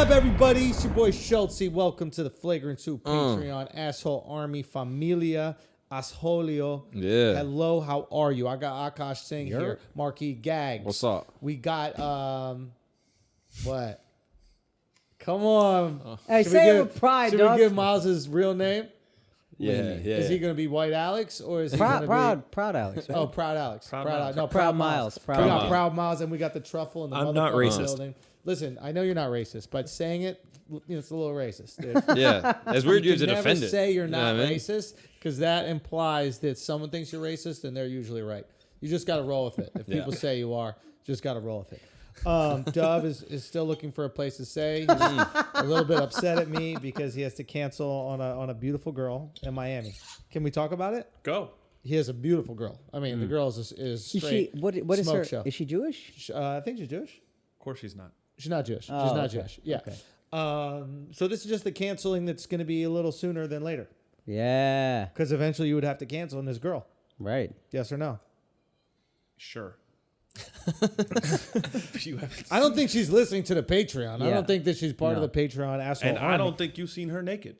up, everybody? It's your boy Schultz. Welcome to the Flagrant 2 Patreon Asshole Army Familia Asholio. Yeah. Hello, how are you? I got Akash Singh here. Marquis Gags. What's up? We got, what? Come on. Hey, say it with pride, should dog. we give Miles his real name? Yeah. Is he going to be White Alex or is he going to be... Proud Alex. Right? Oh, Proud Alex. Proud Miles. Proud We got Miles. Proud Miles and we got the truffle in the I'm not racist. building. Listen, I know you're not racist, but saying it, it's a little racist, dude. Yeah. It's weird you have to never defend it. say you're not You know what I mean? racist because that implies that someone thinks you're racist and they're usually right. You just got to roll with it. If people say you are, just got to roll with it. Dove is still looking for a place to stay. He's a little bit upset at me because he has to cancel on a beautiful girl in Miami. Can we talk about it? Go. He has a beautiful girl. I mean, the girl is straight. What is smoke her? show. Is she Jewish? I think she's Jewish. Of course she's not. She's not Jewish. Oh, She's not okay. Jewish. Yeah. Okay. So this is just the canceling that's going to be a little sooner than later. Yeah. Because eventually you would have to cancel on this girl. Right. Yes or no? Sure. I don't think she's listening to the Patreon. I Yeah. don't think that she's part No. of the Patreon asshole And I army. don't think you've seen her naked.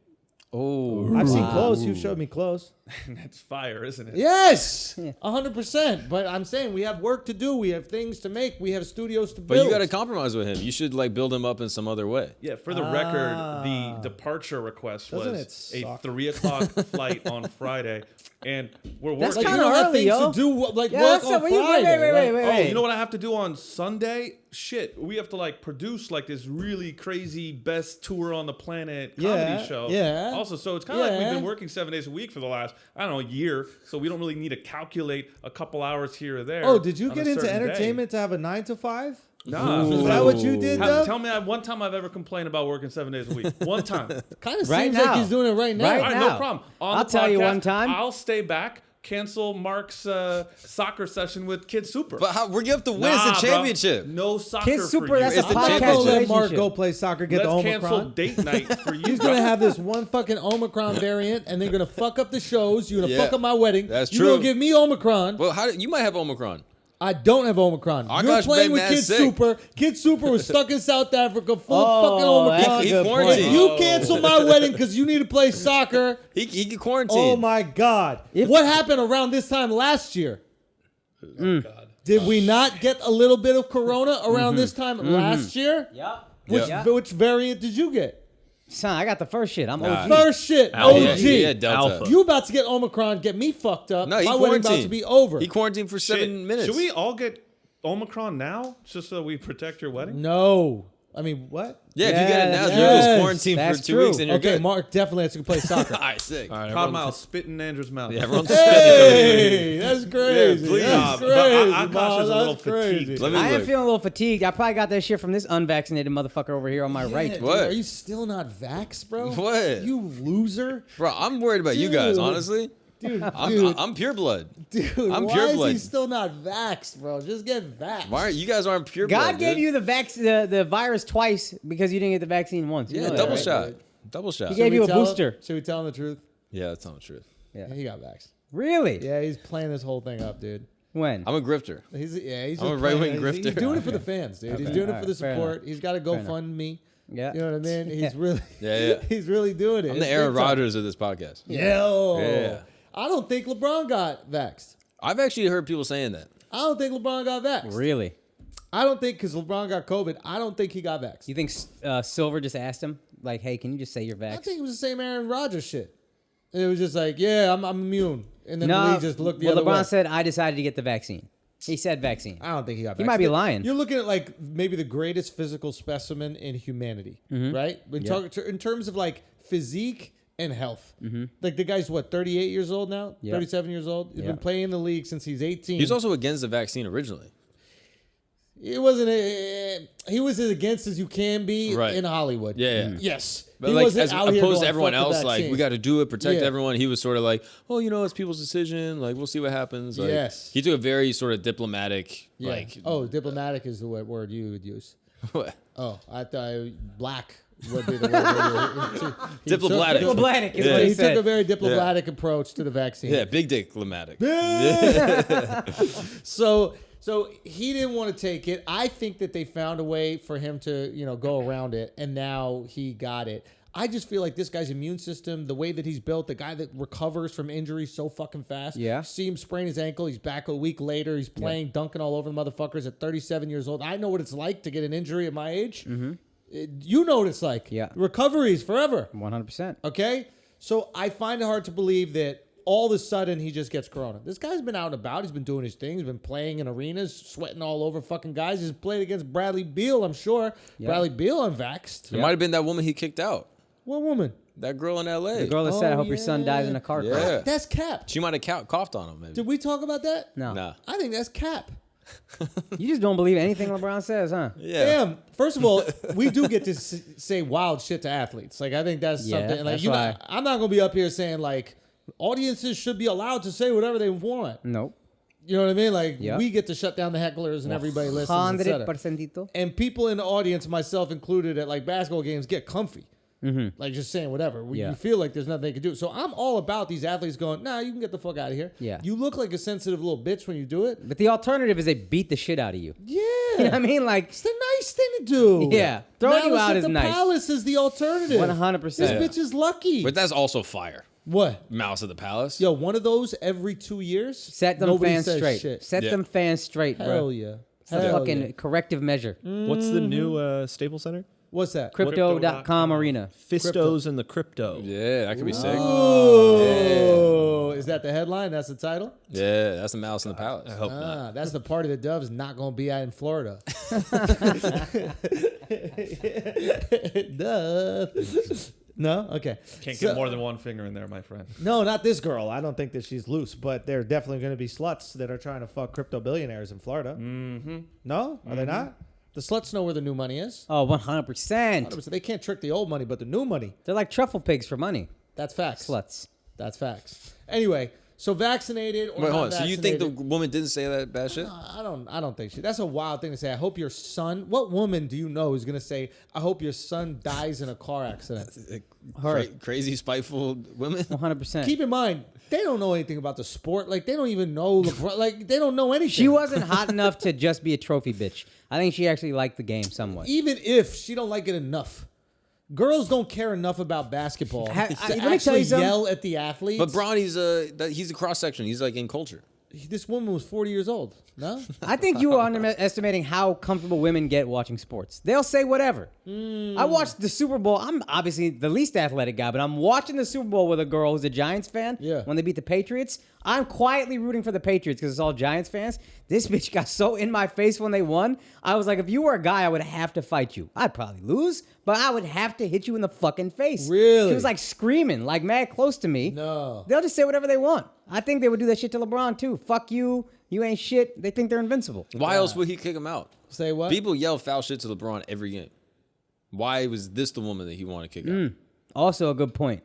Oh. I've seen clothes. You showed me clothes. That's fire, isn't it? Yes, 100%. But I'm saying we have work to do. We have things to make. We have studios to But build. you got to compromise with him. You should like build him up in some other way. Yeah, for the record, the departure request Doesn't was it suck? a 3:00 flight on Friday, and we're That's working. Like, you kinda don't have early, things yo. to do. Like Yeah, work that's on what Friday. wait. Oh, you know what I have to do on Sunday? Shit, we have to like produce like this really crazy best tour on the planet comedy Yeah, show. yeah. Also, so it's kind of like we've Yeah. been working 7 days a week for the last, I don't know, year. So we don't really need to calculate a couple hours here or there. Oh, did you on get a into certain day. entertainment to have a 9 to 5? Nah. Is that what you did, though? Tell me one time I've ever complained about working 7 days a week. One time. Kind of Right seems now. like he's doing it right now. Right All right, now. no problem. On I'll the tell you podcast, one time. I'll stay back, cancel Mark's soccer session with Kid Super. But how, we have to win. It's Nah, a bro. championship. No soccer Kid for Super, you. that's It's a the I'm not podcast going to let Mark relationship. go play soccer, get Let's the cancel Omicron. date night for you. He's going to have this one fucking Omicron variant, and they're going to fuck up the shows. You're going to Yeah. fuck up my wedding. That's You're going true. to give me Omicron. Well, you might have Omicron. I don't have Omicron. Akash You're playing been with mad Kid sick. Super. Kid Super was stuck in South Africa full of fucking Oh, Omicron. that's a He good quarantined. point. You cancel my wedding because you need to play soccer. He can quarantine. Oh my God. What happened around this time last year? Oh, God. Did we not get a little bit of corona around this time last year? Yep. Which variant did you get? Son, I got the first shit. I'm OG. First shit, Alpha. OG. Yeah, Delta. Alpha. You about to get Omicron, get me fucked up. No, he my wedding about quarantined. to be over. He quarantined for Shit. 7 minutes. Should we all get Omicron now, just so we protect your wedding? No. I mean, what? Yeah, if you get it now, Yes. you just quarantine That's for 2 true. weeks and you're Okay, good. Mark definitely has to play soccer. All right, sick. All right, Todd Miles spit in Andrew's mouth. Yeah, everyone's spitting. Hey, that's crazy. please. That's But crazy. Akash Miles, is a little that's crazy. fatigued. Let me I am look. feeling a little fatigued. I probably got that shit from this unvaccinated motherfucker over here on my right. Dude, What? Are you still not vaxxed, bro? What? You loser. Bro, I'm worried about you guys, Dude. honestly. Dude, I'm pure blood. dude, I'm why pure is blood. he still not vaxxed, bro? Just get vaxxed. Why aren't you guys aren't pure blood? God gave dude. you the virus twice because you didn't get the vaccine once. You Yeah, know that, double right? shot. Double shot. He gave you a booster. Should we tell him the truth? Yeah, that's not the truth. Yeah. He got vaxxed. Really? Yeah, he's playing this whole thing up, dude. When? I'm a grifter. He's I'm a just right-wing playing- He's grifter. doing it for the fans, dude. He's Okay, doing it all for the right, fair support. enough. He's got a Fair enough. GoFundMe. Yeah. You know what I mean? He's Yeah. really, Yeah. he's really doing it. I'm It's the Aaron big time. Rodgers of this podcast. Yo. Yeah. I don't think LeBron got vaxxed. I've actually heard people saying that. I don't think LeBron got vaxxed. Really? I don't think because LeBron got COVID. I don't think he got vaxxed. You think Silver just asked him, like, hey, can you just say you're I vaxxed? think it was the same Aaron Rodgers shit. It was just like, yeah, I'm immune, and then the No, league just looked the well, other LeBron way. said, I decided to get the vaccine. He said vaccine. I don't think he got vaxxed. He might be lying. You're looking at like maybe the greatest physical specimen in humanity, right? In terms of like physique and health. Like the guy's what, 38 years old now? Yeah. 37 years old? He's been playing in the league since he's 18. He's also against the vaccine originally. It wasn't he was as against as you can be Right. in Hollywood. Yeah, yeah. Yes. But He like wasn't as out here opposed to going, everyone "Fuck the else, like vaccine." we got to do it, protect Yeah. everyone. He was sort of like, oh, you know, it's people's decision. Like we'll see what happens. Like, Yes. He took a very sort of diplomatic, Yeah. like. Oh, diplomatic is the word you would use. What? Oh, I thought black would be the word. Diplomatic. Diplomatic is Yeah. what he He said. took a very diplomatic approach to the vaccine. Yeah, big diplomatic. So So he didn't want to take it. I think that they found a way for him to, go around it, and now he got it. I just feel like this guy's immune system, the way that he's built, the guy that recovers from injuries so fucking fast. Yeah. See him sprain his ankle. He's back a week later. He's playing, dunking all over the motherfuckers at 37 years old. I know what it's like to get an injury at my age. Mm-hmm. You know what it's like. Yeah. Recovery is forever. 100%. Okay? So I find it hard to believe that all of a sudden he just gets corona. This guy's been out and about. He's been doing his thing. He's been playing in arenas, sweating all over fucking guys. He's played against Bradley Beal, I'm sure. Yeah. Bradley Beal unvaxxed. It might have been that woman he kicked out. What woman? That girl in L.A. The girl that said, I hope your son dies in a car crash. Yeah. That's cap. She might have coughed on him, maybe. Did we talk about that? No. Nah. I think that's cap. You just don't believe anything LeBron says, huh? Yeah. Damn. First of all, we do get to say wild shit to athletes. Like, I think that's something. Like, that's I'm not going to be up here saying, like, audiences should be allowed to say whatever they want. Nope. You know what I mean? Like, we get to shut down the hecklers and everybody listens, 100%. And people in the audience, myself included, at, like, basketball games get comfy. Mm-hmm. Like, just saying whatever. You feel like there's nothing they can do. So I'm all about these athletes going, nah, you can get the fuck out of here. Yeah. You look like a sensitive little bitch when you do it. But the alternative is they beat the shit out of you. Yeah. You know what I mean? Like, it's the nice thing to do. Yeah. Throwing you out is the nice. Palace is the alternative. 100%. This bitch is lucky. But that's also fire. What? Mouse of the Palace. Yo, one of those every 2 years. Set them Nobody fans says straight. Shit. Set them fans straight, bro. Hell yeah. It's a fucking corrective measure. What's the new Staples Center? What's that? Crypto.com arena. Fistos and the Crypto. Yeah, that could be sick. Oh, is that the headline? That's the title? Yeah, that's the Mouse in the Palace. I hope not. That's the party the Dove's not going to be at in Florida. Dove. No? Okay. Can't get more than one finger in there, my friend. No, not this girl. I don't think that she's loose, but there are definitely going to be sluts that are trying to fuck crypto billionaires in Florida. Mm-hmm. No? Are they not? The sluts know where the new money is. Oh, 100%. They can't trick the old money, but the new money. They're like truffle pigs for money. That's facts. Sluts. That's facts. Anyway, so vaccinated or Wait, hold on. not So you think the vaccinated- woman didn't say that bad shit? I don't think she. That's a wild thing to say. I hope your son. What woman do you know is gonna say, "I hope your son dies in a car accident"? Crazy, spiteful women. 100%. Keep in mind, they don't know anything about the sport. Like they don't even know LeBron. Like they don't know anything. She wasn't hot enough to just be a trophy bitch. I think she actually liked the game somewhat. Even if she don't like it enough. Girls don't care enough about basketball to let me tell you actually something. yell at the athletes. But Bron, he's a cross section. He's like in culture. This woman was 40 years old. No? I think you are underestimating how comfortable women get watching sports. They'll say whatever. I watched the Super Bowl. I'm obviously the least athletic guy, but I'm watching the Super Bowl with a girl who's a Giants fan. Yeah. When they beat the Patriots, I'm quietly rooting for the Patriots because it's all Giants fans. This bitch got so in my face when they won. I was like, if you were a guy, I would have to fight you. I'd probably lose, but I would have to hit you in the fucking face. Really? She was like screaming, like mad close to me. No. They'll just say whatever they want. I think they would do that shit to LeBron too. Fuck you. You ain't shit. They think they're invincible. Why else would he kick him out? Say what? People yell foul shit to LeBron every game. Why was this the woman that he wanted to kick out? Also a good point.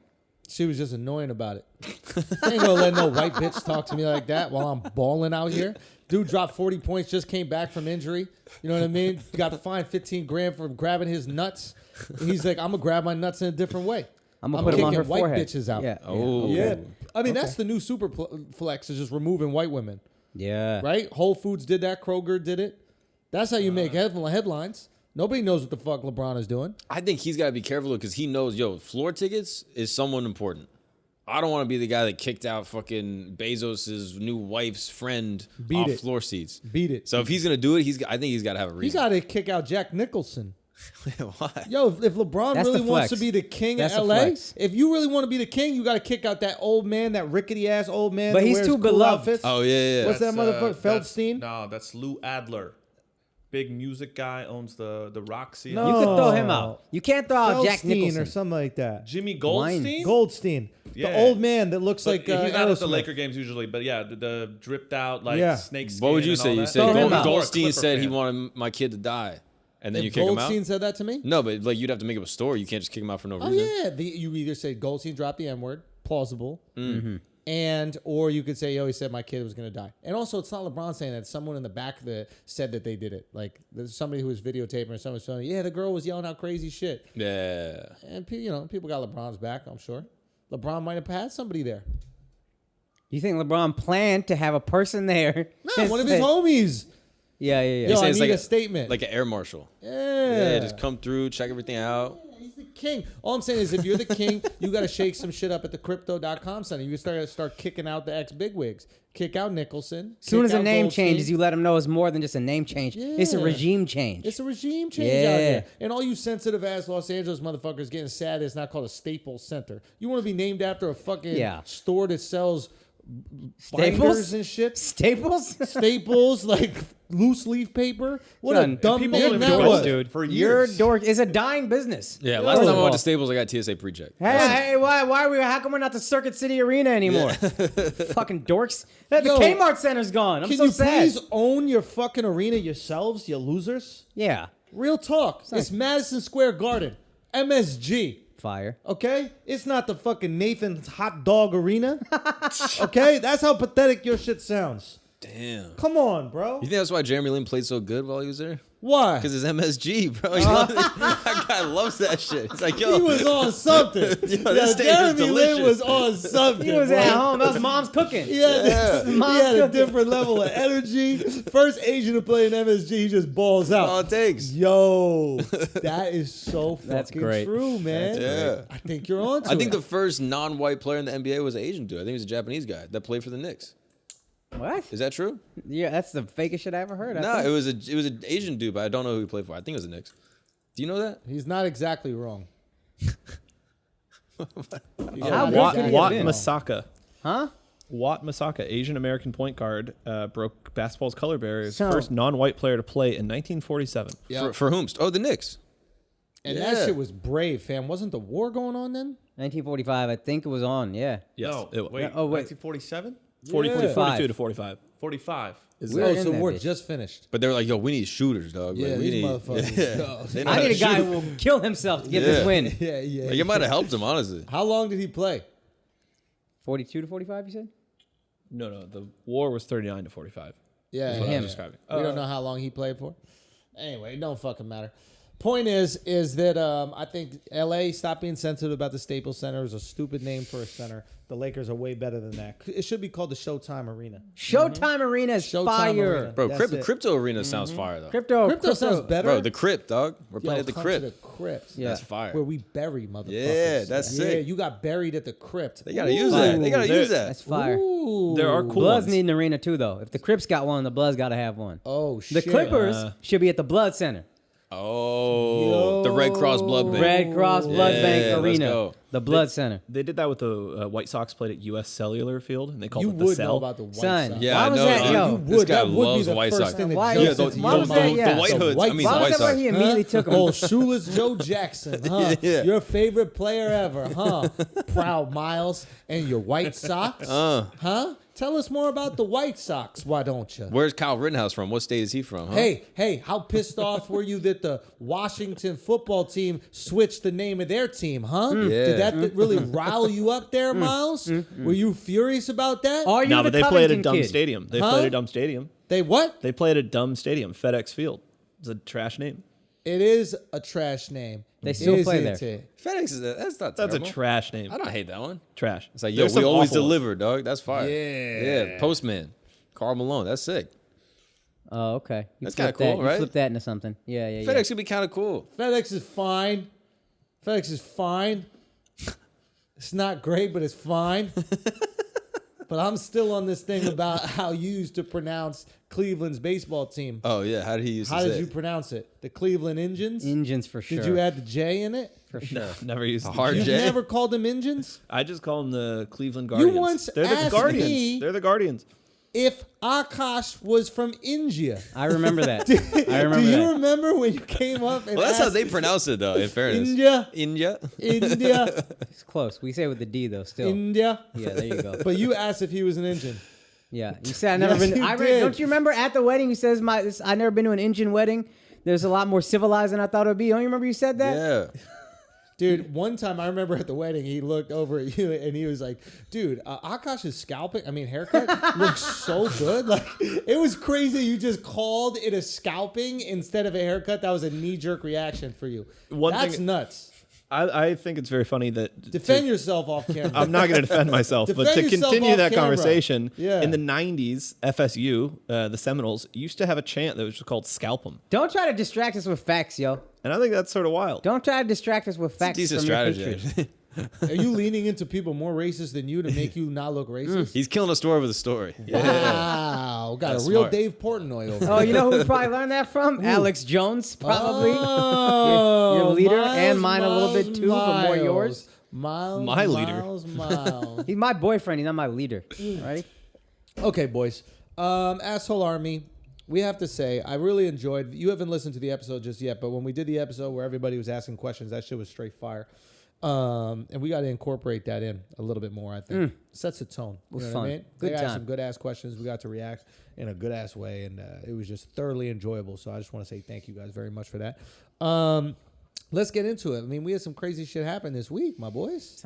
She was just annoying about it. I ain't gonna let no white bitch talk to me like that while I'm balling out here. Dude dropped 40 points, just came back from injury. You know what I mean? Got fined 15 grand for grabbing his nuts. And he's like, I'm gonna grab my nuts in a different way. I'm gonna put them on her white forehead. bitches out. Yeah. Oh. Yeah. I mean, that's the new super flex is just removing white women, Yeah. right? Whole Foods did that. Kroger did it. That's how you make headlines. Nobody knows what the fuck LeBron is doing. I think he's got to be careful because he knows, floor tickets is someone important. I don't want to be the guy that kicked out fucking Bezos' new wife's friend off floor seats. Beat it. So if he's going to do it, I think he's got to have a He reason. got to kick out Jack Nicholson. Why? Yo, if LeBron That's really the wants flex. to be the king That's of the LA, flex. if you really want to be the king, you got to kick out that old man, that rickety ass old man. But that he's wears too cool beloved. Outfits. Oh, yeah. What's that motherfucker? That's- Feldstein? No, that's Lou Adler. Big music guy, owns the Roxy. No. You could throw him out. You can't throw out Jack Feldstein Nicholson. or something like that. Jimmy Goldstein? Goldstein. Yeah. The old man that looks But like he's not at the Aerosmith. Laker games usually, but yeah, the dripped out Yeah. snake skin. What would you and say? all You that. said Throw him out. Goldstein Clipper said he fan. wanted my kid to die. And then If you kick him out? Goldstein said that to me? No, but like you'd have to make up a story. You can't just kick him out for no Oh, reason. yeah. You either say Goldstein dropped the N-word, plausible, or you could say, he said my kid was going to die. And also, it's not LeBron saying that. Someone in the back said that they did it. Like, there's somebody who was videotaping or someone was saying, the girl was yelling out crazy shit. Yeah. And, people got LeBron's back, I'm sure. LeBron might have had somebody there. You think LeBron planned to have a person there? No, one of his homies. Yeah. Yo, They say I it's need like a statement. like an air marshal. yeah. Just come through, check everything out. He's the king. All I'm saying is, if you're the king, you got to shake some shit up at the crypto.com center. You start kicking out the ex-bigwigs. Kick out Nicholson. As soon kick as a out name Goldstein. changes, you let them know it's more than just a name change. It's a Yeah. regime change. It's a regime change out Yeah. here. And all you sensitive ass Los Angeles motherfuckers getting sad that it's not called a Staples Center. You want to be named after a fucking store that sells binders and shit? Staples? Staples, like loose leaf paper? What Son, a dumb People name have that enjoyed was. it, dude, for You're a years. dork. It's a dying business. Yeah, last time I Yo. went to Staples, I got TSA pre-check. Hey, why are we? How come we're not the Circuit City Arena anymore? Fucking dorks. The Yo, Kmart Center's gone. I'm Can so you sad. please own your fucking arena yourselves, you losers? Yeah. Real talk. It's Madison Square Garden. MSG. Fire. Okay? It's not the fucking Nathan's Hot Dog Arena. Okay? That's how pathetic your shit sounds. Damn. Come on, bro. You think that's why Jeremy Lin played so good while he was there? Why? Because it's MSG, bro. That guy loves that shit. He's like, yo, He was on something. this steak is Jeremy Lin delicious. was on something. He was bro. at home. That was mom's cooking. He had, he Mom's had a cooking. different level of energy. First Asian to play in MSG, he just balls out. all it takes. Yo, that is so fucking That's great. true, man. Yeah. I think you're on to I think it. the first non-white player in the NBA was an Asian dude. I think he was a Japanese guy that played for the Knicks. What? Is that true? Yeah, that's the fakest shit I ever heard. No, it was an Asian dude, but I don't know who he played for. I think it was the Knicks. Do you know that? He's not exactly wrong. How good Wat, could he have Wat been? Masaka. Huh? Wat Masaka, Asian American point guard, broke basketball's color barriers. So- First non-white player to play in 1947. For whom? Oh, the Knicks. And Yeah. that shit was brave, fam. Wasn't the war going on then? 1945, I think it was on. Yeah. Yes, No, it was. wait. Oh, wait. 1947? 42 to 45. 45. We're in so that war bitch. just finished. But they were like, yo, we need shooters, dog. Yeah, like, we these need, motherfuckers. Yeah. Yo. They know I how need to a guy shoot. who will kill himself to get Yeah. this win. Yeah, yeah. Like, it might have helped him, honestly. How long did he play? 42 to 45, you said? No, the war was 39 to 45. Yeah, what I was him. describing. We don't know how long he played for. Anyway, it don't fucking matter. Point is that I think L.A. stopped being sensitive about the Staples Center. It was a stupid name for a center. The Lakers are way better than that. It should be called the Showtime Arena. Showtime Arena is Showtime fire. Arena. Bro, That's it. Crypto Arena sounds fire, though. Crypto sounds better. Bro, the Crypt, dog. We're Yo, playing at the come Crypt. to the Crypt. Yeah. That's fire. Where we bury motherfuckers. Yeah, that's Yeah, sick. you got buried at the Crypt. They gotta use that. They gotta There- use that. That's fire. Ooh. There are cool Bloods ones. need an arena too, though. If the Crips got one, the Bloods got to have one. Oh, The shit. Clippers should be at the Blood Center. Oh, the Red Cross Blood Bank. Red Cross Blood Yeah, Bank let's Arena. go. The Blood Center. They did that with the White Sox played at U.S. Cellular Field, and they called You it the would Cell. know about the White Son, Sox. Yeah, Why I was know. that, dude. yo? You This would. guy That would be loves the White first Sox. thing that Why- jumps yeah, into why your was that- mind. yeah. The White The Hoods. White I mean, Sox. the Why was White that where Sox. he immediately took him? Oh, shoeless Joe Jackson, huh? Yeah. Your favorite player ever, huh? Proud Miles and your White Sox, huh? Tell us more about the White Sox, why don't you? Where's Kyle Rittenhouse from? What state is he from? Huh? Hey, how pissed off were you that the Washington football team switched the name of their team, huh? Did that really rile you up there, Miles? Were you furious about that? Are you No, the but they played at a Covington dumb kid? stadium. They Huh? played at a dumb stadium. They what? They played at a dumb stadium, FedEx Field. It's a trash name. It is a trash name. They still play Isn't there. it? FedEx is that's not That's terrible. a trash name. I don't hate that one. Trash. It's like, yo, There's we some always awful ones. deliver, dog. That's fire. Yeah. Postman. Carl Malone. That's sick. Oh, okay. You That's flipped kinda cool, that. right? You flipped that into something. Yeah. FedEx could be kind of cool. FedEx is fine. FedEx is fine. It's not great, but it's fine. But I'm still on this thing about how you used to pronounce Cleveland's baseball team. Oh yeah. How did he use How to did say you it? pronounce it? The Cleveland Indians? Engines for sure. Did you add the J in it? For sure. Never used A the hard G. You J? never called them Indians? I just call them the Cleveland Guardians. once They're the asked Guardians. me- They're the Guardians. If Akash was from India. I remember that. I remember Do you that. remember when you came up and Well, that's how asked they pronounce it, though. In fairness. India? India. India? It's close. We say it with the D though. Still. India? Yeah. There you go. But you asked if he was an Indian. Yeah. You said I never Yes, been. you I did. don't you remember at the wedding? You says I never been to an Indian wedding. There's a lot more civilized than I thought it would be. Don't you remember you said that? Yeah. Dude, one time I remember at the wedding, he looked over at you and he was like, dude, Akash's haircut looks so good. Like, it was crazy. You just called it a scalping instead of a haircut. That was a knee-jerk reaction for you. One That's thing- nuts. I think it's very funny that Defend yourself off camera. I'm not going to defend myself, but Defend to yourself continue off that camera. conversation, Yeah. in the 90s, FSU, the Seminoles, used to have a chant that was just called "Scalp 'em," Don't try to distract us with facts, yo. and I think that's sort of wild. Don't try to distract us with facts. Decent from your strategy. Patriots. actually. Are you leaning into people more racist than you to make you not look racist? He's killing a story with a story. Wow, got That's a real smart. Dave Portnoy over Oh, there. you know who we probably learned that from? Alex Jones, probably. Oh, Your leader Miles, and mine a little bit too, but more Miles. yours. Miles, My leader. Miles. He's my boyfriend. He's not my leader. Ready? Okay, boys. Asshole Army. We have to say, I really enjoyed. You haven't listened to the episode just yet, but when we did the episode where everybody was asking questions, that shit was straight fire. And we got to incorporate that in a little bit more. I think sets a tone. You Was know fun. what I mean? Good they asked time. some good ass questions. We got to react in a good ass way, and it was just thoroughly enjoyable. So I just want to say thank you guys very much for that. Let's get into it. I mean, we had some crazy shit happen this week, my boys.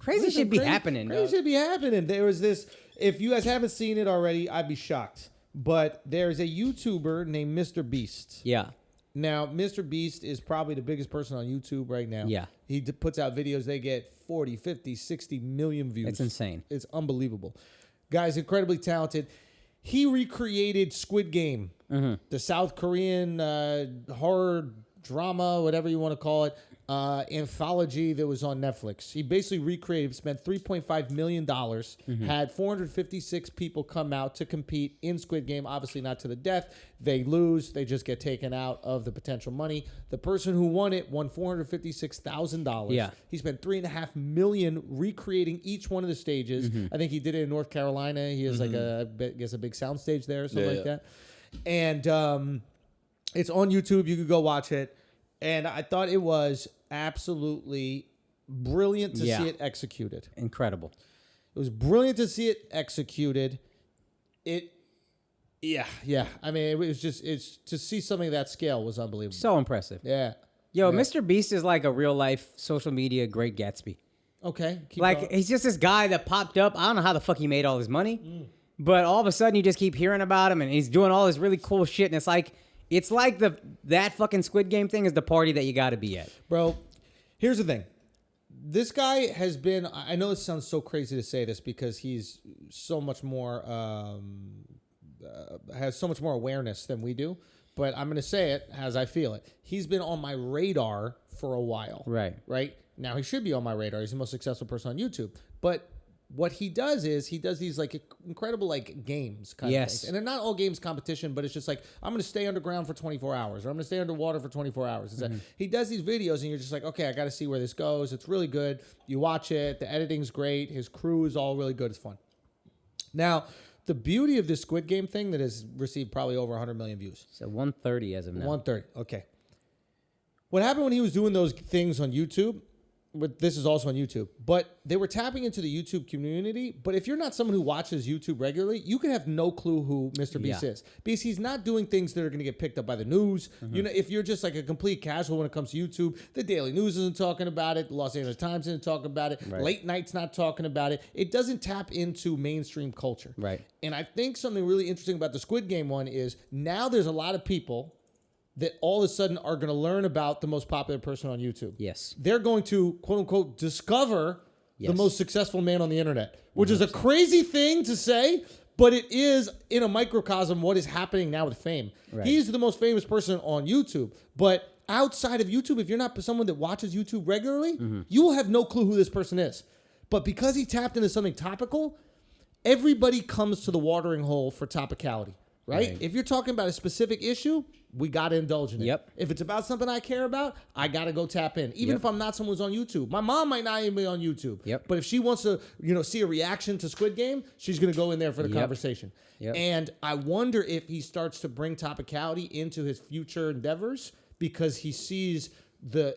Crazy shit be happening, Crazy dog. shit be happening. There was this. If you guys haven't seen it already, I'd be shocked. But there's a YouTuber named Mr. Beast. Yeah. Now, Mr. Beast is probably the biggest person on YouTube right now. Yeah. He puts out videos. They get 40, 50, 60 million views. It's insane. It's unbelievable. Guy's incredibly talented. He recreated Squid Game, the South Korean horror drama, whatever you want to call it, anthology that was on Netflix. He basically recreated, spent $3.5 million, had 456 people come out to compete in Squid Game, obviously not to the death. They lose. They just get taken out of the potential money. The person who won it won $456,000. Yeah. He spent $3.5 million recreating each one of the stages. I think he did it in North Carolina. He has like a big sound stage there or something like that. And it's on YouTube. You could go watch it. And I thought it was absolutely brilliant to see it executed. Incredible. It was brilliant to see it executed. Yeah. I mean, it was it's to see something of that scale was unbelievable. So impressive. Yeah. Yo, Yeah. Mr. Beast is like a real life social media Great Gatsby. Okay. Keep Like, going. he's just this guy that popped up. I don't know how the fuck he made all his money, but all of a sudden you just keep hearing about him and he's doing all this really cool shit. And it's like that fucking Squid Game thing is the party that you got to be at. Bro, here's the thing. This guy has been, I know it sounds so crazy to say this because he's so much more, has so much more awareness than we do, but I'm going to say it as I feel it. He's been on my radar for a while. Right? Now he should be on my radar. He's the most successful person on YouTube. But what he does is he does these like incredible like games kind of things. And they're not all games competition, but it's just like, I'm going to stay underground for 24 hours or I'm going to stay underwater for 24 hours. It's like, he does these videos and you're just like, okay, I got to see where this goes. It's really good. You watch it. The editing's great. His crew is all really good. It's fun. Now, the beauty of this Squid Game thing that has received probably over 100 million views. So 130 as of now. 130. Okay. What happened when he was doing those things on YouTube? But this is also on YouTube. But they were tapping into the YouTube community. But if you're not someone who watches YouTube regularly, you can have no clue who Mr. Beast is. Because he's not doing things that are going to get picked up by the news. You know, if you're just like a complete casual when it comes to YouTube, the Daily News isn't talking about it. The Los Angeles Times isn't talking about it. Late Night's not talking about it. It doesn't tap into mainstream culture. Right. And I think something really interesting about the Squid Game one is now there's a lot of people that all of a sudden are going to learn about the most popular person on YouTube. Yes. They're going to, quote unquote, discover the Yes. most successful man on the internet, which is a crazy thing to say, but it is in a microcosm what is happening now with fame. Right. He's the most famous person on YouTube, but outside of YouTube, if you're not someone that watches YouTube regularly, you will have no clue who this person is. But because he tapped into something topical, everybody comes to the watering hole for topicality. Right? If you're talking about a specific issue, we got to indulge in it. Yep. If it's about something I care about, I got to go tap in. Even if I'm not someone who's on YouTube. My mom might not even be on YouTube. Yep. But if she wants to, see a reaction to Squid Game, she's going to go in there for the conversation. Yep. And I wonder if he starts to bring topicality into his future endeavors because he sees the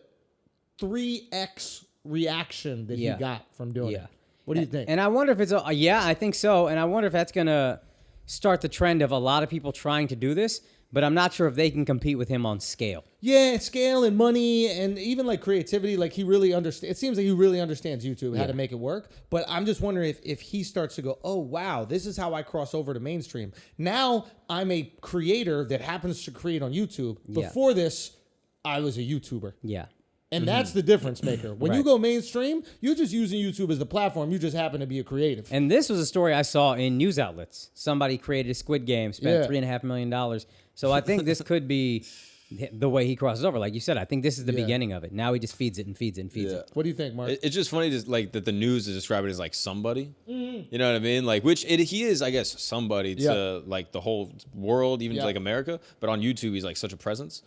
3x reaction that he got from doing it. What do you think? And I wonder if it's I think so. And I wonder if that's going to start the trend of a lot of people trying to do this, but I'm not sure if they can compete with him on scale. Yeah, scale and money and even like creativity. Like he really understands. It seems like he really understands YouTube, how to make it work. But I'm just wondering if he starts to go, oh, wow, this is how I cross over to mainstream. Now I'm a creator that happens to create on YouTube. Before this, I was a YouTuber. Yeah. And that's the difference maker. When you Right. go mainstream, you're just using YouTube as the platform. You just happen to be a creative. And this was a story I saw in news outlets. Somebody created a Squid Game, spent Yeah. $3.5 million. So I think this could be the way he crosses over. Like you said, I think this is the Yeah. beginning of it. Now he just feeds it and feeds it and feeds it. What do you think, Mark? It's just funny to, like, that the news is described as like somebody. You know what I mean? Like, which he is, I guess, somebody to like the whole world, even to like America. But on YouTube, he's like such a presence.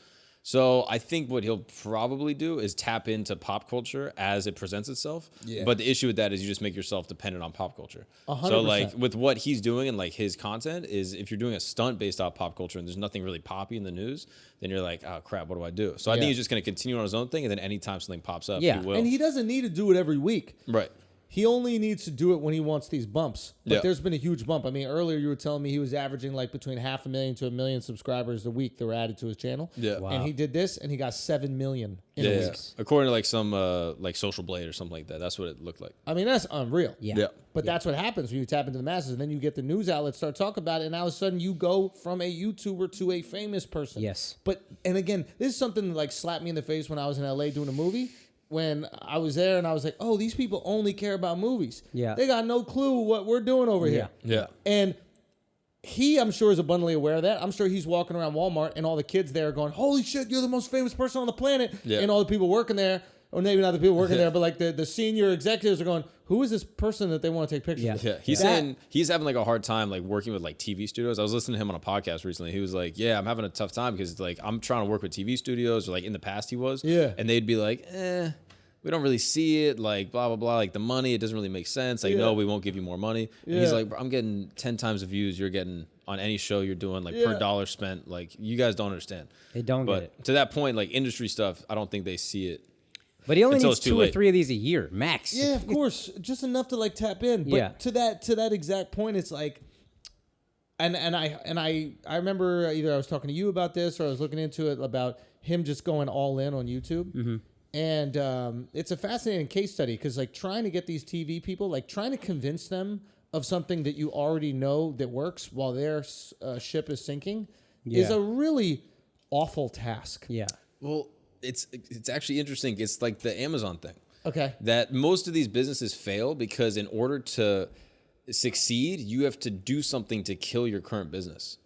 So I think what he'll probably do is tap into pop culture as it presents itself. Yeah. But the issue with that is you just make yourself dependent on pop culture. 100%. So like with what he's doing and like his content is, if you're doing a stunt based off pop culture and there's nothing really poppy in the news, then you're like, oh crap, what do I do? So I think he's just going to continue on his own thing, and then anytime something pops up, Yeah. he will. And he doesn't need to do it every week. Right. He only needs to do it when he wants these bumps. But Yeah. there's been a huge bump. I mean, earlier you were telling me he was averaging like between 500,000 to 1 million subscribers a week that were added to his channel. Yeah. Wow. And he did this, and he got 7 million in a Yeah. week. According to like some like Social Blade or something like that. That's what it looked like. I mean, that's unreal. Yeah. Yeah. But that's what happens when you tap into the masses, and then you get the news outlets start talking about it, and all of a sudden you go from a YouTuber to a famous person. Yes. But and again, this is something that like slapped me in the face when I was in LA doing a movie. When I was there, and I was like, "Oh, these people only care about movies. Yeah. They got no clue what we're doing over here." Yeah. And he, I'm sure, is abundantly aware of that. I'm sure he's walking around Walmart, and all the kids there are going, "Holy shit, you're the most famous person on the planet!" Yeah. And all the people working there, or maybe not the people working there, but like the senior executives are going, "Who is this person that they want to take pictures Yeah. with?" Yeah, he's saying he's having like a hard time like working with like TV studios. I was listening to him on a podcast recently. He was like, "Yeah, I'm having a tough time because like I'm trying to work with TV studios, or like in the past he was, Yeah. and they'd be like, we don't really see it, like blah blah blah, like the money, it doesn't really make sense. Like, Yeah. no, we won't give you more money." And he's Yeah. like, "I'm getting 10 times the views you're getting on any show you're doing, like Yeah. per dollar spent. Like, you guys don't understand." They don't But get it. to that point, like industry stuff, I don't think they see it. But he only Until needs it's too 2 or late. 3 of these a year, max. Yeah, of course, just enough to like tap in. But Yeah. to that exact point, it's like, and I remember either I was talking to you about this or I was looking into it about him just going all in on YouTube. Mm-hmm. And it's a fascinating case study because like trying to get these TV people, like trying to convince them of something that you already know that works while their ship is sinking is Yeah. a really awful task. Yeah. Well, it's actually interesting. It's like the Amazon thing. Okay. That most of these businesses fail because in order to succeed, you have to do something to kill your current business.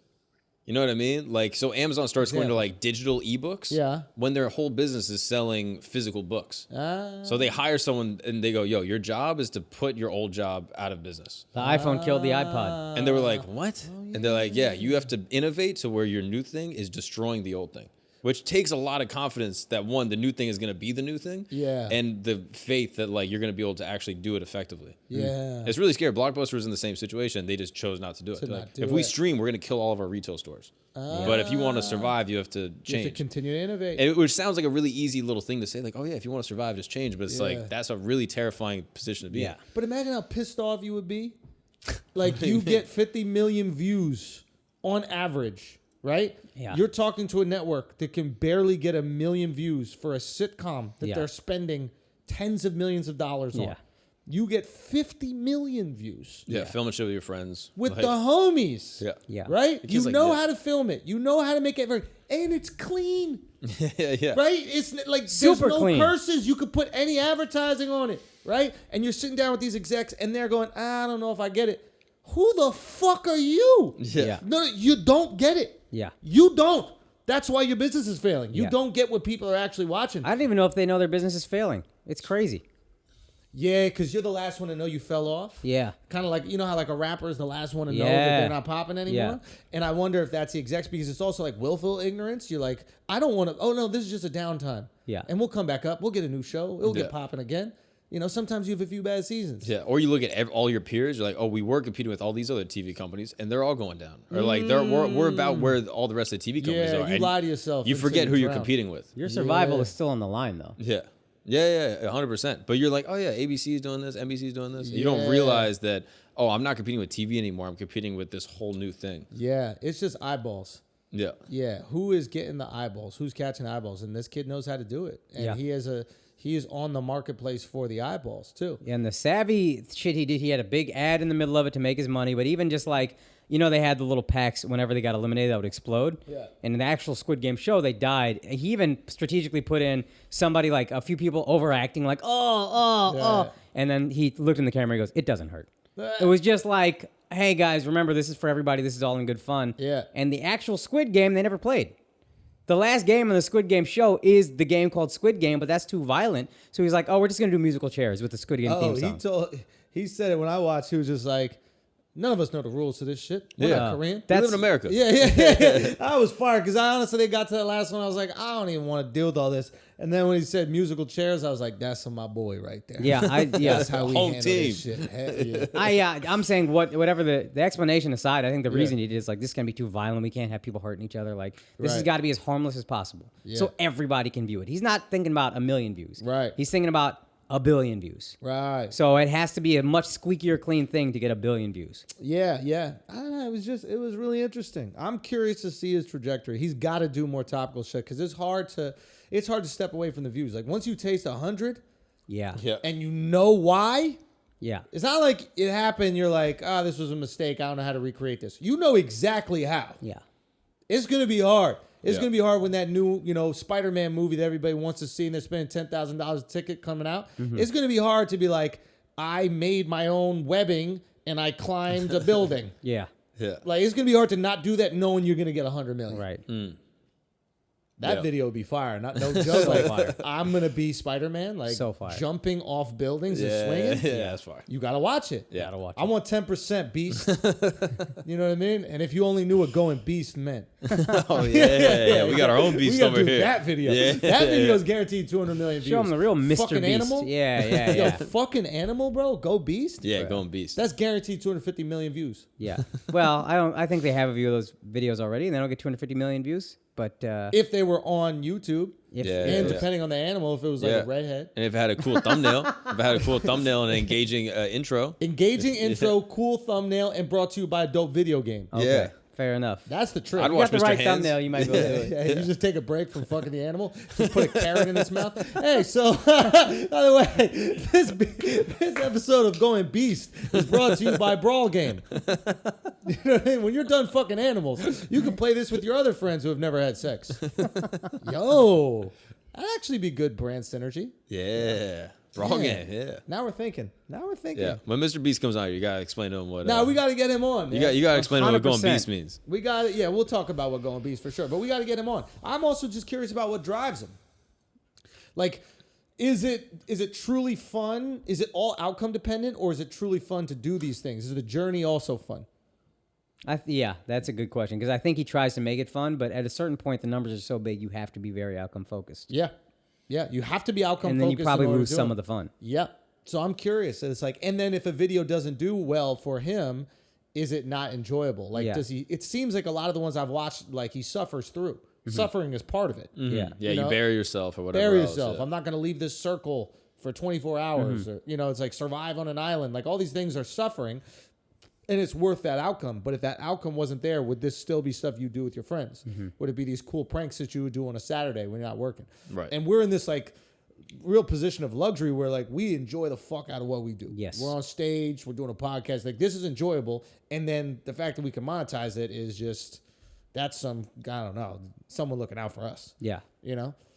You know what I mean? Like, so Amazon starts going to like digital ebooks Yeah. when their whole business is selling physical books. So they hire someone and they go, "Yo, your job is to put your old job out of business." The iPhone killed the iPod. And they were like, "What?" And they're like, "Yeah, you have to innovate to where your new thing is destroying the old thing." Which takes a lot of confidence that one, the new thing is going to be the new thing. Yeah. And the faith that like you're going to be able to actually do it effectively. Yeah. It's really scary. Blockbuster was in the same situation. They just chose not to do it. To They're not like, do if we it. stream, we're going to kill all of our retail stores. But if you want to survive, you have to You have to change. continue to innovate. And which sounds like a really easy little thing to say, like, "Oh yeah, if you want to survive, just change." But it's Yeah. like that's a really terrifying position to be in. Yeah. But imagine how pissed off you would be. Like you get 50 million views on average, right? Yeah. You're talking to a network that can barely get 1 million views for a sitcom that Yeah. they're spending tens of millions of dollars on. Yeah. You get 50 million views Yeah, film and show with your friends. with Like, the homies. yeah. Yeah. Right? It You gets like know this. how to film it. You know how to make it very, and it's clean. yeah. Right? It's like Super there's no clean. curses. You could put any advertising on it, right? And you're sitting down with these execs, and they're going, "I don't know if I get it." Who the fuck are you? Yeah. No, you don't get it. Yeah. You don't. That's why your business is failing. You Yeah. don't get what people are actually watching. I don't even know if they know their business is failing. It's crazy. Yeah, because you're the last one to know you fell off. Yeah. Kind of like, you know how like a rapper is the last one to know that Yeah. they're not popping anymore? Yeah. And I wonder if that's the execs because it's also like willful ignorance. You're like, I don't want to, oh no, this is just a downtime. Yeah. And we'll come back up. We'll get a new show. It'll Yeah. get popping again. You know, sometimes you have a few bad seasons. Yeah, or you look at all your peers. You're like, "Oh, we were competing with all these other TV companies, and they're all going down." Or like, we're about where all the rest of the TV companies Yeah, are. you and lie to yourself. You until forget who you're drown. competing with. Your survival Yeah. is still on the line, though. Yeah, 100%. But you're like, "Oh yeah, ABC is doing this, NBC is doing this." You don't Yeah. realize that. Oh, I'm not competing with TV anymore. I'm competing with this whole new thing. Yeah, it's just eyeballs. Yeah, Yeah, who is getting the eyeballs? Who's catching eyeballs? And this kid knows how to do it. And Yeah. he is on the marketplace for the eyeballs too. And the savvy shit he did, he had a big ad in the middle of it to make his money. But even just like, You know, they had the little packs whenever they got eliminated that would explode. Yeah. And in the actual Squid Game show, they died. He even strategically put in somebody, like a few people overacting, like, oh. And then he looked in the camera and goes, it doesn't hurt. It was just like, hey, guys, remember, this is for everybody. This is all in good fun. Yeah. And the actual Squid Game, they never played. The last game in the Squid Game show is the game called Squid Game, but that's too violent. So he's like, oh, we're just going to do musical chairs with the Squid Game theme song. He said it when I watched. He was just like, none of us know the rules to this shit. We're not Korean. We live in America. Yeah. I was fired because I honestly got to the last one. I was like, I don't even want to deal with all this. And then when he said musical chairs, I was like, that's my boy right there. Yeah, That's how we Home handle team. this shit. Heck yeah. I'm saying whatever the explanation aside, I think the reason he did is like, this can be too violent. We can't have people hurting each other. Like, this has Right. got to be as harmless as possible. So everybody can view it. He's not thinking about 1 million views. Right. He's thinking about 1 billion views. Right. So it has to be a much squeakier clean thing to get 1 billion views. Yeah. I don't know. It was really interesting. I'm curious to see his trajectory. He's got to do more topical shit because it's hard to step away from the views. Like once you taste 100 Yeah. and you know why, Yeah. it's not like it happened. You're like, this was a mistake. I don't know how to recreate this. You know exactly how. Yeah. It's going to be hard. It's Yeah. going to be hard when that new, Spider-Man movie that everybody wants to see and they're spending $10,000 a ticket coming out. It's going to be hard to be like, I made my own webbing and I climbed a building. Yeah. Yeah. Like, it's going to be hard to not do that knowing you're going to get 100 million. Right. That Yeah. video would be fire. Not no joke. Like, I'm going to be Spider-Man, like So fire. jumping off buildings and Yeah, swinging. yeah, that's fine. You got to watch it. Yeah. Gotta watch I want 10% Beast. You know what I mean? And if you only knew what going Beast meant. Oh yeah. We got our own beast we gotta over do here. that video. Yeah. That video is guaranteed 200 million views. Show him the real Mr. Fucking Beast. animal. Yeah. Yo, fucking animal, bro. Go Beast. Yeah, going beast. That's guaranteed 250 million views. Yeah. Well, I think they have a few of those videos already, and they don't get 250 million views. But If they were on YouTube, if, Yeah. and depending on the animal, if it was like a redhead. And if it had a cool thumbnail, and an engaging intro. Engaging intro, cool thumbnail, and brought to you by a dope video game. okay, Yeah. fair enough. That's the trick. I'd You watch got the Mr. right Hands. thumbnail, you might be able to do it. Yeah, you just take a break from fucking the animal, just put a carrot in its mouth. Hey, so by the way, this episode of Going Beast is brought to you by Brawl Game. You know what I mean? When you're done fucking animals, you can play this with your other friends who have never had sex. Yo, that'd actually be good brand synergy. Yeah. Brawl game. Yeah. Now we're thinking. Yeah. When Mr. Beast comes out, you gotta explain to him what. Now we got to get him on. You man. got to explain to him what going 100%. beast means. We got it. Yeah, we'll talk about what going Beast for sure, but we got to get him on. I'm also just curious about what drives him. Like, is it truly fun? Is it all outcome dependent, or is it truly fun to do these things? Is the journey also fun? Yeah, that's a good question because I think he tries to make it fun, but at a certain point, the numbers are so big, you have to be very outcome focused, Yeah, you have to be outcome and then focused. you probably in order lose to do some them. of the fun. Yeah. So I'm curious. It's like, and then if a video doesn't do well for him, is it not enjoyable? Like, Yeah. does he? It seems like a lot of the ones I've watched, like he suffers through. Suffering is part of it. Yeah. Yeah, You you know? bury yourself or whatever. Bury else, yourself. yeah. I'm not going to leave this circle for 24 hours. Or, it's like survive on an island. Like all these things are suffering, and it's worth that outcome. But if that outcome wasn't there, would this still be stuff you do with your friends? Would it be these cool pranks that you would do on a Saturday when you're not working? Right. And we're in this like real position of luxury where like we enjoy the fuck out of what we do. Yes. We're on stage, we're doing a podcast. Like this is enjoyable. And then the fact that we can monetize it is just, that's I don't know, someone looking out for us. Yeah.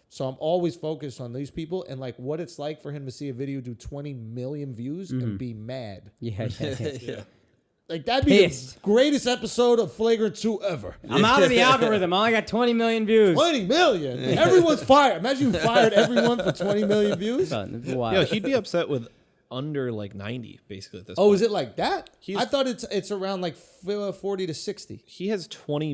So I'm always focused on these people and like what it's like for him to see a video do 20 million views and be mad. Yeah. Yeah. Like that'd be Pissed. the greatest episode of Flagrant 2 ever. I'm out of the algorithm. I only got 20 million views. 20 million. Everyone's fired. Imagine you fired everyone for 20 million views. Wow. Yo, he'd be upset with under like 90 basically at this Oh, point. is it like that? He's- I thought it's around like 40 to 60. He has 20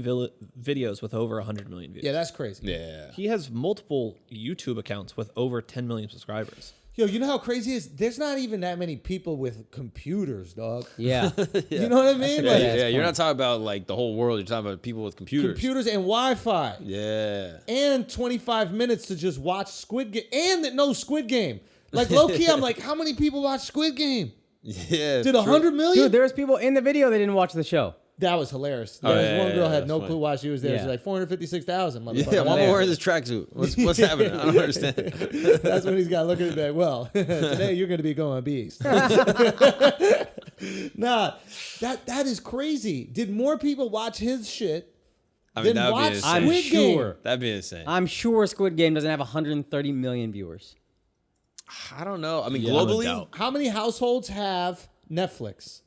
videos with over 100 million views. Yeah, that's crazy. Yeah. He has multiple YouTube accounts with over 10 million subscribers. Yo, you know how crazy it is? There's not even that many people with computers, dog. Yeah. You know what I mean? good Like ass Yeah, you're not talking about like the whole world. You're talking about people with computers. computers and Wi-Fi. Yeah. And 25 minutes to just watch Squid Game. And that knows Squid Game. Like, low-key, I'm like, how many people watch Squid Game? Yeah. Did 100 million? Dude, there's people in the video that didn't watch the show. That was hilarious. Oh, There was yeah, one girl yeah, had that's no funny. clue why she was there. Yeah. She's like 456,000. Yeah, motherfucker. why am I wearing this tracksuit? What's happening? I don't understand. That's when he's got to look at it like, well, today you're going to be going beast. Nah, that is crazy. Did more people watch his shit I mean, than that'd be watch insane. I'm Squid Game? sure. That'd be insane. I'm sure Squid Game doesn't have 130 million viewers. I don't know. I mean, Yeah, no globally, doubt. How many households have Netflix?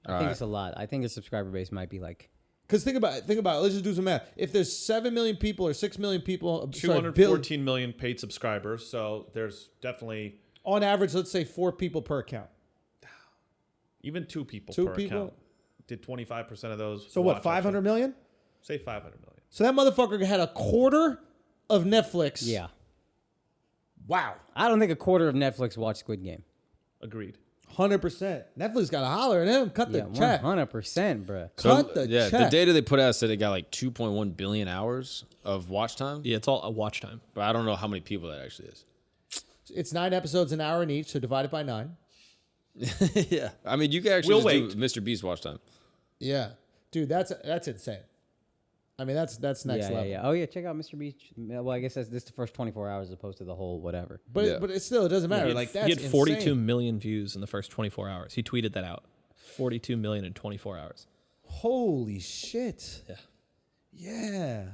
I think it's a lot. I think the subscriber base might be like. Because think about it. Let's just do some math. If there's 7 million people or 6 million people, 214 million paid subscribers. So there's definitely on average, let's say 4 people per account. even 2 people Two per people? account. Did 25% of those? So what? watch 500 million? Say 500 million. So that motherfucker had a quarter of Netflix. Yeah. Wow. I don't think a quarter of Netflix watched Squid Game. Agreed. 100%. Netflix got to holler at him. Cut the Yeah, check. 100%, bro. Cut the check. The data they put out said it got like 2.1 billion hours of watch time. Yeah, it's all a watch time. But I don't know how many people that actually is. It's 9 episodes, an hour in each, so divide it by 9. Yeah. I mean, you can actually We'll just do Mr. Beast watch time. Yeah. Dude, that's insane. I mean, that's next level. Yeah. Oh, yeah. Check out Mr. Beast. Well, I guess this is the first 24 hours as opposed to the whole whatever. But Yeah. but it still, it doesn't matter. Like, that's He had 42 insane. million views in the first 24 hours. He tweeted that out. 42 million in 24 hours. Holy shit. Yeah. Yeah.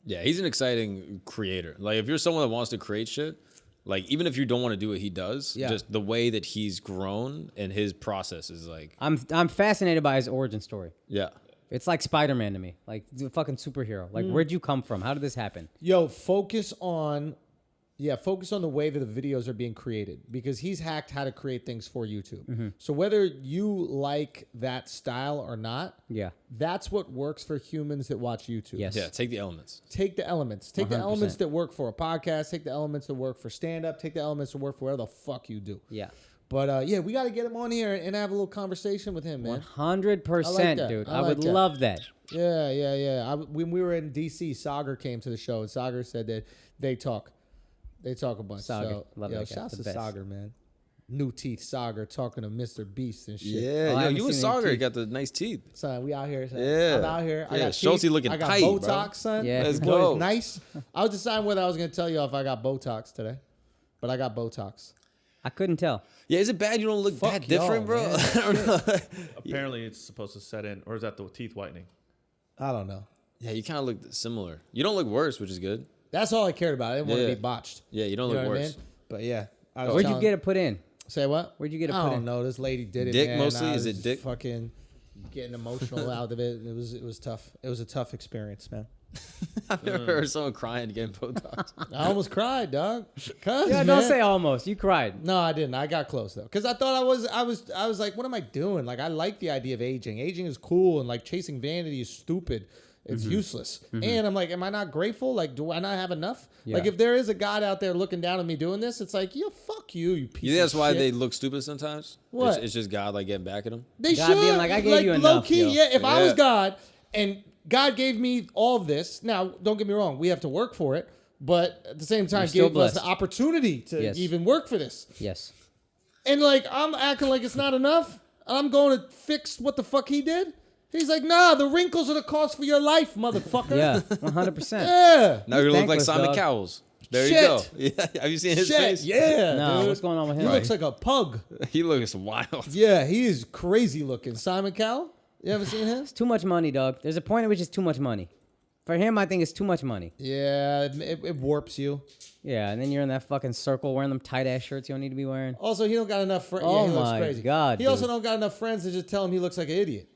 Yeah, he's an exciting creator. Like, if you're someone that wants to create shit, like, even if you don't want to do what he does, Yeah. just the way that he's grown and his process is like, I'm fascinated by his origin story. yeah. It's like Spider-Man to me. Like the fucking superhero. Like where'd you come from? How did this happen? Yo, focus on the way that the videos are being created, because he's hacked how to create things for YouTube. Mm-hmm. So whether you like that style or not, Yeah. that's what works for humans that watch YouTube. Yes. Yeah, take the elements. Take the elements. Take the 100%. elements that work for a podcast. Take the elements that work for stand-up. Take the elements that work for whatever the fuck you do. Yeah. But yeah, we got to get him on here and have a little conversation with him, man. 100%, that. dude. I I like would that. love that. Yeah. When we were in DC, Sagar came to the show, and Sagar said that they talk a bunch. Sagar. So, Love yo, that guy. shouts The to best. Sagar, man. New teeth Sagar talking to Mr. Beast and shit. Yeah, I yo, haven't you and seen any Sagar teeth. got the nice teeth. Son, we out here. Son. Yeah. I'm out here. I Yeah, got Schultz teeth. looking I got tight, Botox, bro. son. Yeah. Let's Boy, go. it's nice. I was deciding whether I was going to tell you if I got Botox today, but I got Botox. I couldn't tell. Yeah, is it bad you don't look Fuck that different, y'all, bro? man. I don't know. Apparently, it's supposed to set in, or is that the teeth whitening? I don't know. Yeah, you kind of look similar. You don't look worse, which is good. That's all I cared about. I didn't want Yeah. to be botched. Yeah, you don't You know look what I worse. mean? But yeah. I was Where'd you telling- get it put in? Say what? Where'd you get it I put don't in? know. This lady did it. Dick man. mostly? I Is was it dick? Fucking getting emotional out of it. It was tough. It was a tough experience, man. I've never heard someone crying getting Botox. I almost cried, dog. Cause, Yeah, man. don't say almost. You cried. No, I didn't. I got close though, because I thought I was like, what am I doing? Like, I like the idea of aging. Aging is cool, and like chasing vanity is stupid. It's useless. And I'm like, am I not grateful? Like, do I not have enough? Yeah. Like, if there is a God out there looking down on me doing this, it's like, yo, fuck you, you piece You think that's of why shit. they look stupid sometimes? What? It's just God like getting back at them. They God should. being like, I gave you low enough, key, yo. yeah. If I was Yeah. God and God gave me all of this, now don't get me wrong, we have to work for it, but at the same time, You're still give us the blessed. opportunity to Yes. even work for this. Yes. And like, I'm acting like it's not enough. I'm going to fix what the fuck he did. He's like, nah, the wrinkles are the cost for your life, motherfucker. Yeah. 100%. Yeah. Now you're gonna look like thankless, Simon dog. Cowles. There Shit. you go. Yeah. Have you seen his Shit. face? Yeah. No, dude. what's going on with He him? looks like a pug. He looks wild. Yeah, he is crazy looking. Simon Cowell? You ever seen him? It's too much money, dog. There's a point at which it's too much money. For him, I think it's too much money. Yeah, it warps you. Yeah, and then you're in that fucking circle wearing them tight ass shirts you don't need to be wearing. Also, he don't got enough friends. Oh Yeah, he looks my crazy. God, He also dude. don't got enough friends to just tell him he looks like an idiot.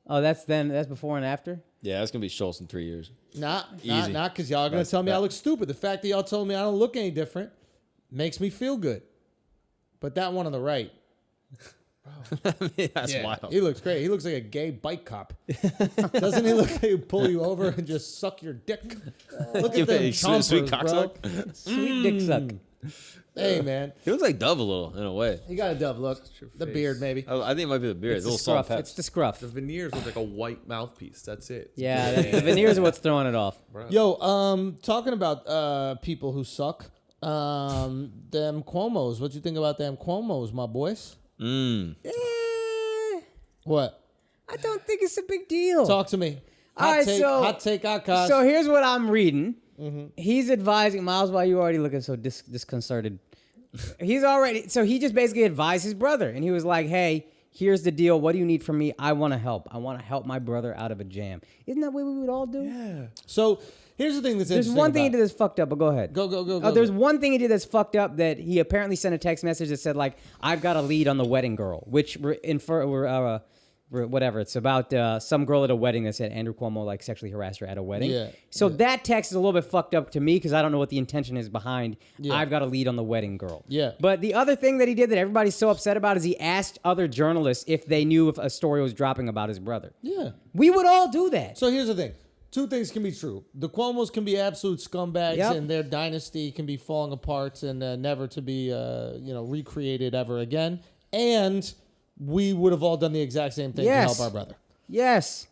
Oh, that's before and after? Yeah, that's gonna be Schultz in 3 years. Not Easy. because y'all gonna That's- tell me I that- look stupid. The fact that y'all told me I don't look any different makes me feel good. But that one on the right, That's yeah, wild. he looks great. He looks like a gay bike cop. Doesn't he look like he'll pull you over and just suck your dick? Look at them Sweet chompers, bro. cocksuck. Sweet dick suck. Hey, man. He looks like Dove a little in a way. He got a dove look. The face. beard, maybe. I think it might be the beard. It's a the little salt scruff. and It's pep. the scruff. The veneers look like a white mouthpiece. That's it. Yeah, the veneers are what's throwing it off. Yo, talking about people who suck. Them Cuomos. What you think about them Cuomos, my boys? What? I don't think it's a big deal. Talk to me. All right, Hot take, Akash. So here's what I'm reading. He's advising Miles. Why you already looking so disconcerted? So he just basically advised his brother, and he was like, "Hey, here's the deal. What do you need from me? I want to help. I want to help my brother out of a jam." Isn't that what we would all do? Yeah. So here's the thing that's There's interesting. one thing he about did that's fucked up, but go ahead. Go. Oh, there's one thing he did that's fucked up that he apparently sent a text message that said, like, I've got a lead on the wedding girl, which whatever. It's about some girl at a wedding that said Andrew Cuomo, like, sexually harassed her at a wedding. Yeah. So that text is a little bit fucked up to me because I don't know what the intention is behind I've got a lead on the wedding girl. Yeah. But the other thing that he did that everybody's so upset about is he asked other journalists if they knew if a story was dropping about his brother. Yeah. We would all do that. So here's the thing. Two things can be true. The Cuomos can be absolute scumbags, Yep. and their dynasty can be falling apart and never to be, recreated ever again. And we would have all done the exact same thing to help our brother. Yes.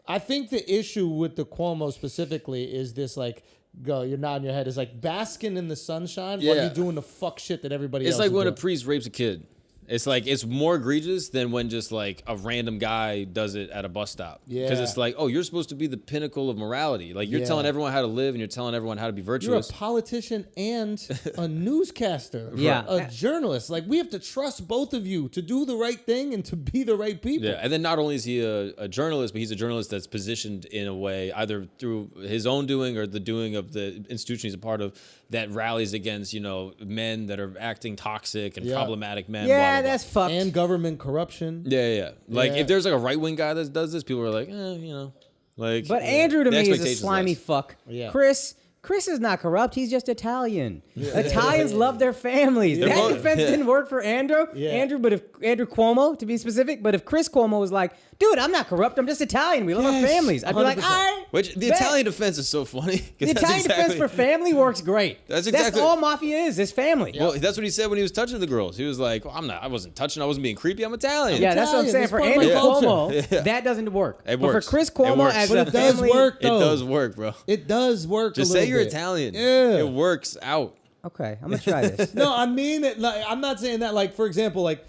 I think the issue with the Cuomo specifically is this, like, you're nodding your head, is like basking in the sunshine while you're doing the fuck shit that everybody else It's like is when a doing. priest rapes a kid. It's like, it's more egregious than when just like a random guy does it at a bus stop. Because Yeah. it's like, oh, you're supposed to be the pinnacle of morality. Like, you're Yeah. telling everyone how to live and you're telling everyone how to be You're a virtuous. politician and a newscaster. Yeah. A journalist. Like, we have to trust both of you to do the right thing and to be the right people. Yeah, and then not only is he a journalist, but he's a journalist that's positioned in a way, either through his own doing or the doing of the institution he's a part of, that rallies against, men that are acting toxic and problematic men. Yeah, blah, blah, blah. that's fucked. And government corruption. Yeah. Like, Yeah. if there's like a right-wing guy that does this, people are like, like. But Andrew to the me is a expectation's slimy less. fuck. Yeah. Chris is not corrupt. He's just Italian. Italians love their families. They're That both- defense didn't work for Andrew. Yeah. But if Andrew Cuomo, to be specific, but if Chris Cuomo was like, dude, I'm not corrupt. I'm just Italian. We love our Yes, families. I'd be like, 100%. all right. Which the bet. Italian defense is so funny. 'cause The that's Italian defense for family works great. That's exactly- all mafia is family. Well, that's what he said when he was touching the girls. He was like, well, I wasn't touching. I wasn't being creepy. I'm Italian. Yeah, that's what I'm Italian. saying. It's For part of Andrew my culture. Cuomo, that doesn't work. It but works. for Chris It Cuomo works. as But a it does family, work, It though. does work, bro. It does work. Just a say little you're bit. Italian. Yeah. It works out. Okay, I'm gonna try this. No, I mean it. Like, I'm not saying that. Like, for example, like,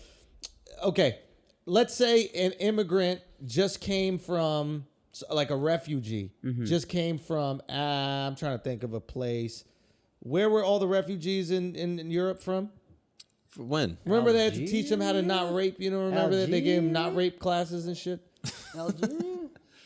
okay, let's say an immigrant just came from, like, a refugee, just came from. I'm trying to think of a place. Where were all the refugees in Europe from? For when? Remember they had to teach them how to not rape. Remember that they gave them not rape classes and shit. Algeria?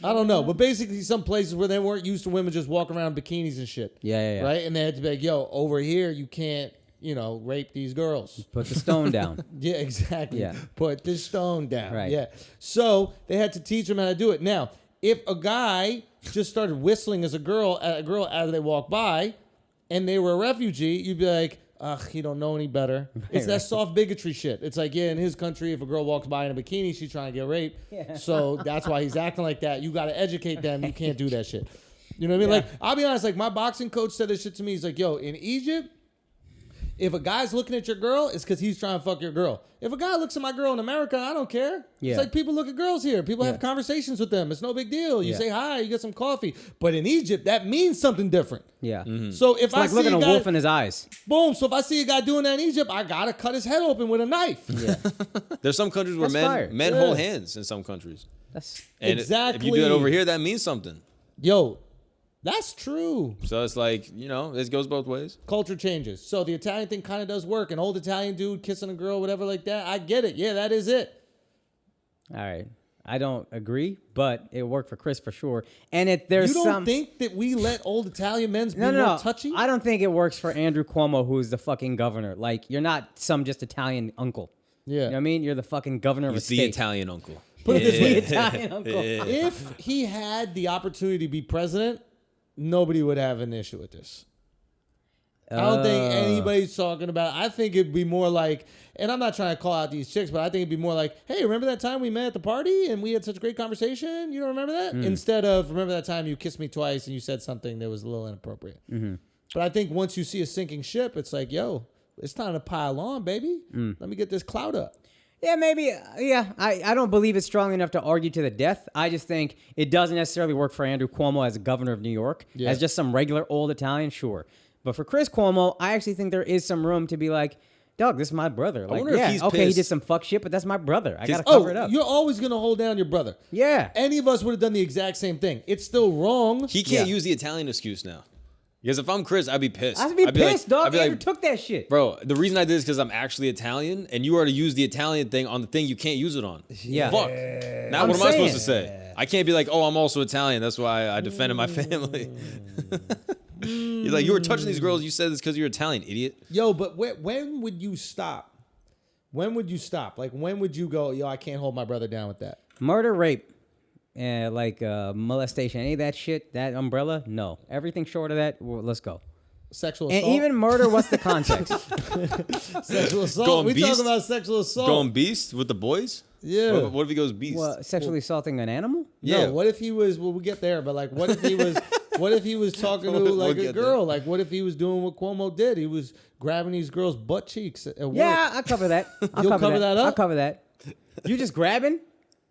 I don't know, but basically some places where they weren't used to women just walking around in bikinis and shit. Yeah. Right, and they had to be like, "Yo, over here you can't, rape these girls." Put the stone down. Yeah, exactly. Yeah. Put the stone down. Right. Yeah. So they had to teach them how to do it. Now, if a guy just started whistling as a girl as they walk by, and they were a refugee, you'd be like, ugh, he don't know any better. It's that soft bigotry shit. It's like, yeah, in his country, if a girl walks by in a bikini, she's trying to get raped. Yeah. So that's why he's acting like that. You got to educate them. You can't do that shit. You know what I mean? Like, I'll be honest, like, my boxing coach said this shit to me. He's like, yo, in Egypt, if a guy's looking at your girl, it's because he's trying to fuck your girl. If a guy looks at my girl in America, I don't care. Yeah. It's like people look at girls here. People have conversations with them. It's no big deal. You Yeah. say hi, you get some coffee. But in Egypt, that means something different. Yeah. So if It's I like see looking a a guy, wolf in his eyes. boom. So if I see a guy doing that in Egypt, I gotta cut his head open with a knife. Yeah. There's some countries where That's fire. men Yeah. hold hands in some countries. That's And Exactly. if you do it over here, that means something. Yo, that's true. So it's like, it goes both ways. Culture changes. So the Italian thing kind of does work. An old Italian dude kissing a girl, whatever like that. I get it. Yeah, that is it. all right. I don't agree, but it worked for Chris for sure. And there's You don't some. think that we let old Italian men be No. more touchy? I don't think it works for Andrew Cuomo, who's the fucking governor. Like, you're not some just Italian uncle. Yeah. You know what I mean? You're the fucking governor of a He's the state. Italian uncle. Put it this The way. Italian uncle. If he had the opportunity to be president, nobody would have an issue with this. I don't think anybody's talking about it. I think it'd be more like, and I'm not trying to call out these chicks, but I think it'd be more like, hey, remember that time we met at the party and we had such a great conversation? You don't remember that? Instead of, remember that time you kissed me twice and you said something that was a little inappropriate. But I think once you see a sinking ship, it's like, yo, it's time to pile on, baby. Let me get this clout up. Yeah, maybe. Yeah, I don't believe it's strong enough to argue to the death. I just think it doesn't necessarily work for Andrew Cuomo as governor of New York. Yeah. As just some regular old Italian, sure. But for Chris Cuomo, I actually think there is some room to be like, dog, this is my brother. Like, wonder if yeah, he's okay, he pissed. did some fuck shit, but that's my brother. I got to cover it up. You're always going to hold down your brother. Yeah. Any of us would have done the exact same thing. It's still wrong. He can't Yeah. use the Italian excuse now. Because if I'm Chris, I'd be pissed. I'd be pissed, dog. I'd be You like, ever took that shit. bro, the reason I did is because I'm actually Italian, and you are to use the Italian thing on the thing you can't use it on. Yeah. Fuck. Now I'm what am I supposed saying. to say? I can't be like, oh, I'm also Italian. That's why I defended my family. You're like, you were touching these girls. You said this because you're Italian, idiot. Yo, but when would you stop? When would you stop? Like, when would you go, yo, I can't hold my brother down with that? Murder, rape, like molestation, any of that shit, that umbrella, no. Everything short of that, well, let's go. Sexual And assault? even murder, what's the context? Sexual assault? Going We beast? talking about sexual assault. Going beast with the boys? Yeah. What if he goes beast? Well, sexually assaulting an animal? Yeah. No, what if he was, well, we'll get there, but like, what if he was, what if he was talking to We'll like a get girl? Like, what if he was doing what Cuomo did? He was grabbing these girls' butt cheeks at work. Yeah, I'll cover that. You'll cover that up? I'll cover that. You just grabbing?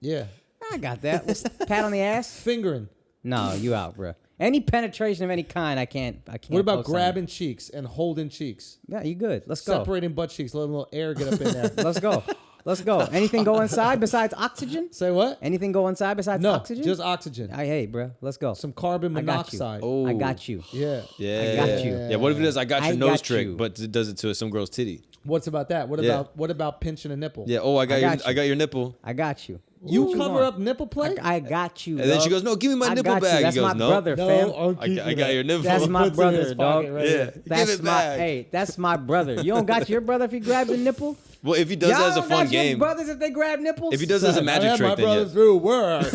Yeah. I got that. Pat on the ass? Fingering. No, you out, bro. Any penetration of any kind, I can't. What about co-sign. grabbing cheeks and holding cheeks? Yeah, you good. Let's go. Separating butt cheeks, letting a little air get up in there. Let's go. Let's go. Anything go inside besides oxygen? Say what? Anything go inside besides No, oxygen? just oxygen. Hey, bro. Let's go. Some carbon I got you. monoxide. Oh. I got you. Yeah. Yeah. I got you. Yeah, what if he does I got your I nose got trick, you. but it does it to some girl's titty? What's about that? Yeah. What about pinching a nipple? Yeah, oh, I got you. your nipple. I got you. You What cover want? up nipple play? I got you. And then she dog. goes, no, give me my I nipple got bag. You. That's He goes, my no. brother, fam. I got your nipple. That's my Puts it in his brother, dog. pocket, right? Yeah. Give That's it my back. hey. That's my brother. You don't got your brother if he grabs a nipple. Well, if he does Y'all that as a don't fun got your game, brothers if they grab nipples. if he does it as a I magic had my trick, then brother yes. through worse.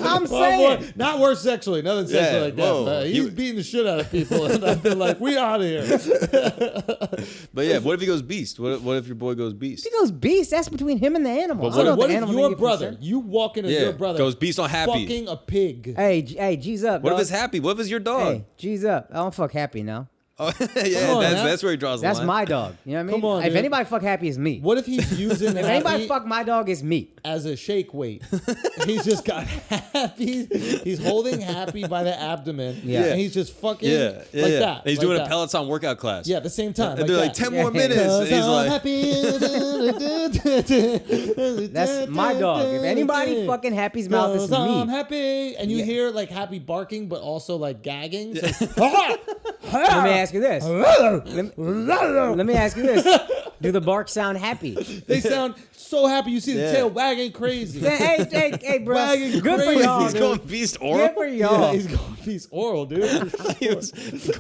I'm saying. Not worse sexually, nothing sexually Yeah, like that. whoa. But he's You- beating the shit out of people, and I've been like, we out of here. But yeah, what if he goes beast? What if your boy goes beast? He goes beast. That's between him and the animal. But I don't know What the if animal your nigga brother, concerned. you walk into Yeah, your brother, goes beast on happy. fucking a pig? Hey, G's up. What dog. if it's happy? What if it's your dog? Hey, G's up. I don't fuck happy now. Oh, yeah, Come on, that's, now. that's where he draws the That's line. my dog. You know what I mean? Come on, if dude. anybody fuck happy, it's me. What if he's using If anybody happy fuck my dog, it's me. as a shake weight? He's just got happy. He's holding happy by the abdomen. Yeah. And he's just fucking Yeah, like yeah. that. And he's like doing that. a Peloton workout class. Yeah, at the same time. And they're like, that. 10 more Yeah. minutes. And he's like, That's my dog. If anybody fucking happy's mouth, it's I'm me. happy, and you Yeah. hear like happy barking, but also like gagging. So, Let me ask you this. Let me ask you this. Do the barks sound happy? they sound so happy. You see the Yeah. tail wagging crazy. Hey, bro. Wagging Good for crazy. y'all, he's dude. going beast Good oral. for Yeah, y'all. he's going piece oral, dude. He was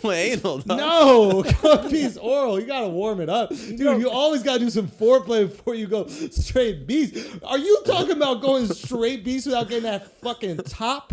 going anal. Dog. No, going piece oral. You gotta warm it up, dude. You always gotta do some foreplay before you go straight beast. Are you talking about going straight beast without getting that fucking top?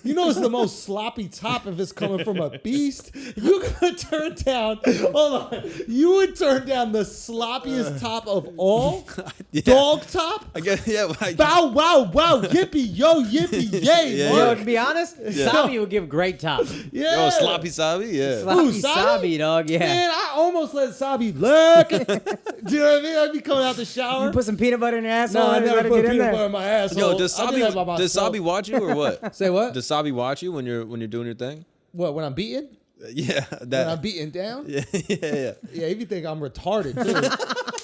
You know it's the most sloppy top if it's coming from a beast. You could turn down. Hold on. You would turn down the sloppiest top of all. Yeah. Dog top. I guess, yeah. Bow wow wow yippee yo yippee yay. Yeah. Yo, Mark. to be honest, Sabi would give great top. Yeah. Yo, sloppy sabi, yeah. Sloppy Sabi? Sabi, dog. Yeah. Man, I almost let Sabi look. Do you know what I mean? I'd be coming out the shower. You put some peanut butter in your asshole. No, I and never let her put get in peanut there. butter in my asshole. Yo, does I do Sabi that by myself. watch you or what? Say what? Does Sabi watch you when you're doing your thing? What, when I'm beaten? Yeah, When that. I'm beaten down? Yeah, yeah. Yeah, if you think I'm retarded, too.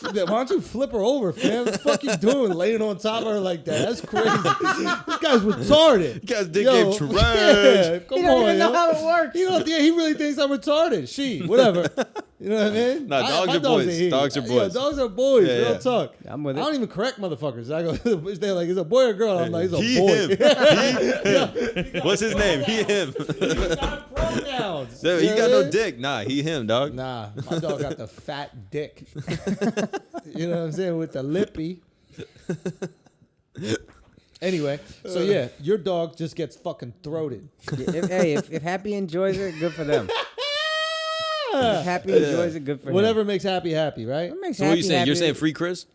Why don't you flip her over, fam? What the fuck you doing laying on top of her like that? That's crazy. This guy's retarded. You guys dick Yo, game trash. Yeah, come You don't on, even know yo. how it works. You know, yeah, he really thinks I'm retarded. She, whatever. You know what I mean? Nah, dogs my are boys. he. Dogs are Yeah, boys. dogs are boys. Yeah, Real yeah. talk. I'm with I it. don't even correct motherfuckers. I go, they're like, is it a boy or a girl? I'm like, he's a He, boy. him. What's his name? He, him. He's got pronouns. So, You he know got what I no mean? dick. Nah, he, him, dog. Nah, my dog got the fat dick. You know what I'm saying? With the lippy. Anyway, so yeah, your dog just gets fucking throated. If Happy enjoys it, good for them. If Happy enjoys it, good for Whatever him. makes happy, happy, right? What makes So what are you Happy saying? You're happy- saying free Chris?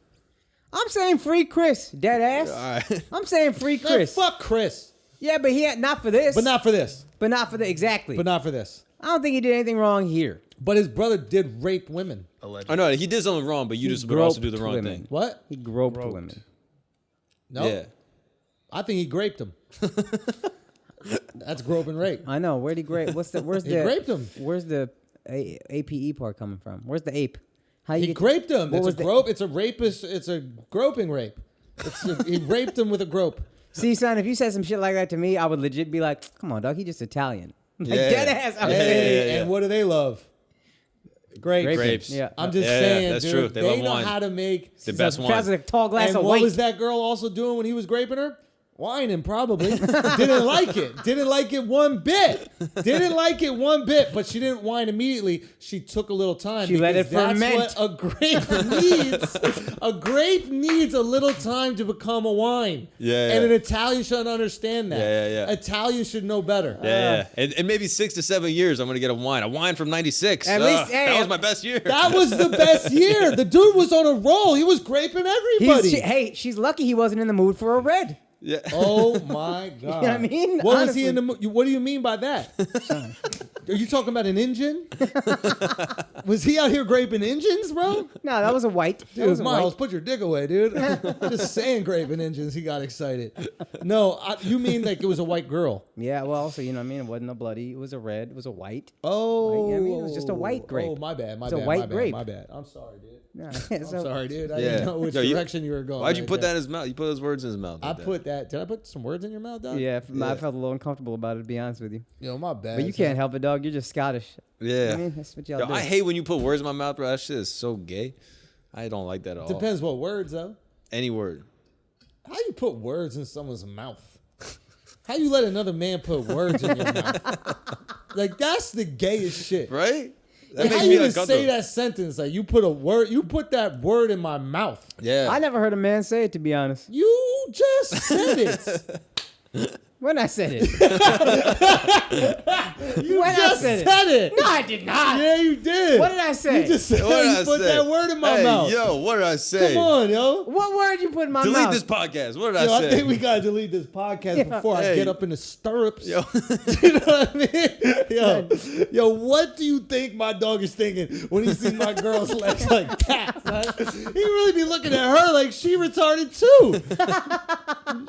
I'm saying free Chris, dead ass. All right. I'm saying free Man, Chris. fuck Chris. Yeah, but he had not for this. But not for this. But not for the exactly. But not for this. I don't think he did anything wrong here. But his brother did rape women. I know he did something wrong, but you He just would also do the groped wrong women. thing. What? He groped women. No. Yeah. I think he graped them. That's grope and rape. I know. Where'd he grape? Where's He the graped him. Where's the APE part coming from? Where's the ape? How you He get- graped him. What It's a was the- grope. It's a rapist. It's a groping rape. He raped him with a grope. See, son, if you said some shit like that to me, I would legit be like, come on, dog, he just Italian. Like, Yeah. dead ass. I would Hey, say, and what do they love? Grapes. Grapes. Yeah. I'm just Yeah, saying, that's dude, true. They love know wine. how to make. The best If I was wine. a tall glass And of what white. was that girl also doing when he was graping her? Whining, probably. Didn't like it. Didn't like it one bit. Didn't like it one bit. But she didn't whine immediately. She took a little time. She let because it ferment. That's what a grape needs. A grape needs a little time to become a wine. Yeah, And yeah. an Italian should understand that. Yeah. Italian should know better. Yeah. And maybe 6 to 7 years, I'm gonna get a wine. A wine from '96. At least, hey, that was my best year. That was the best year. The dude was on a roll. He was graping everybody. She's lucky he wasn't in the mood for a red. Yeah. Oh my god! You know what I mean? What was he Honestly. in the? What do you mean by that? Are you talking about an engine? Was he out here graping engines, bro? No, that was a white. That Dude, was a Miles, white. put your dick away, dude. Just saying graping engines. He got excited. No, you mean like it was a white girl? Yeah, well, so you know what I mean? It wasn't a bloody. It was a red. It was a white. Oh, Like, I mean, it was just a white grape. Oh, my bad. My It's a bad. white my bad. grape. My bad. I'm sorry, dude. Yeah, I'm so- sorry, dude. I Yeah. didn't know which Yo, direction you were going. Why'd you right put there. that in his mouth? You put those words in his mouth. I like that. put that. Did I put some words in your mouth, dog? Yeah, I felt a little uncomfortable about it, to be honest with you. Yo, my bad. But you can't help it, dog. You're just Scottish. Yeah. I mean, that's what y'all Yo, do. I hate when you put words in my mouth, bro. That shit is so gay. I don't like that at all. Depends what words, though. Any word. How you put words in someone's mouth? How you let another man put words in your mouth? Like, that's the gayest shit. Right? That Like, makes how me you even say uncomfortable. that sentence? Like, you put a word, you put that word in my mouth. Yeah. I never heard a man say it, to be honest. You just said it. When I said it. You When I just said said it. it. No, I did not. Yeah, you did. What did I say? You just said What did you I put say? that word in my Hey, mouth. yo, what did I say? Come on, yo. What word you put in my Delete mouth? this podcast. What did Yo, I I say? think we gotta delete this podcast before I Hey. get up in the stirrups. Yo. You know what I mean? Yo, what do you think my dog is thinking when he sees my girl's legs like that? Son? He really be looking at her like she retarded too.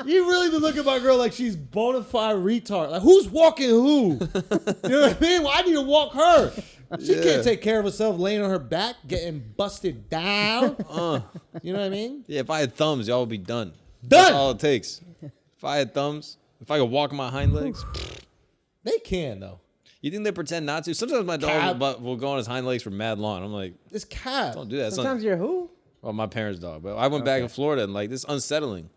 He really be looking at my girl like she's bona fide retard. Like, who's walking who? You know what I mean? Well, I need to walk her. She Yeah. can't take care of herself laying on her back, getting busted down. You know what I mean? Yeah, if I had thumbs, y'all would be done. Done. That's all it takes. If I had thumbs, if I could walk on my hind legs, They can, though. you think they pretend not to? Sometimes my Cab. dog will go on his hind legs for mad long. I'm like, It's cat. don't do that. It's Sometimes you're who? well, my parents' dog. But I went back in Florida and like this is unsettling.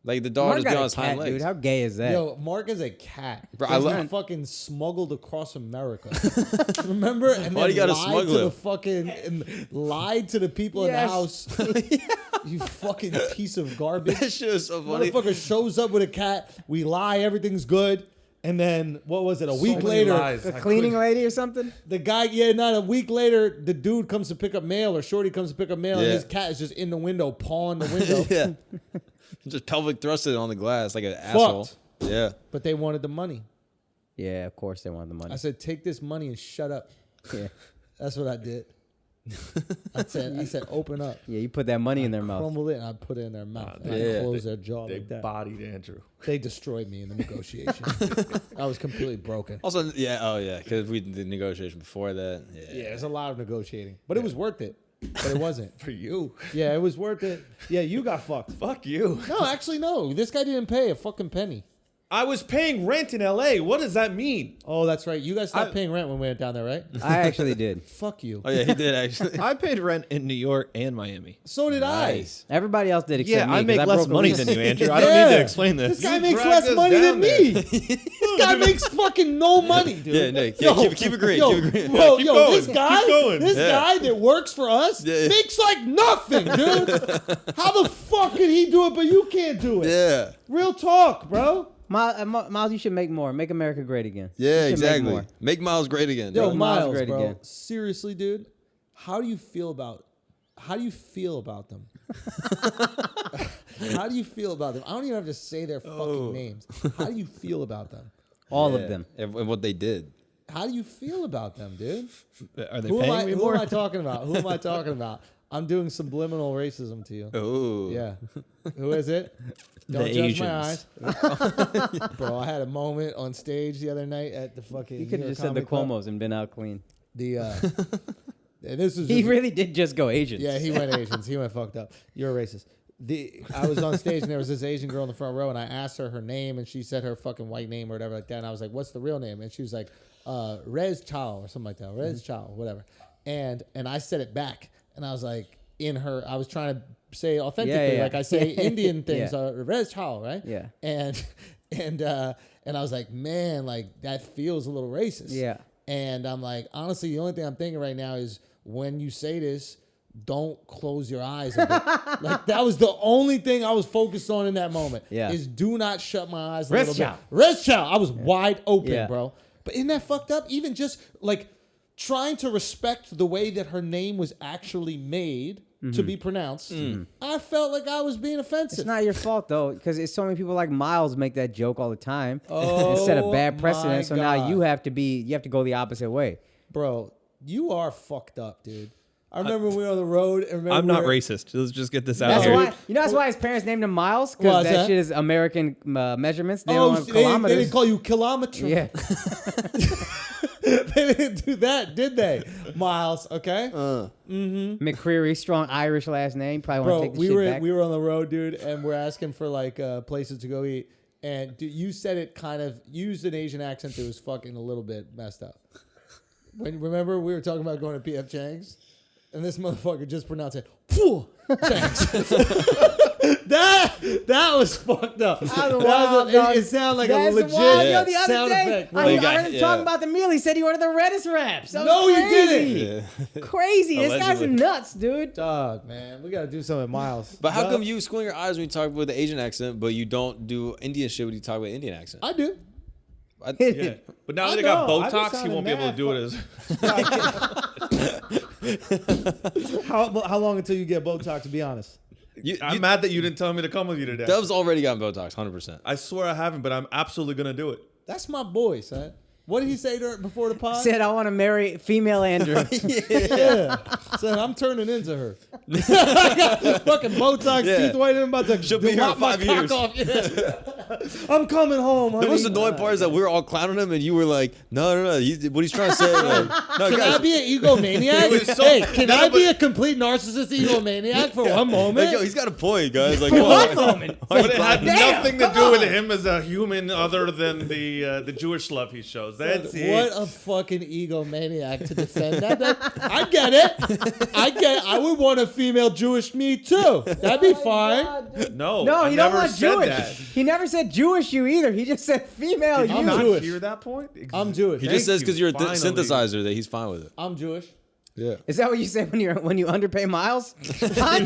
Like the dog Mark just be got on a his hind cat, legs. dude. How gay is that? Yo, Mark is a cat. Bro, He's I been love- fucking smuggled across America. Remember? And Why then you gotta lied smuggle to the him? fucking and lied to the people in the Yes. house. You fucking piece of garbage. That shit is so funny. Motherfucker shows up with a cat. We lie, everything's good. And then what was it? A week many later, lies. A cleaning lady or something? the guy, not a week later, the dude comes to pick up mail or Shorty comes to pick up mail, and Yeah. his cat is just in the window, pawing the window. Yeah. Just pelvic thrusted on the glass like an asshole. Yeah. But they wanted the money. Yeah, of course they want the money. I said, take this money and shut up. Yeah, That's what I did. I said, open up. yeah, you put that money in their mouth. Crumbled it and I put it in their mouth. And yeah. I closed their jaw They like that. bodied Andrew. They destroyed me in the negotiation. I was completely broken. Also, yeah, oh yeah, because we did the negotiation before that. Yeah. Yeah, there's a lot of negotiating. But it was worth it. But it wasn't. For you. Yeah, it was worth it. Yeah, you got fucked. Fuck you. No, actually, no. This guy didn't pay a fucking penny. I was paying rent in LA. What does that mean? Oh, that's right. You guys stopped paying rent when we went down there, right? I actually did. Fuck you. Oh yeah, he did actually. I paid rent in New York and Miami. So did Nice. Everybody else did except Yeah, me. I 'cause make less broke a money lease. than you, Andrew. I don't need Yeah. to explain This this. guy You makes dragged less us money than down there. me. This guy makes fucking no money, dude. Yeah, Nick. Yeah, keep agreeing. Yo, Keep agreeing. Bro, keep yo, going. this Keep guy, going. this Yeah. guy that works for us Yeah. makes like nothing, dude. How the fuck can he do it, but you can't do it? Yeah. Real talk, bro. Miles, you should make more. Make America great again. Yeah, You should make exactly. more. Make Miles great again. Yo, dog. Miles Miles, great bro. again. Seriously, dude. How do you feel about them? How do you feel about them? I don't even have to say their fucking names. How do you feel about them? All Yeah. of them. And what they did. How do you feel about them, dude? Are they Who paying me am more? I talking about? Who am I talking about? I'm doing subliminal racism to you. Oh. Yeah. Who is it? Don't The judge my Asians. eyes. Bro, I had a moment on stage the other night at the fucking. You could have just said the Cuomos and been out clean. And this is He just- really did just go Asians. Yeah, he went Asians. He went fucked up. You're a racist. I was on stage and there was this Asian girl in the front row, and I asked her name, and she said her fucking white name or whatever like that. And I was like, "What's the real name?" And she was like, "Rez Chow" or something like that. Rez Chow, whatever. And I said it back, and I was like, I was trying to say authentically, like I say Indian things, Rez Chow, right? Yeah. And I was like, man, like that feels a little racist. Yeah. And I'm like, honestly, the only thing I'm thinking right now is when you say this, don't close your eyes a bit. Like that was the only thing I was focused on in that moment. Yeah. Is do not shut my eyes a Rest little chow. bit. Rest chow. I was wide open, Yeah. bro. But isn't that fucked up? Even just like trying to respect the way that her name was actually made to be pronounced, I felt like I was being offensive. It's not your fault though, because it's so many people like Miles make that joke all the time. Oh, and set a bad my precedent. So now God. you have to go the opposite way. Bro, you are fucked up, dude. I remember when we were on the road. And remember I'm not we were- racist. Let's just get this out That's here. why that's why his parents named him Miles, Why because is that that? shit is American measurements. They Oh, don't want they kilometers. didn't call you kilometer. Yeah. They didn't do that, did they? Miles, okay? McCreary, strong Irish last name. Probably want Bro, to take the we shit were back. we were on the road, dude, and we're asking for like places to go eat. And dude, you said it kind of used an Asian accent that was fucking a little bit messed up. Remember we were talking about going to PF Chang's? And this motherfucker just pronounced it, "Phew, Chang's." That was fucked up. It sounded like That's a legit wild. Yo, the other sound day, effect. I, bro. Like, heard him yeah. talking about the meal. He said he ordered the reddest wraps. That was No, he crazy. didn't. Crazy. This guy's Allegedly. nuts, dude. Dog, man, we gotta do something with Miles. But how Dog. come you squint your eyes when you talk with the Asian accent, but you don't do Indian shit when you talk with Indian accent? I do. Yeah. But now I that they got know. I be Botox, he sounding won't be able to mad do it as. How long until you get Botox? To be honest, I'm mad that you didn't tell me to come with you today. Dub's already gotten Botox, 100%. I swear I haven't, but I'm absolutely gonna do it. that's my boy, son. What did he say before the pod? Said I want to marry female Andrew. Yeah, son, I'm turning into her. I got fucking Botox teeth white. I'm about to She'll be here lop in my 5 cock years. off. Yeah. I'm coming home, honey. The most annoying part is that we were all clowning him, and you were like, "No, what he's trying to say." Like, no, Can guys, I be an egomaniac? was so- Hey, can No, I be but- a complete narcissist egomaniac for one moment? like, yo, he's got a point, guys. Like, For come one on. moment. But it had Damn, nothing to come do with on. him as a human, other than the Jewish love he shows. That's it. What a fucking egomaniac to defend that. I get it. I would want a female Jewish me too. That'd be fine. No, No, I he don't never want said Jewish. that. He never said Jewish you either. He just said female Did you. you I'm not Jewish. hear that point? I'm Jewish. He Thank just says you, because you're a finally. synthesizer that he's fine with it. I'm Jewish. Yeah. Is that what you say when you underpay Miles? I'm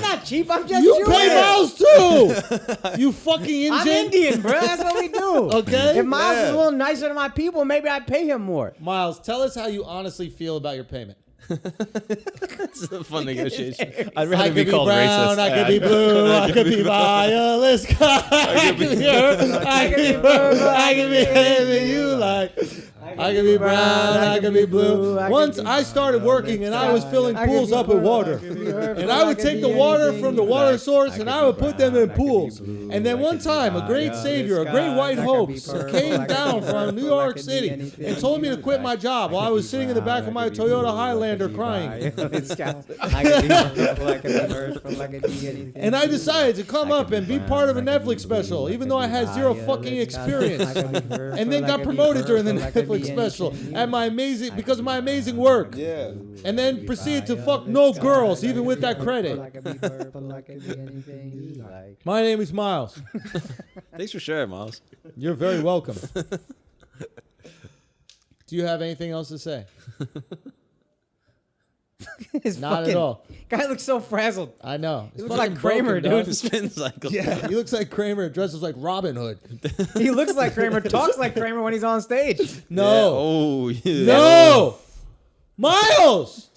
not cheap. I'm just You Jewish. pay Miles too. You fucking I'm Indian. Indian, bro. That's what we do. Okay. If Miles was Yeah. a little nicer to my people, maybe I'd pay him more. Miles, tell us how you honestly feel about your payment. It's a fun negotiation. I'd rather I be could be called brown, racist. I could be blue, I could be violet sky, I could be her, I could be purple, I could be anything you like. I could be brown, I could be blue. Once I started working and I was filling pools up with water. And I would take the water from the water source and I would put them in pools. And then one time, a great savior, a great white hope came down from New York City and told me to quit my job while I was sitting in the back of my Toyota Highlander crying. And I decided to come up and be part of a Netflix special, even though I had zero fucking experience. And then got promoted during the Netflix special at because of my amazing work. Yeah. And then proceeded to fuck no girls, even with that credit. My name is Miles. Thanks for sharing, Miles. You're very welcome. Do you have anything else to say? Not at all. Guy looks so frazzled. I know. He looks like Kramer, dude. The spin cycle. Yeah, he looks like Kramer, dresses like Robin Hood. He looks like Kramer, talks like Kramer when he's on stage. No. Oh, yeah. No! Miles!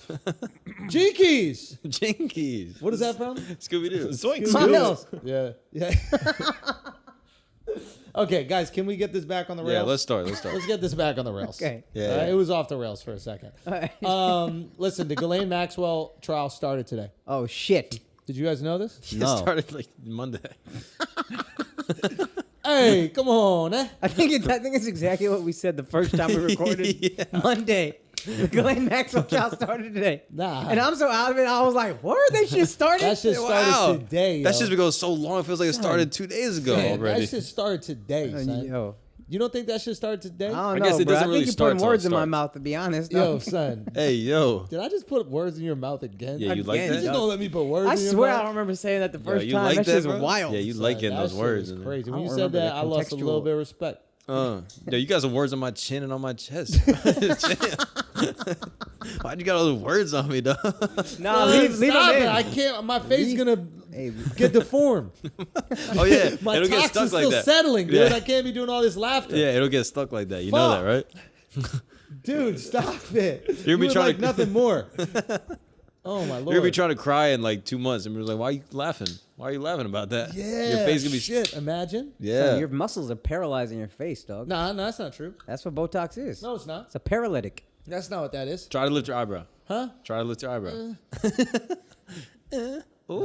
Jinkies! Jinkies. What is that from? Scooby Doo. Zoinks. Miles. Yeah. Yeah. Okay, guys, can we get this back on the rails? Yeah, let's start. Let's get this back on the rails. Okay. Yeah. It was off the rails for a second. Listen, the Ghislaine Maxwell trial started today. Oh, shit. Did you guys know this? It No. started like Monday. Hey, come on, eh? I think it's exactly what we said the first time we recorded. Monday. The Ghislaine Maxwell trial started today. Nah. And I'm so out of it. I was like, "What? That shit started." That shit started today. That yo. shit's been going so long. It feels like it started 2 days ago Man, already. That shit started today, son. Yo, You don't think that shit started today? I don't I know, guess it bro. doesn't I really think you're start putting till it words in my starts. mouth, to be honest. Yo, No. son. Hey, yo. Did I just put words in your mouth again? Yeah, you like Again, You that? just don't let me put words I in your swear I mouth? don't remember saying that the Yo, first you time. like That shit's bro? wild. Yeah, you Son, like getting that those shit words. was in crazy. I When you don't said remember that, the I lost a little contextual- bit of respect. Yo, you got some words on my chin and on my chest. Why'd you got all those words on me, dog? No, leave Stop them it. in. I can't. My face is gonna Hey, get deformed. Oh yeah, My it'll get toxin's stuck like still that. settling, dude. Yeah. I can't be doing all this laughter. Yeah, it'll get stuck like that. You know that, right? Dude, stop it. You're You be would trying like to- nothing more. Oh my lord. You're gonna be trying to cry in like 2 months, and we're like, "Why are you laughing? Why are you laughing about that? Yeah. your face gonna be shit. Imagine. Yeah, So your muscles are paralyzing your face, dog. Nah, that's not true. That's what Botox is. No, it's not. It's a paralytic. That's not what that is. Try to lift your eyebrow. Huh? Try to lift your eyebrow. Nah,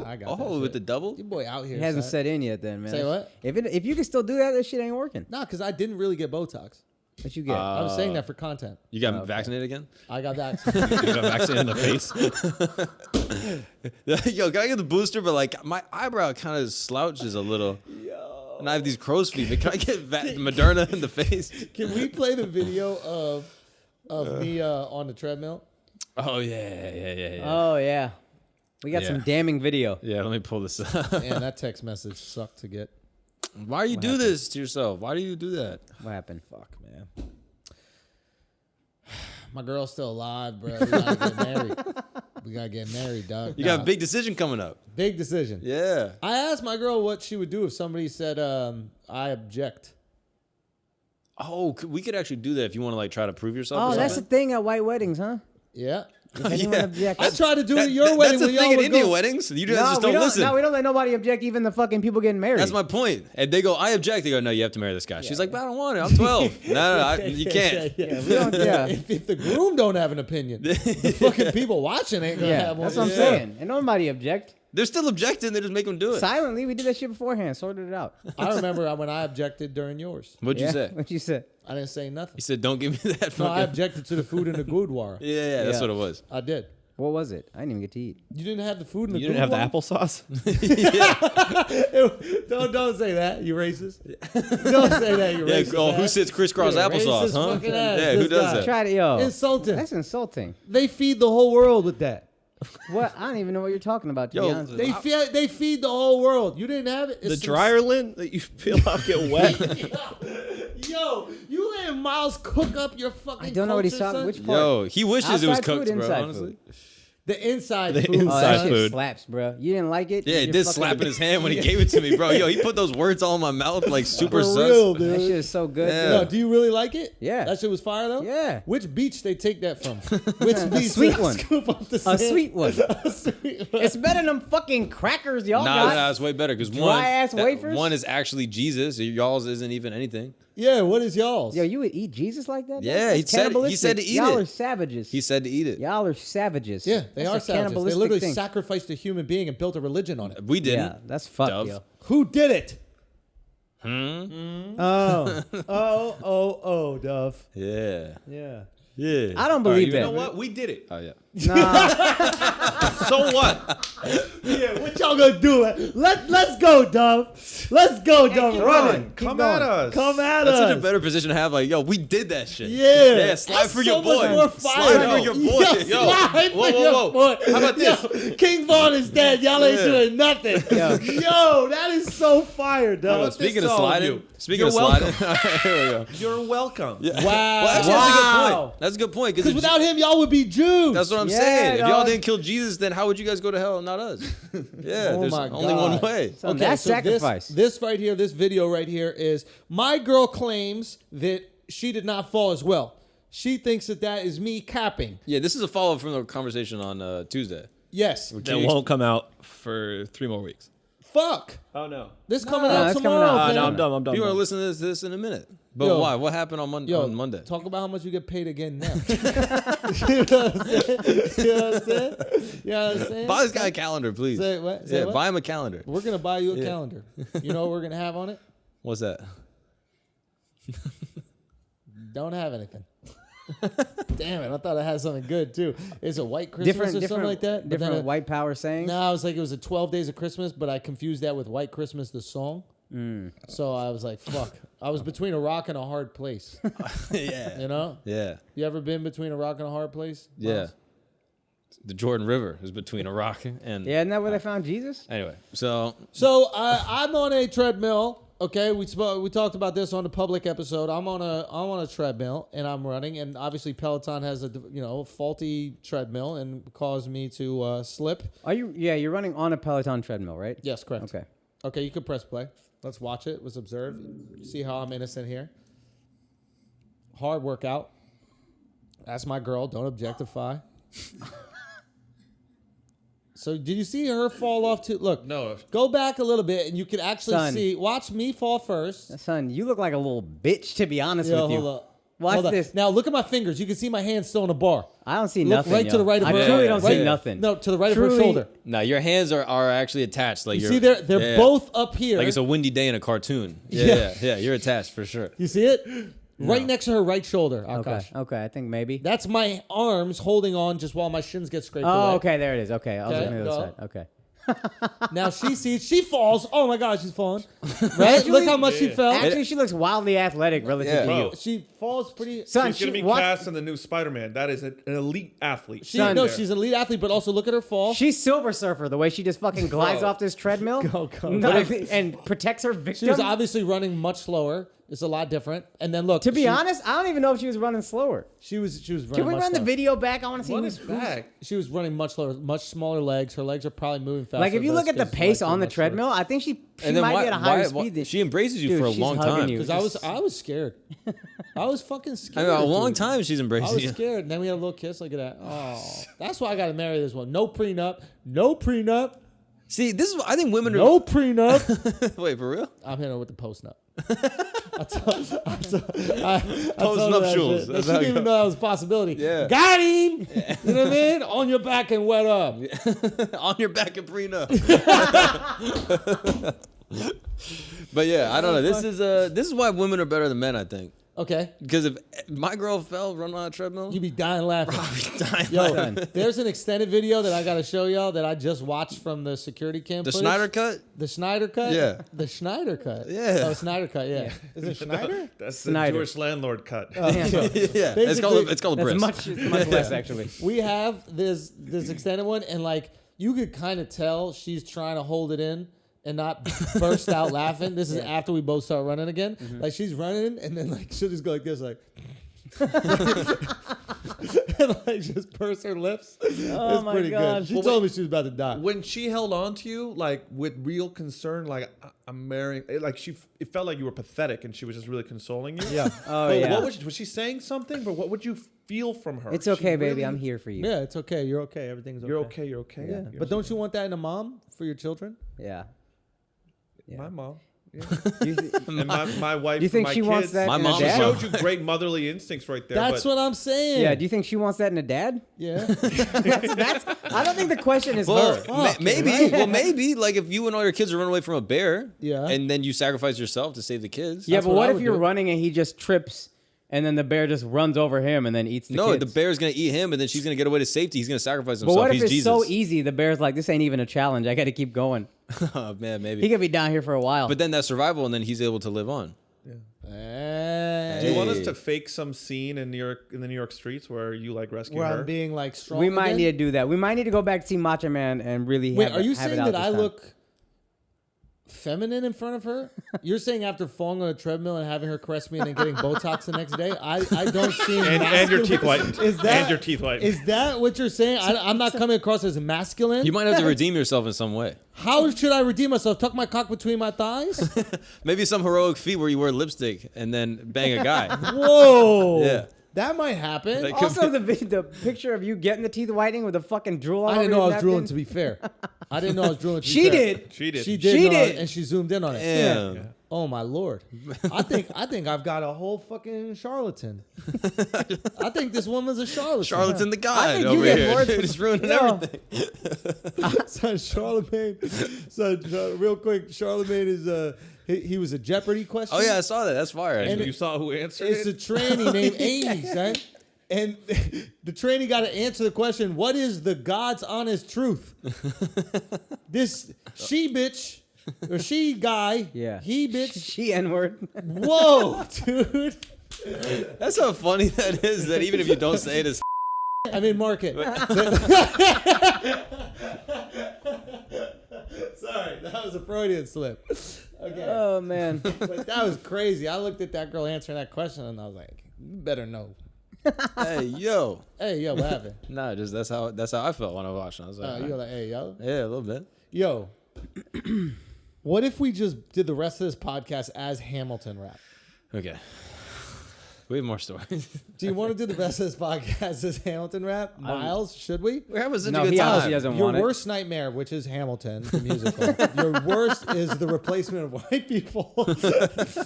I got that Oh, with shit. the double? Your boy out here. It hasn't son. set in yet, then, man. Say what? If you can still do that, that shit ain't working. Nah, because I didn't really get Botox. What you get? I was saying that for content. You got vaccinated again? I got vaccinated. You got vaccinated in the face. Yo, can I get the booster? But like my eyebrow kind of slouches a little. And I have these crow's feet. But can I get Moderna in the face? Can we play the video of me on the treadmill? Oh yeah. Oh yeah, we got Yeah. some damning video. Yeah, let me pull this up. Man, that text message sucked to get. Why do you do this to yourself? Why do you do that? What happened? Fuck, man. My girl's still alive, bro. We gotta get married. We gotta get married, dog. You got a big decision coming up. big decision. Yeah. I asked my girl what she would do if somebody said, "I object." Oh, we could actually do that if you want to like try to prove yourself. Oh, or that's the something. thing at white weddings, huh? Yeah. If anyone objects. I tried to do it at your wedding That's the when y'all thing at would Indian go. weddings. You guys No, just we don't listen. No, we don't let nobody object, even the fucking people getting married. That's my point. And they go, I object. They go, no, you have to marry this guy. She's like, but I don't want it. I'm 12. no, you can't. Yeah, we don't. Yeah. If the groom don't have an opinion, the fucking people watching ain't gonna Yeah, have one. that's what I'm Yeah. saying. And nobody object. They're still objecting. They just make them do it. Silently, we did that shit beforehand, sorted it out. I remember when I objected during yours. What'd Yeah? you say? What you said? I didn't say nothing. He said, don't give me that No, I fucking. objected to the food in the gurdwara. Yeah, that's Yeah. what it was. I did. What was it? I didn't even get to eat. You didn't have the food in the You didn't have the gurdwara? applesauce? Don't say that, you racist. Don't say that, you Yeah, racist. oh, who ass. sits crisscross You're a applesauce, racist huh? fucking ass, Yeah, who this does guy. that? Try to, yo. Insulting. That's insulting. They feed the whole world with that. What? I don't even know what you're talking about, to be Yo, honest with you. They feed the whole world. You didn't have it? The It's dryer lint that you peel off get wet. Yo, you letting Miles cook up your fucking I don't know what he's culture, talking. son? Which part? Yo, he wishes it was Outside food, cooked, bro, inside honestly. food? The inside The food. Oh, inside that shit food. slaps, bro. You didn't like it? Yeah, it You're did fucking- slap in his hand when he gave it to me, bro. Yo, he put those words all in my mouth like super For sus. real, That dude. shit is so good. Yeah. No, do you really like it? Yeah. That shit was fire though? Yeah. Which beach they take that from? Which beach? sweet did I one. Scoop up the A sand? sweet one. A sweet one. It's better than them fucking crackers y'all Nah, got. it's way better because Dry-ass wafers? one is actually Jesus. Y'all's isn't even anything. Yeah, what is y'all's? Yo, you would eat Jesus like that? Yeah, That's he said to cannibalistic. eat Y'all it. are savages. He said to eat it. Y'all are savages. yeah, they That's are a savages. They cannibalistic literally thing. sacrificed a human being and built a religion on it. We didn't. Yeah, that's fucked, Dove. yo. Who did it? Oh, Dove. Yeah. Yeah. Yeah. I don't believe You that. know what? We did it. Oh yeah. Nah, So what? Yeah, what y'all gonna do? Let's go, Dove. Let's go, Dove. keep Run going. it. Come at us. Come at That's us. such a better position to have. Like, yo, we did that shit. Yeah. Yeah, slide That's for so your boy. much more fire. Slide for your boy. Yo, slide whoa, for whoa, your whoa. boy. How about this? Yo, King Vaughn is dead. Y'all ain't Yeah. doing nothing. Yo, that is so fire, Dove. about Speaking this of to all of sliding, you? speaking You're of sliding, here we go. You're welcome. Yeah. Wow. Well, actually, that's a good point. That's a good point. Because without him, y'all would be Jews. that's what I'm Yeah, saying. If y'all dog. didn't kill Jesus, then how would you guys go to hell and not us? Yeah, Oh there's my only one God. way. so that's sacrifice. This right here, this video right here is my girl claims that she did not fall as well. She thinks that is me capping. Yeah, this is a follow up from the conversation on Tuesday. Yes. That won't come out for 3 more weeks. Fuck. Oh, no. This coming No, out it's coming tomorrow. out. fam. No, I'm done. I'm done. You want to done. listen to this in a minute. But Yo. why? What happened on Monday? Talk about how much you get paid again now. You know what I'm saying? You know what I'm saying? You know what I'm saying? Buy this guy a calendar, please. Say what? Say Yeah, what? buy him a calendar. We're gonna buy you a calendar. You know what we're gonna have on it? What's that? Don't have anything. Damn it! I thought I had something good too. It's a white Christmas or something like that. But then Different white power sayings. No, I was like, it was a 12 Days of Christmas, but I confused that with White Christmas, the song. So I was like, fuck. I was between a rock and a hard place. Yeah. You know? Yeah. You ever been between a rock and a hard place? Yeah. Miles? The Jordan River is between a rock and. Yeah, isn't that where they found Jesus? Anyway, so I'm on a treadmill. Okay, we talked about this on the public episode. I'm on a treadmill and I'm running, and obviously Peloton has a faulty treadmill and caused me to slip. Are you? Yeah, you're running on a Peloton treadmill, right? Yes, correct. Okay. Okay, you can press play. Let's watch it. Let's observe. See how I'm innocent here. Hard workout. That's my girl. Don't objectify. So did you see her fall off too? Look, No. go back a little bit and you can actually Son. see. Watch me fall first. Son, you look like a little bitch, to be honest Yo, with you. hold up. Watch Hold up. this. Now look at my fingers. You can see my hand still in a bar. I don't see Look nothing. right yo. to the right of I her. truly don't see right- nothing. No, to the right of her Truly- shoulder. no, your hands are actually attached. Like You you're, see, they're both up here. like it's a windy day in a cartoon. Yeah. You're attached for sure. You see it? Right next to her right shoulder. Okay. Akash. Okay. I think maybe. That's my arms holding on just while my shins get scraped away. Oh, okay. There it is. Okay. I was Okay, looking at the go. other side. Okay. Now she falls. Oh my God, she's falling. Right? Look how much she fell. Actually, she looks wildly athletic relative Yeah. to Bro. you. She falls pretty. Son, She's gonna be what- cast in the new Spider-Man. That is an elite athlete. She's Son. an elite athlete, but also look at her fall. She's Silver Surfer, the way she just fucking glides Bro. off this treadmill Go. and protects her She victim. was obviously running much slower. It's a lot different. And then look. To be honest, I don't even know if she was running slower. she was running. Can we much run the slower. video back? I want to see What who's is back? She was running much slower, much smaller legs. Her legs are probably moving faster. Like if you but look at it's the 'cause pace legs are on the much slower. treadmill, I think she And then might why, be at a higher why speed than she embraces you Dude, for a she's long hugging time. you. Because I was scared. I was fucking I scared. mean, a dude. long time she's I embracing was you. scared. And then we had a little kiss. Look at that. Oh, that's why I got to marry this one. No prenup. No prenup. See, this is what I think women are. No prenup. Wait, for real? I'm hitting her with the post nut. I told Post her that nuptials. shit. That's She how didn't it even know that was a possibility. Yeah. Got him. You know what I mean? On your back and wet up. On your back and prenup. But yeah, I don't know. This is why women are better than men, I think. Okay. Because if my girl fell running on a treadmill, You be dying laughing. dying Yo, laughing. there's an extended video that I got to show y'all that I just watched from the security cam. The footage. Snyder cut. The Schneider cut? Yeah. The Schneider cut. Yeah. Oh, Snyder cut, yeah. Is it Schneider? That's the Snyder. Jewish landlord cut. Damn. Yeah, it's Basically, called a That's bris. much less actually. We have this extended one, and like you could kind of tell she's trying to hold it in and not burst out laughing. This is after we both start running again. Like she's running, and then like she'll just go like this, like, and like just purse her lips. It's my pretty God. good. She told me she was about to die. When she held on to you, like with real concern, like I'm marrying, like it felt like you were pathetic, and she was just really consoling you. Yeah. Oh But yeah. what was she saying something? But what would you feel from her? It's She okay, baby. really- I'm here for you. Yeah, it's okay. You're okay. Everything's okay. You're okay. You're okay. Yeah. You're But don't you want that in a mom for your children? Yeah. My mom. Yeah. Do you, And my wife. do you think my she kids, wants that My in mom a She dad? showed you great motherly instincts right there. That's but what I'm saying. Yeah. Do you think she wants that in a dad? Yeah. That's. I don't think the question is Well, her. Fuck, maybe. right? Well, maybe. Like if you and all your kids are running away from a bear, Yeah. and then you sacrifice yourself to save the kids. Yeah, That's but what I what if would you're do. running and he just trips, and then the bear just runs over him and then eats the No, kids? the bear's gonna eat him, and then she's gonna get away to safety. He's gonna sacrifice But himself. what if He's it's Jesus. so easy? The bear's like, this ain't even a challenge. I got to keep going. Oh, man, maybe. He could be down here for a while. But then that's survival, and then he's able to live on. Hey. Do you want us Hey. to fake some scene in the New York streets where you like rescue Where her? I'm being like strong. we might again? need to do that. We might need to go back to see Macho Man and really Wait, have are you have it saying out that this I time. look feminine in front of her? You're saying after falling on a treadmill and having her caress me and then getting Botox the next day, I don't seem and your masculine? teeth whitened. Is that and your teeth whitened. Is that what you're saying? I'm not coming across as masculine. You might have to redeem yourself in some way. How should I redeem myself? Tuck my cock between my thighs? Maybe some heroic feat where you wear lipstick and then bang a guy. Whoa. Yeah. That might happen. Like- Also, the picture of you getting the teeth whitening with the fucking drool all I didn't over know I your was drooling, napkin. to be fair. I didn't know I was drooling, to be She fair. did. She did. She did. She know did. and she zoomed in on it. Damn. Oh my lord! I think I've got a whole fucking charlatan. I think this woman's a charlatan. Charlatan the God think you over get here. more- It's ruining Yo. everything. Son, Charlemagne. Son, real quick, Charlemagne is he was a Jeopardy question. Oh, yeah, I saw that. That's fire. And Actually. You saw who answered It's a it? tranny named Amy, son. And the trainee got to answer the question, what is the God's honest truth? This she bitch, or she guy, Yeah. he bitch. She N-word. Whoa, dude. That's how funny that is. That even if you don't say it, it's I mean, mark it. Sorry, that was a Freudian slip. Okay. Oh, man. But that was crazy. I looked at that girl answering that question and I was like, you better know. hey yo. Hey, yo, what happened? Nah, just that's how I felt when I watched it. I was like, You were like, hey, yo. yeah, a little bit. Yo, what if we just did the rest of this podcast as Hamilton rap? Okay. We have more stories. Do you want to do the rest of this podcast as Hamilton rap? Miles, should we? We're having such No, a good he time. obviously doesn't Your want it. worst nightmare, which is Hamilton, the musical. Your worst is the replacement of white people.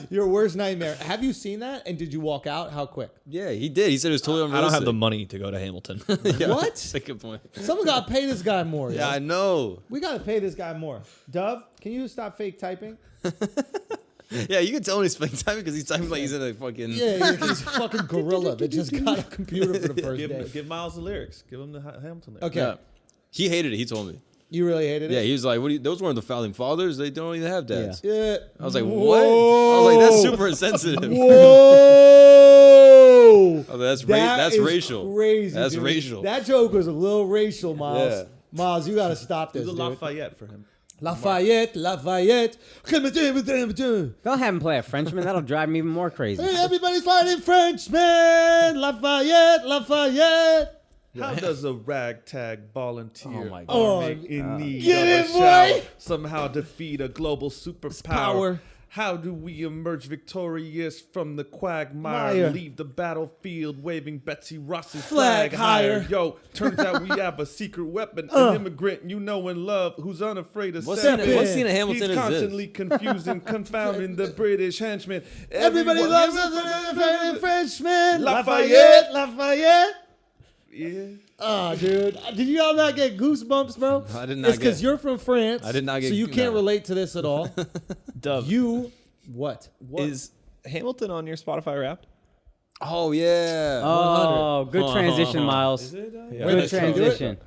Your worst nightmare. Have you seen that? And did you walk out? How quick? Yeah, he did. He said it was totally I unrealistic. don't have the money to go to Hamilton. Yeah, What? That's a good point. Someone got to pay this guy more. Yeah, yo. I know. We got to pay this guy more. Dove, can you stop fake typing? Yeah, you can tell when he's playing time because he's typing like he's in a fucking. Yeah, he's a fucking gorilla that just got a computer for the first day. Give Miles the lyrics. Give him the Hamilton lyrics. Okay. Yeah. He hated it. He told me. You really hated Yeah, it? he was like, "What? Those weren't the founding fathers. They don't even have dads." Yeah. I was like, "What?" I was like, "That's super insensitive." Whoa! Oh, that's That is racial. Crazy. That's dude. racial. That joke was a little racial, Miles. Yeah. Miles, you gotta stop this, Do the dude. Lafayette for him. Lafayette. Don't have him play a Frenchman. That'll drive me even more crazy. Hey, everybody's fighting Frenchmen. Lafayette. How does a ragtag volunteer Oh my God. army in need Get of it, a shower boy. somehow defeat a global superpower? Power. How do we emerge victorious from the quagmire? Mire. Leave the battlefield waving Betsy Ross's Flag flag higher. higher. Yo, turns out we have a secret weapon, an immigrant you know and love who's unafraid of What stepping. scene? What scene of Hamilton He's is this? constantly confusing, confounding the British henchmen. Everybody Everyone- loves a Frenchman. Lafayette. Lafayette. Yeah. Oh, dude. Did you all not get goosebumps, bro? I did not It's because get- you're from France. I did not get- So you can't no. relate to this at all. Dove, What? is Hamilton on your Spotify Wrapped? Oh yeah. Oh, good transition, Miles. Is it? Yeah. Wait, Good should we do it? transition.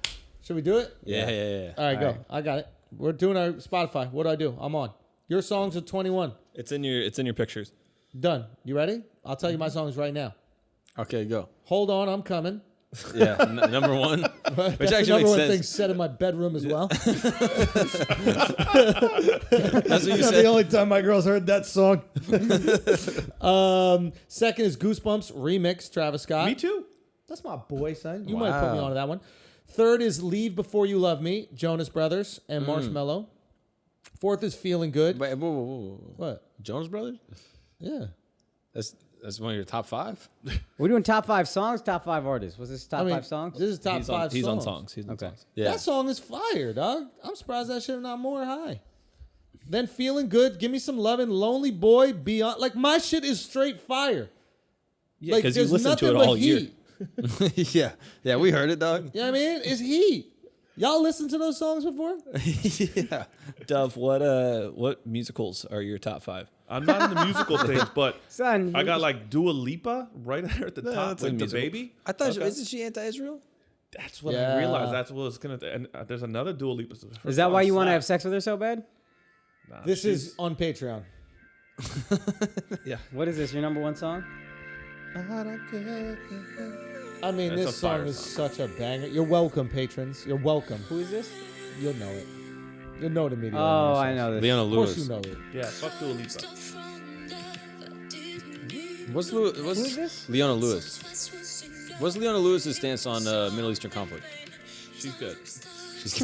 Should we do it? Yeah. All right, go. right. I got it. We're doing our Spotify. What do? I'm on. Your songs are 21. It's in your pictures. Done. You ready? I'll tell you my songs right now. Okay, go. Hold on, I'm coming. Yeah, number one. That's Which the actually number makes one sense. thing set in my bedroom as well. That's what you That's said. the only time my girls heard that song. Second is Goosebumps remix, Travis Scott. Me too. That's my boy, son. You might put me Wow. on to that one. Third is Leave Before You Love Me, Jonas Brothers and Marshmello. Fourth is Feeling Good. Wait, whoa. What? Jonas Brothers? Yeah. That's one of your top 5? We're doing top 5 songs, top 5 artists. Was this top 5 songs? This is top He's 5 on, he's on songs. songs. He's on Okay. songs. Yeah. That song is fire, dog. I'm surprised that shit not more high. Then Feeling Good, Give Me Some Lovin', Lonely Boy, Beyond. Like, my shit is straight fire. Yeah, Like, because you there's listened to nothing it but all year. heat. yeah, we heard it, dog. You know what I mean? It's heat. Y'all listened to those songs before? Yeah. Dove, what musicals are your top 5? I'm not in the musical things, but Son, I got like Dua Lipa right there at the top that's a with the musical. baby. I thought Okay. isn't she anti-Israel? That's what Yeah. I realized. That's what it's gonna. And there's another Dua Lipa. Her is that song why you want to slaps. have sex with her so bad? Nah, This she's- is on Patreon. Yeah. What is this, your number 1 song? I mean, That's this a song fire is song. such a banger. You're welcome, patrons. You're welcome. Who is this? You'll know it. You'll know it immediately. Oh, I know this. Leona Of course Lewis. you know it. Yeah, fuck Dua Lipa. What's Who is this? Leona Lewis? What's Leona Lewis's stance on Middle Eastern conflict? She's good. She's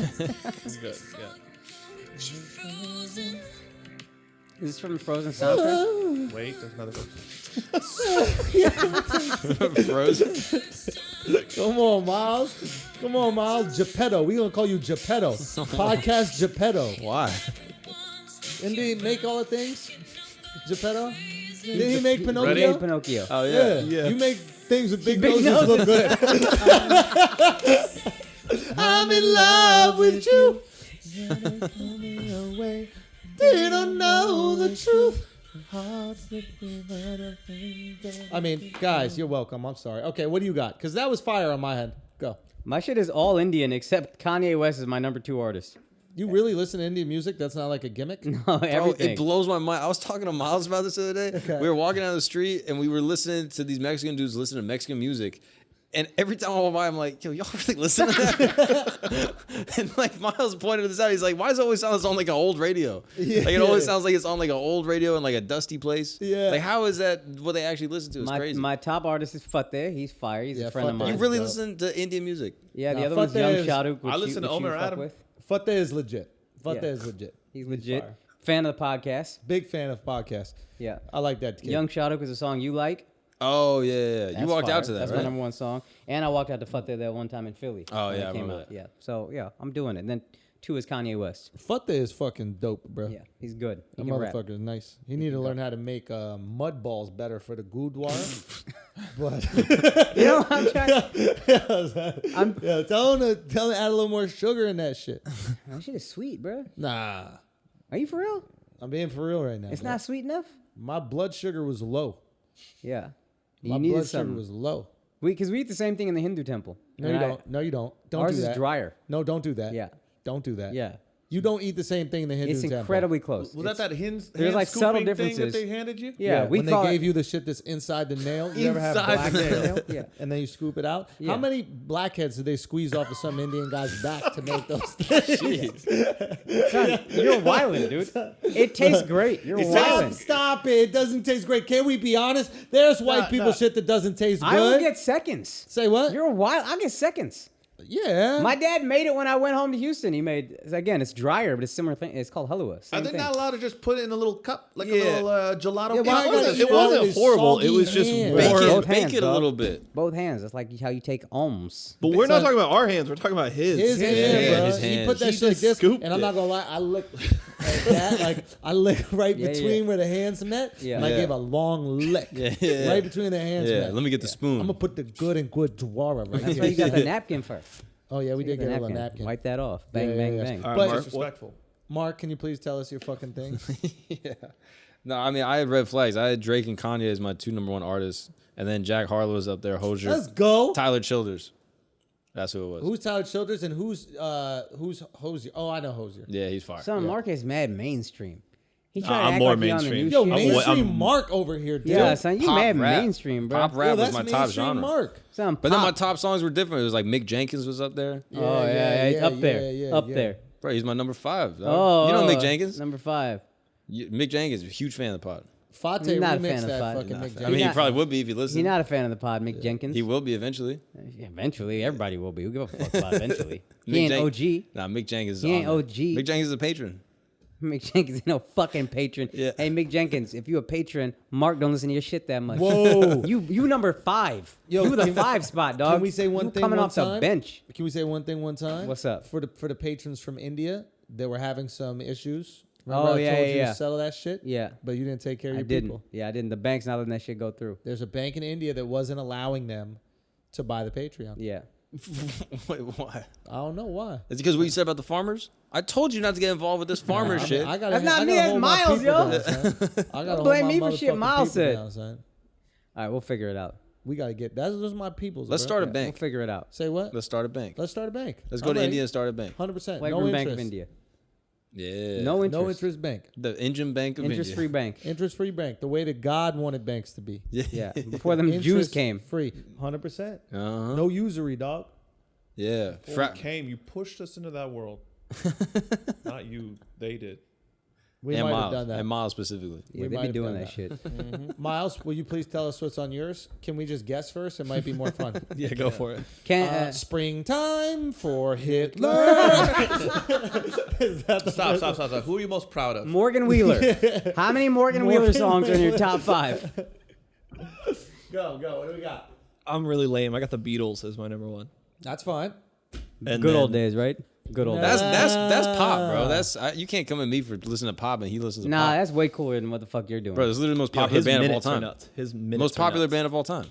She's good. Yeah. Is this from the Frozen soundtrack? Wait, there's another one. frozen. Come on, Miles. Come on, Miles. Geppetto. We gonna call you Geppetto. Podcast Geppetto. Why? Didn't he make all the things? Geppetto? Didn't he make He Pinocchio? made Pinocchio. Oh Yeah. yeah. You make things with big, Big noses look good. I'm in love with you. They don't know the truth. I mean, guys, you're welcome. I'm sorry. Okay, what do you got? Because that was fire on my head. Go. My shit is all Indian except Kanye West is my number 2 artist. You really listen to Indian music? That's not like a gimmick? No, Bro, everything. it blows my mind. I was talking to Miles about this the other day. Okay. We were walking down the street and we were listening to these Mexican dudes listen to Mexican music. And every time I walk by, I'm like, yo, y'all really listen to that? And like Miles pointed this out. He's like, why does it always sound on like an old radio? Yeah, Like it always sounds like it's on like an old radio in like a dusty place. Yeah. Like how is that what they actually listen to? It's my, crazy. my top artist is Fateh. He's fire. He's Yeah, a friend of Fateh. mine. You really dope. listen to Indian music? Yeah, the Nah, other one's Fateh Young is- Shahrukh. I listen to Omer Adam. Fateh is legit. Fateh Yeah. is legit. He's He's legit. fire. Fan of the podcast. Big fan of podcasts. Yeah. I like that kid. Young Shahrukh is a song you like. Oh yeah. You That's walked fire. out to that, That's right? my number 1 song. And I walked out to Fateh that one time in Philly. Oh, when yeah, it I came remember out. that. Yeah. So yeah, I'm doing it. And then 2 is Kanye West. Fateh is fucking dope, bro. Yeah, he's good. He That can rap. motherfucker is nice. He need to learn how to make mud balls better for the gurdwara. But You know, I'm trying. I'm, yeah, tell him to add a little more sugar in that shit. that shit is sweet, bro. Nah, Are you for real? I'm being for real right now. It's bro. not sweet enough. My blood sugar was low. Yeah. My You needed blood sugar something. was low. Because we eat the same thing in the Hindu temple. No, And you I- don't. No, you don't. Don't Ours do that. is drier. No, don't do that. Yeah. Don't do that. Yeah. You don't eat the same thing in the Hindu It's temple. incredibly close. Was that There's hand like subtle scooping thing differences. that they handed you? Yeah, we when call they gave it, you the shit that's inside the nail. You ever have Inside black the nail? nail. Yeah. And then you scoop it out. Yeah. How many blackheads did they squeeze off of some Indian guy's back to make those things? Son, you're wildin', dude. It tastes great. You're wildin'. Stop it. It doesn't taste great. Can we be honest? There's white people shit that doesn't taste good. I will get seconds. Say what? You're wild. I'll get seconds. Yeah. My dad made it when I went home to Houston. He made, again, it's drier, but it's similar thing. It's called halwa. Are Same they thing. not allowed to just put it in a little cup, like Yeah. a little gelato? Yeah, why cup? gotta It eat wasn't all these horrible. It soggy was just hands? Bake warm. it, Both bake hands, it a dog. little bit. Both hands. That's like how you take alms. But we're not Son- talking about our hands. We're talking about his. His Yeah, hand, bro. his He hand. put that He shit like just this, scooped and I'm not it. gonna lie, I licked like that. Like I licked right Yeah, between yeah. where the hands met, Yeah. and I Yeah. gave a long lick Yeah. right between the hands. Yeah, met. let me get the spoon. I'm gonna put the good and good dwara right That's here. why you got the napkin first. Oh yeah, we You did got get the a little napkin. Wipe that off. Bang, Yeah, bang, yeah, bang. All right, But- Mark, Disrespectful. Mark, can you please tell us your fucking thing? Yeah. No, I mean I had red flags. I had Drake and Kanye as my 2 number 1 artists, and then Jack Harlow was up there. Hosier, Let's go. Tyler Childers. That's who it was. Who's Tyler Childers and who's Hosier? Oh, I know Hosier. Yeah, he's fire. Son, Yeah. Mark is mad mainstream. He Nah, tried to I'm act more like he on the mainstream. new Yo, shit. mainstream I'm- Mark over here, dude. Yeah, son, you Pop mad rap. mainstream, bro. Pop Yo, rap was that's my top mainstream genre. Mark. Son, But then my pop. top songs were different. It was like Mick Jenkins was up there. Oh yeah, he's up there, yeah, up yeah. there. Bro, he's my number 5. dog. Oh, you know oh, Mick Jenkins? number 5. Mick Jenkins, a huge fan of the pod. Fate Not a remixed fan of that Fate. fucking Nah, Mick I mean, he not- probably would be if he He's listened. not a fan of the pod, Mick Jenkins. He will be eventually. Eventually, everybody will be. Who give a fuck about eventually? Mick He ain't Jen- OG. Nah, Mick Jenkins is He ain't on there. OG. Mick Jenkins is a patron. Mick Jenkins ain't no fucking patron. Yeah. Hey, Mick Jenkins, if you a patron, Mark don't listen to your shit that much. Whoa. You number 5. Yo, you the can- 5 spot, dog. Can we say one You thing coming one off time? the bench. Can we say one thing one time? What's up? For the patrons from India, they were having some issues. Remember Oh, I yeah, told yeah, you yeah. to settle that shit? Yeah. But you didn't take care of I your didn't. people. Yeah, I didn't. The bank's not letting that shit go through. There's a bank in India that wasn't allowing them to buy the Patreon. Yeah. Wait, why? I don't know why. Is it because what you said about the farmers? I told you not to get involved with this farmer shit. I gotta, That's not I me, gotta that's hold my Miles, people yo. down, son. I gotta blame hold me my for shit motherfucking Miles people said. down, son. All right, we'll figure it out. We gotta get those are my peoples. Let's bro. start a We'll bank. figure it out. Say what? Let's start a bank. Let's start a bank. Let's go to India and start a bank. 100%. Flagrant No Bank interest. of India. Yeah. No interest. No interest bank. The Indian Bank of India. Interest-free bank. Interest-free bank. The way that God wanted banks to be. Yeah. Before them Jews came. Free. 100%. Uh-huh. No usury, dog. Yeah. Before we came, you pushed us into that world. Not you. They did. We and might Miles. have done that. And Miles specifically. Yeah, We they might be have doing done that shit. Miles, will you please tell us what's on yours? Can we just guess first? It might be more fun. Yeah, go for it. Can Springtime for Hitler. Is that the Stop. Who are you most proud of? Morgan Wheeler. How many Morgan Wheeler songs are in your top 5? Go. What do we got? I'm really lame. I got the Beatles as my number 1. That's fine. And Good then- old days, right? Good old days. That's pop, bro. You can't come at me for listening to pop and he listens to Nah, pop. that's way cooler than what the fuck you're doing. Bro, this is literally the most Yo, popular his band of all minutes are time. nuts. His minutes Most are popular nuts. band of all time.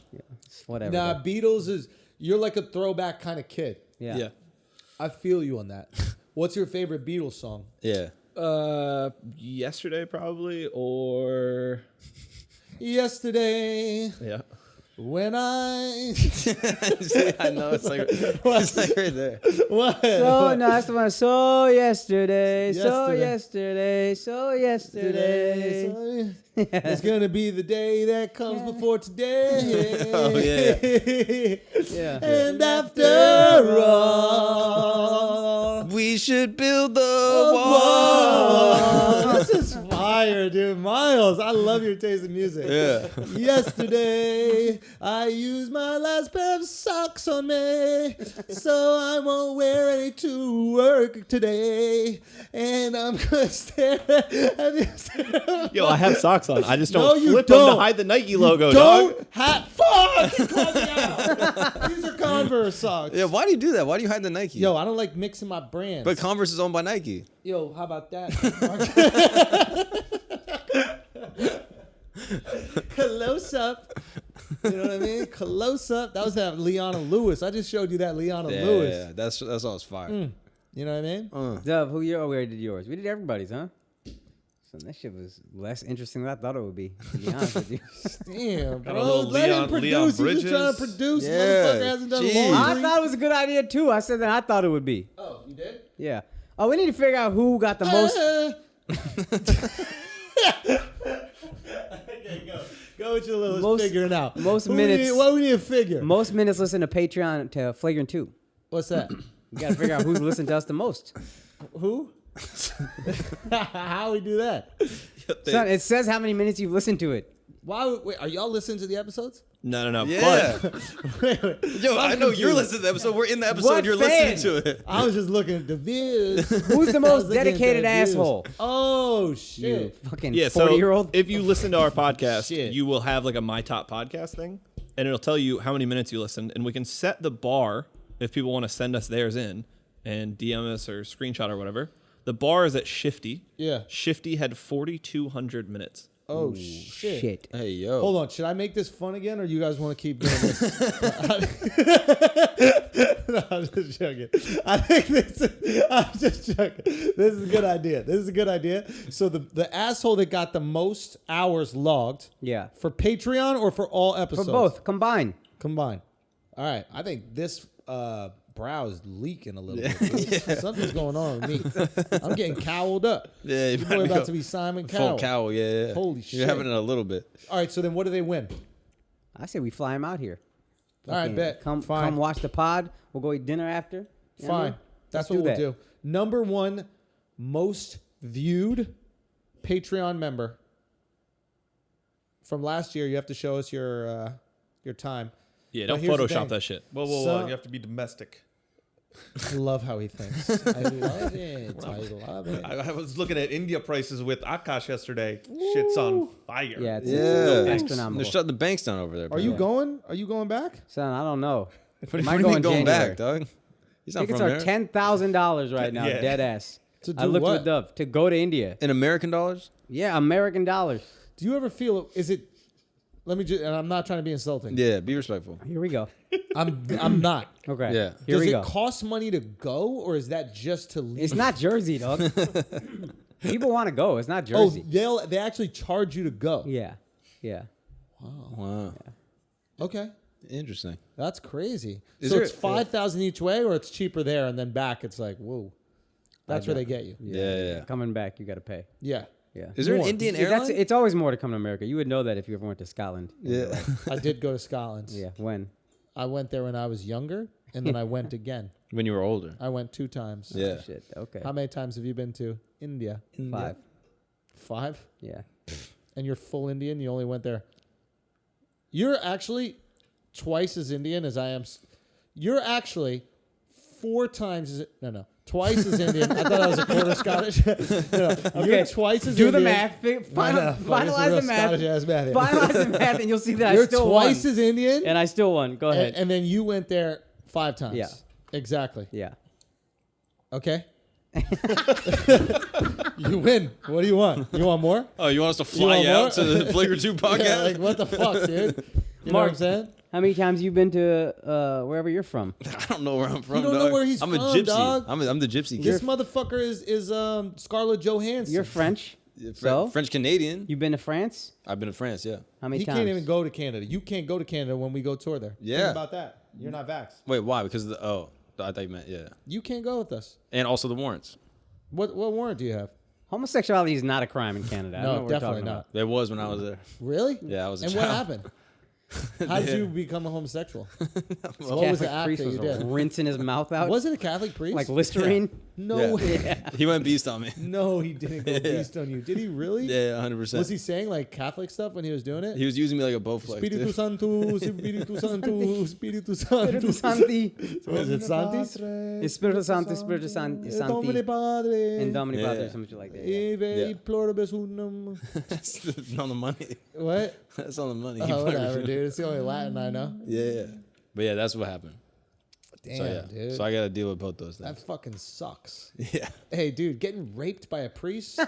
Whatever. Nah, bro. Beatles is, you're like a throwback kind of kid. Yeah. Yeah. I feel you on that. What's your favorite Beatles song? Yeah. Yesterday probably, or Yesterday, yeah. when I I know it's like right there. what? So nice to want. So yesterday. So Yesterday. yesterday. So yesterday. Today, it's gonna be the day that comes before today. Oh, yeah. Yeah. And after all, We should build the wall. this is fire, dude. Miles, I love your taste in music. Yeah. Yesterday, I used my last pair of socks on me, so I won't wear any to work today. And I'm gonna stare at this. Yo, I have socks on. I just No, don't you flip them don't. to hide the Nike logo. Don't Dog. fuck! You called me out. These are Converse socks. Yeah, why do you do that? Why do you hide the Nike? Yo, I don't like mixing my brands. But Converse is owned by Nike. Yo, how about that? Close up. You know what I mean? Close up. That was that Leona Lewis. I just showed you that Leona Lewis. Yeah, that's always fire. You know what I mean? Dub, who you? Oh, we already did yours. We did everybody's, huh? So that shit was less interesting than I thought it would be. To be honest with you. Damn, Got a bro. little Let him Leon produce. He's just trying to Bridges. produce. Yeah, Motherfucker hasn't done jeez. laundry. I thought it was a good idea too. I said that I thought it would be. Oh, you did? Yeah. Oh, we need to figure out who got the most. Okay, go with your little Most- figuring out. most Who minutes- What we need to figure? Most minutes listened to Patreon to Flagrant 2. What's that? You gotta figure out who's listened to us the most. Who? How we do that? Son, it says how many minutes you've listened to it. Wait, are y'all listening to the episodes? No. Yeah. Wait. Yo, I know you're confused. listening to the episode. We're in the episode. What You're fan? listening to it. I was just looking at the views. Who's the I was most looking at dedicated the views. asshole? Oh You shit! fucking Yeah, 40-year-old. so if you listen to our podcast, Shit. you will have like a My Top Podcast thing, and it'll tell you how many minutes you listened, and we can set the bar if people want to send us theirs in and DM us or screenshot or whatever. The bar is at Shifty. Yeah. Shifty had 4,200 minutes. Oh shit. Hey, yo. Hold on, should I make this fun again, or you guys want to keep doing this? No, I'm just joking. I think I'm just joking. This is a good idea. So the asshole that got the most hours logged Yeah. for Patreon or for all For episodes? both. Combine. Combined. All right. I think this brow is leaking a little bit. Something's going on with me. I'm getting cowled up. Yeah, Your boy about to be Simon full Cowell. cowl. Yeah. Holy You're shit. having it a little bit. All right. So then what do they win? I say we fly him out here. All right, Fucking bet. Come Fine. watch the pod. We'll go eat dinner after. You know what I Fine. mean? That's Let's what we'll that. do. Number one most viewed Patreon member from last year. You have to show us your time. Yeah, But don't here's the Photoshop thing. that shit. Whoa. So- You have to be domestic. I love how he thinks. I love it. I love it. I was looking at India prices with Akash yesterday. Shit's on fire. Yeah, it's Yeah. astronomical. They're shutting the banks down over there. Are bro. you going? Are you going back? Son, I don't know. What do you Might mean go in going January. back, dog? He's not Tickets from are there. $10,000 right now, Yeah. dead ass. To I do looked what? with Dove to go to India. In American dollars? Yeah, American dollars. Do you ever feel? Is it? Let me just. And I'm not trying to be insulting. Yeah, be respectful. Here we go. I'm not. Okay. Yeah. Here Does we it go. cost money to go, or is that just to leave? It's not Jersey, dog. People want to go. It's not Oh, Jersey. they actually charge you to go. Yeah. Yeah. Wow. Okay. Interesting. That's crazy. Is So there- it's 5,000 each way, or it's cheaper there, and then back it's like, whoa. That's where they get you. Yeah. Coming back, you got to pay. Yeah. Yeah. Is there an More. Indian That's, airline? it's always more to come to America. You would know that if you ever went to Scotland. Yeah. I did go to Scotland. Yeah. When? I went there when I was younger, and then I went again. When you were older. I went 2 times. Yeah. Shit. Okay. How many times have you been to India? 5. 5? Yeah. And you're full Indian? You only went there? You're actually twice as Indian as I am. You're actually 4 times as... No. Twice as Indian. I thought I was a quarter Scottish. No, You're twice as Do Indian. the math. Finalize the math. Scottish-ass math here. Finalize the math, and you'll see that You're I still twice won. as Indian, And I still won. Go ahead. and then you went there 5 times. Yeah. Exactly. Yeah. Okay. You win. What do you want? You want more? Oh, you want us to You fly want out more? to the Flagrant 2 podcast? Yeah, like what the fuck, dude? You know what I'm saying? How many times you been to wherever you're from? I don't know where I'm from. You don't know dog. where he's I'm from, a gypsy. dog. I'm the gypsy kid. This motherfucker is Scarlett Johansson. You're French. Yeah, So? French Canadian. You've been to France? I've been to France. Yeah. How many He times? can't even go to Canada. You can't go to Canada when we go tour there. Yeah. Think about that. You're not vaxxed. Wait, why? Because of I thought you meant You can't go with us. and also the warrants. What warrant do you have? Homosexuality is not a crime in Canada. I don't know No, what we're definitely talking not. about. It was when I was there. Really? Yeah, I was a And child. what happened? How did you become a homosexual? What was the Catholic act priest that you was did? rinsing his mouth out. Was it a Catholic priest? like Listerine? No, He went beast on me. no, he didn't go beast on you. Did he really? Yeah, 100%. Was he saying like Catholic stuff when he was doing it? He was using me like a Bowflex. Spiritu dude. Santo, Spiritu Santo, Spiritu Santo. Spiritu Santi. What is it, Santis? Spiritu Santi, Spiritu Santi. Domine Padre. And Domini Yeah. Padre, something like that. Yeah. Eve Yeah. pluribus unum. That's on the money. What? That's on the money. Oh, whatever, dude. It's the only Latin I know. Yeah. But yeah, that's what happened. Damn, So yeah. dude. So I got to deal with both those That things. fucking sucks. Yeah. Hey, dude, getting raped by a priest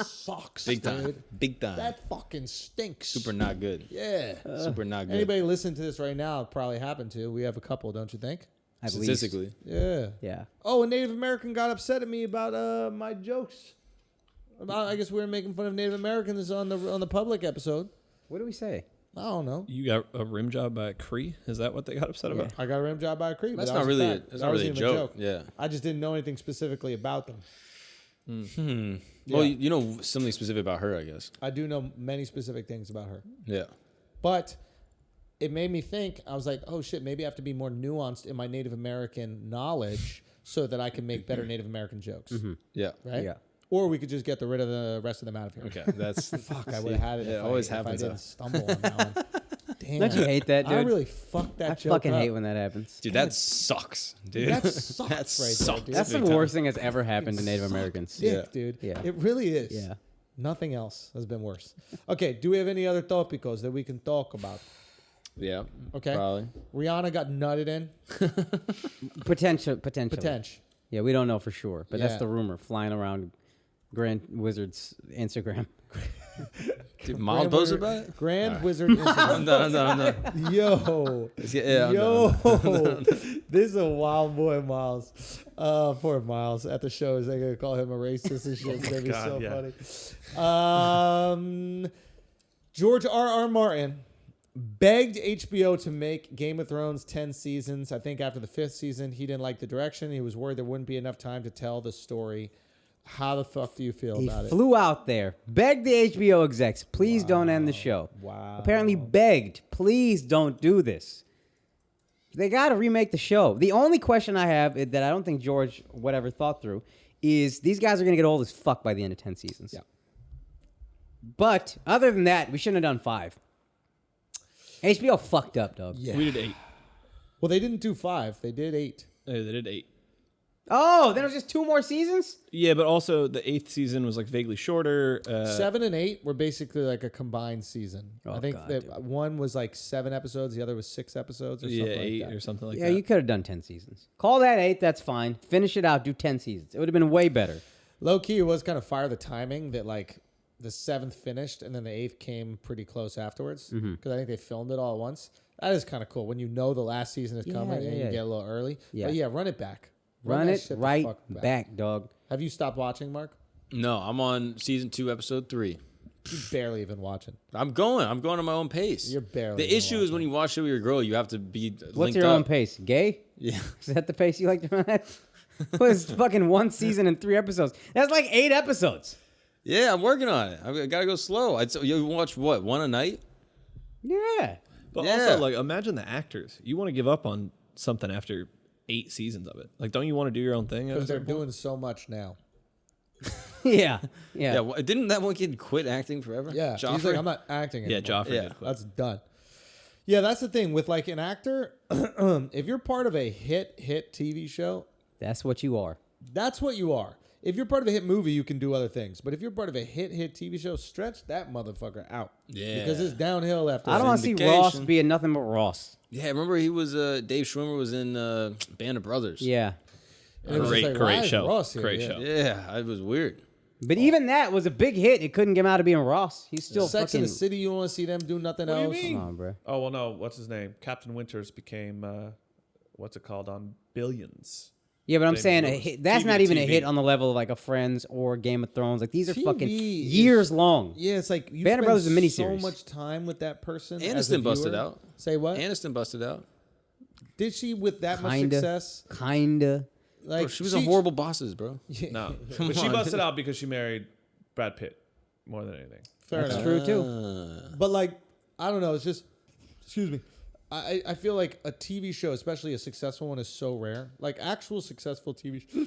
sucks, Big time. dude. Big time. That fucking stinks. Super not good. Yeah. Super not good. Anybody listening to this right now it probably happened to. We have a couple, don't you think? At least. Statistically. Yeah. Yeah. Oh, a Native American got upset at me about my jokes. About I guess we were making fun of Native Americans on the public episode. What do we say? I don't know. You got a rim job by Cree? Is that what they got upset about? I got a rim job by a creep. That's not really a joke. Yeah. I just didn't know anything specifically about them. Well, Yeah. you know something specific about her, I guess. I do know many specific things about her. Yeah. But it made me think, I was like, oh shit, maybe I have to be more nuanced in my Native American knowledge so that I can make better Native American jokes. Yeah. Right? Yeah. Or we could just get rid of the rest of them out of here. Okay. That's Fuck, I would have had it Yeah, if, it always if I happens. didn't stumble on that one. Damn. Don't you hate that, dude? I really fucked that I joke fucking up. hate when that happens. Dude, that sucks, dude. That sucks that right there, sucks. dude. That's the big time. worst thing that's ever happened to Native Americans. Dick, Yeah. dude. Yeah. It really is. Yeah. Nothing else has been worse. Okay, do we have any other topicos that we can talk about? Yeah. Okay. Probably. Rihanna got nutted in. Potentially. Potential. Yeah, we don't know for sure, but that's Yeah. the rumor flying around Grand Wizard's Instagram. Dude, Miles posted about it? Grand Wizard I'm Instagram. done. I'm done. Yo. Yeah, I'm Yo. done. This is a wild boy, Miles. Poor Miles. At the shows, they're going to call him a racist and shit. It's going to be God, so yeah. funny. George R.R. Martin begged HBO to make Game of Thrones 10 seasons. I think after the 5th season, he didn't like the direction. He was worried there wouldn't be enough time to tell the story. How the fuck do you feel He about it? flew out there, begged the HBO execs, please don't end the show. Wow. Apparently begged, please don't do this. They got to remake the show. The only question I have that I don't think George whatever thought through is these guys are going to get old as fuck by the end of 10 seasons. Yeah. But other than that, we shouldn't have done 5. HBO fucked up, dog. Yeah. We did 8. Well, they didn't do 5. They did 8. They did 8. Oh, then it was just 2 more seasons? Yeah, but also the 8th season was like vaguely shorter. 7 and 8 were basically like a combined season. Oh, I think God, that dude. one was like 7 episodes, the other was 6 episodes or yeah, something 8 like that. or something like Yeah, that. you could have done 10 seasons. Call that 8, that's fine. Finish it out, do 10 seasons. It would have been way better. Low key, it was kind of fire the timing that like the 7th finished and then the 8th came pretty close afterwards because I think they filmed it all at once. That is kind of cool when you know the last season is Yeah, coming yeah, and you yeah. get a little early. Yeah. But yeah, run it back. Run that it shit the right fuck back, dog. Have you stopped watching, Mark? No, I'm on season 2, episode 3. You barely even watching. I'm going at my own pace. You're barely The even issue is when you watch it with your girl, you have to be What's linked your up. own pace? Gay? Yeah. Is that the pace you like to run at? What is fucking 1 season and 3 episodes? That's like 8 episodes. Yeah, I'm working on it. I gotta go slow. You watch what, 1 a night? Yeah. But Yeah. also, like, imagine the actors. You want to give up on something after 8 seasons of it. Like, don't you want to do your own thing? at a Because they're certain point? doing so much now. Yeah. Yeah. Yeah. Didn't that one kid quit acting forever? Yeah. He's Joffrey? like, I'm not acting Yeah, anymore. Joffrey Yeah. did quit. That's done. Yeah, that's the thing with like an actor. If you're part of a hit TV show, That's what you are. that's what you are. If you're part of a hit movie, you can do other things. But if you're part of a hit TV show, stretch that motherfucker out. Yeah. Because it's downhill after I don't that. want to see Syndication. Ross being nothing but Ross. Yeah, remember he was Dave Schwimmer was in Band of Brothers. Yeah. And it was just Great like, why is show. Ross here? Great Yeah. show. Yeah, it was weird. But even that was a big hit. It couldn't get him out of being Ross. He's still Sex in fucking. the City. You want to see them do nothing What do you else? mean? Come on, bro. Oh well, no. What's his name? Captain Winters became what's it called on Billions. Yeah, but I'm David saying a Lewis. hit, that's TV not to even a TV. hit on the level of like a Friends or Game of Thrones. Like these are fucking TV years is- long. Yeah, it's like you Band of spend Brothers is a so miniseries. much time with that person. as a Aniston busted viewer. out. Say what? Aniston busted out. Did she with that much Kinda. success? Kinda. Like Bro, she was a horrible bosses, bro. No, but she busted out because she married Brad Pitt more than anything. Fair That's enough. true too. But like, I don't know. It's just, excuse me. I feel like a TV show, especially a successful one, is so rare. Like actual successful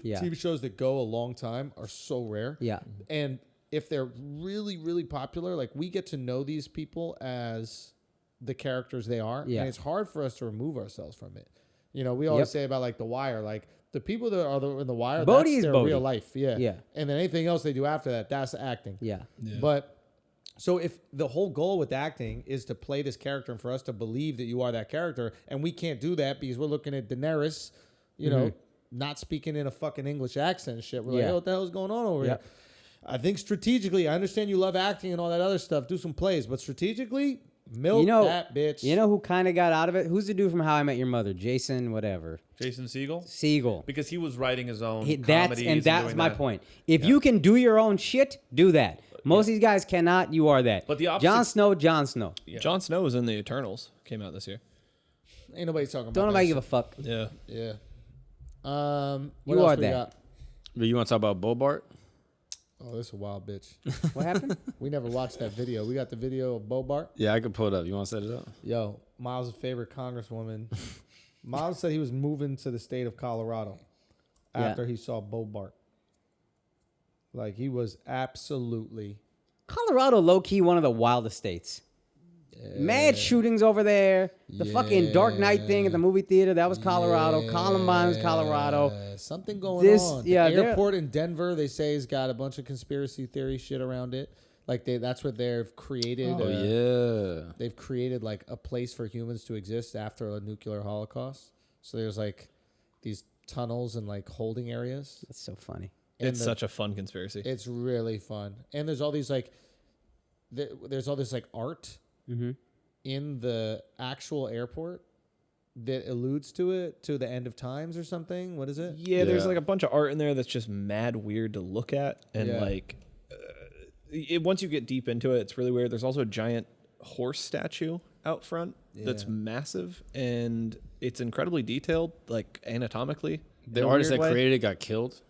Yeah. TV shows that go a long time are so rare. Yeah. And if they're really, really popular, like we get to know these people as the characters they are. Yeah. And it's hard for us to remove ourselves from it. You know, we always Yep. say about like The Wire, like the people that are in The Wire, Bodhi that's is their Bodhi. real life. Yeah. Yeah. And then anything else they do after that, that's acting. Yeah. But so if the whole goal with acting is to play this character and for us to believe that you are that character, and we can't do that because we're looking at Daenerys, you know, not speaking in a fucking English accent and shit. We're like, Yeah. hey, what the hell is going on over Yep. here? I think strategically, I understand you love acting and all that other stuff. Do some plays, but strategically, milk You know that bitch. You know who kind of got out of it? Who's the dude from How I Met Your Mother? Jason, whatever. Jason Segel, Siegel. because he was writing his own That's comedies and that's doing my that. point. If you can do your own shit, do that. Most of these guys cannot. You are that. But the opposite- Jon Snow. Yeah. Jon Snow was in the Eternals. Came out this year. Ain't nobody talking about Don't that nobody give shit. a fuck. Yeah. Yeah. What You else are we that. got? But you want to talk about Bobart? Oh, this is a wild bitch. What happened? We never watched that video. We got the video of Bobart. Yeah, I could pull it up. You want to set it up? Yo, Miles' favorite congresswoman. Miles said he was moving to the state of Colorado after he saw Bobart. Like he was absolutely. Colorado, low key, one of the wildest states. Mad shootings over there. The fucking Dark Knight thing at the movie theater, that was Colorado. Columbine was Colorado. Something going This- on. yeah, the they're- airport in Denver, they say, has got a bunch of conspiracy theory shit around it. Like that's what they've created. Oh, yeah. They've created like a place for humans to exist after a nuclear holocaust. So there's like these tunnels and like holding areas. That's so funny. And It's such a fun conspiracy. It's really fun. And there's all these like, there's all this like art in the actual airport that alludes to it, to the end of times or something. What is it? Yeah, there's Yeah. like a bunch of art in there that's just mad weird to look at, and Yeah. like, once you get deep into it, it's really weird. There's also a giant horse statue out front that's Yeah. massive, and it's incredibly detailed, like anatomically. The in a artist weird that way. created it got killed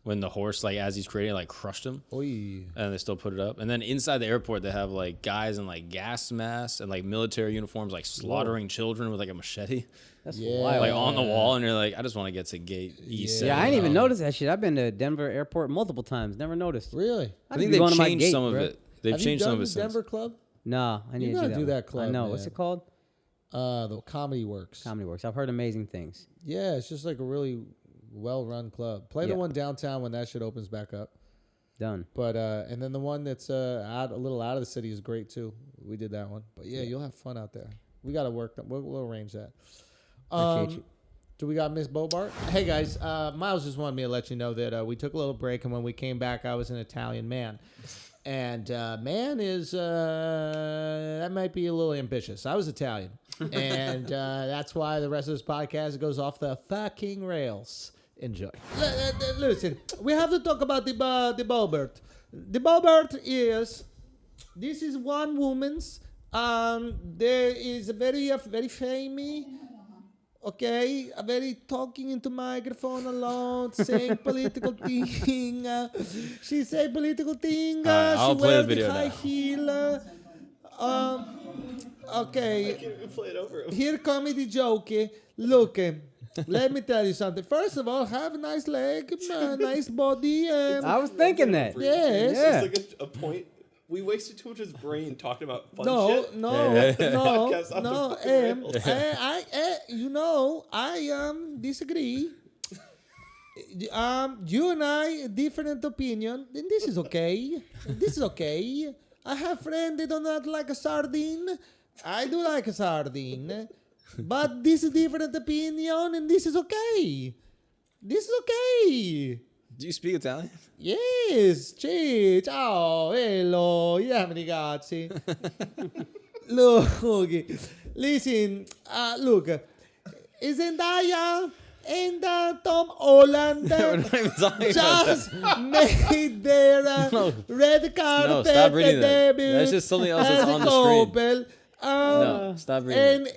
when the horse, like as he's creating, it, like crushed him, Oy. and they still put it up. And then inside the airport, they have like guys in like gas masks and like military uniforms, like slaughtering children with like a machete, That's Yeah. wild. like on the wall. And you're like, I just want to get to gate E7. Yeah, I didn't even notice that shit. I've been to Denver airport multiple times. Never noticed. Really? I need think to be they've going to my changed gate, some of bro. it. They've Have changed you some done of it the since. Denver Club? No, I need You to gotta do one. that club, I know. What's man. it called? The Comedy Works. Comedy Works. I've heard amazing things. Yeah, it's just like a really well-run club. Play the Yeah. one downtown when that shit opens back up. Done. But and then the one that's out a little out of the city is great too. We did that one. But yeah, you'll have fun out there. We got to work. We'll arrange that. Appreciate you. Do we got Miss Bobart? Hey guys, Miles just wanted me to let you know that we took a little break, and when we came back, I was an Italian man, and man is that might be a little ambitious. I was Italian, and that's why the rest of this podcast goes off the fucking rails. Enjoy. Listen, we have to talk about the Bobart. The Bobart is this is one woman's. There is a very famous. Okay, a very talking into microphone a lot, saying political thing. She say political thing. Alright, I'll She play wear the video high now. heel. Okay. Here comes the joke. Look, let me tell you something. First of all, have a nice leg, nice body. I was thinking that. Yes. Yeah. It's like a point. We wasted too much of his brain talking about fun No, shit. no, Podcast off no. the fucking rails. I disagree. You and I different opinion, and this is okay. This is okay. I have friends that do not like a sardine. I do like a sardine, but this is different opinion, and this is okay. This is okay. Do you speak Italian? Yes, ciao, hello, yeah, ragazzi. Look, listen, look, Zendaya and Tom Holland We're not even talking about just made their red carpet No, stop reading that. debut. That's just something else as that's a on the screen. couple. No, stop reading.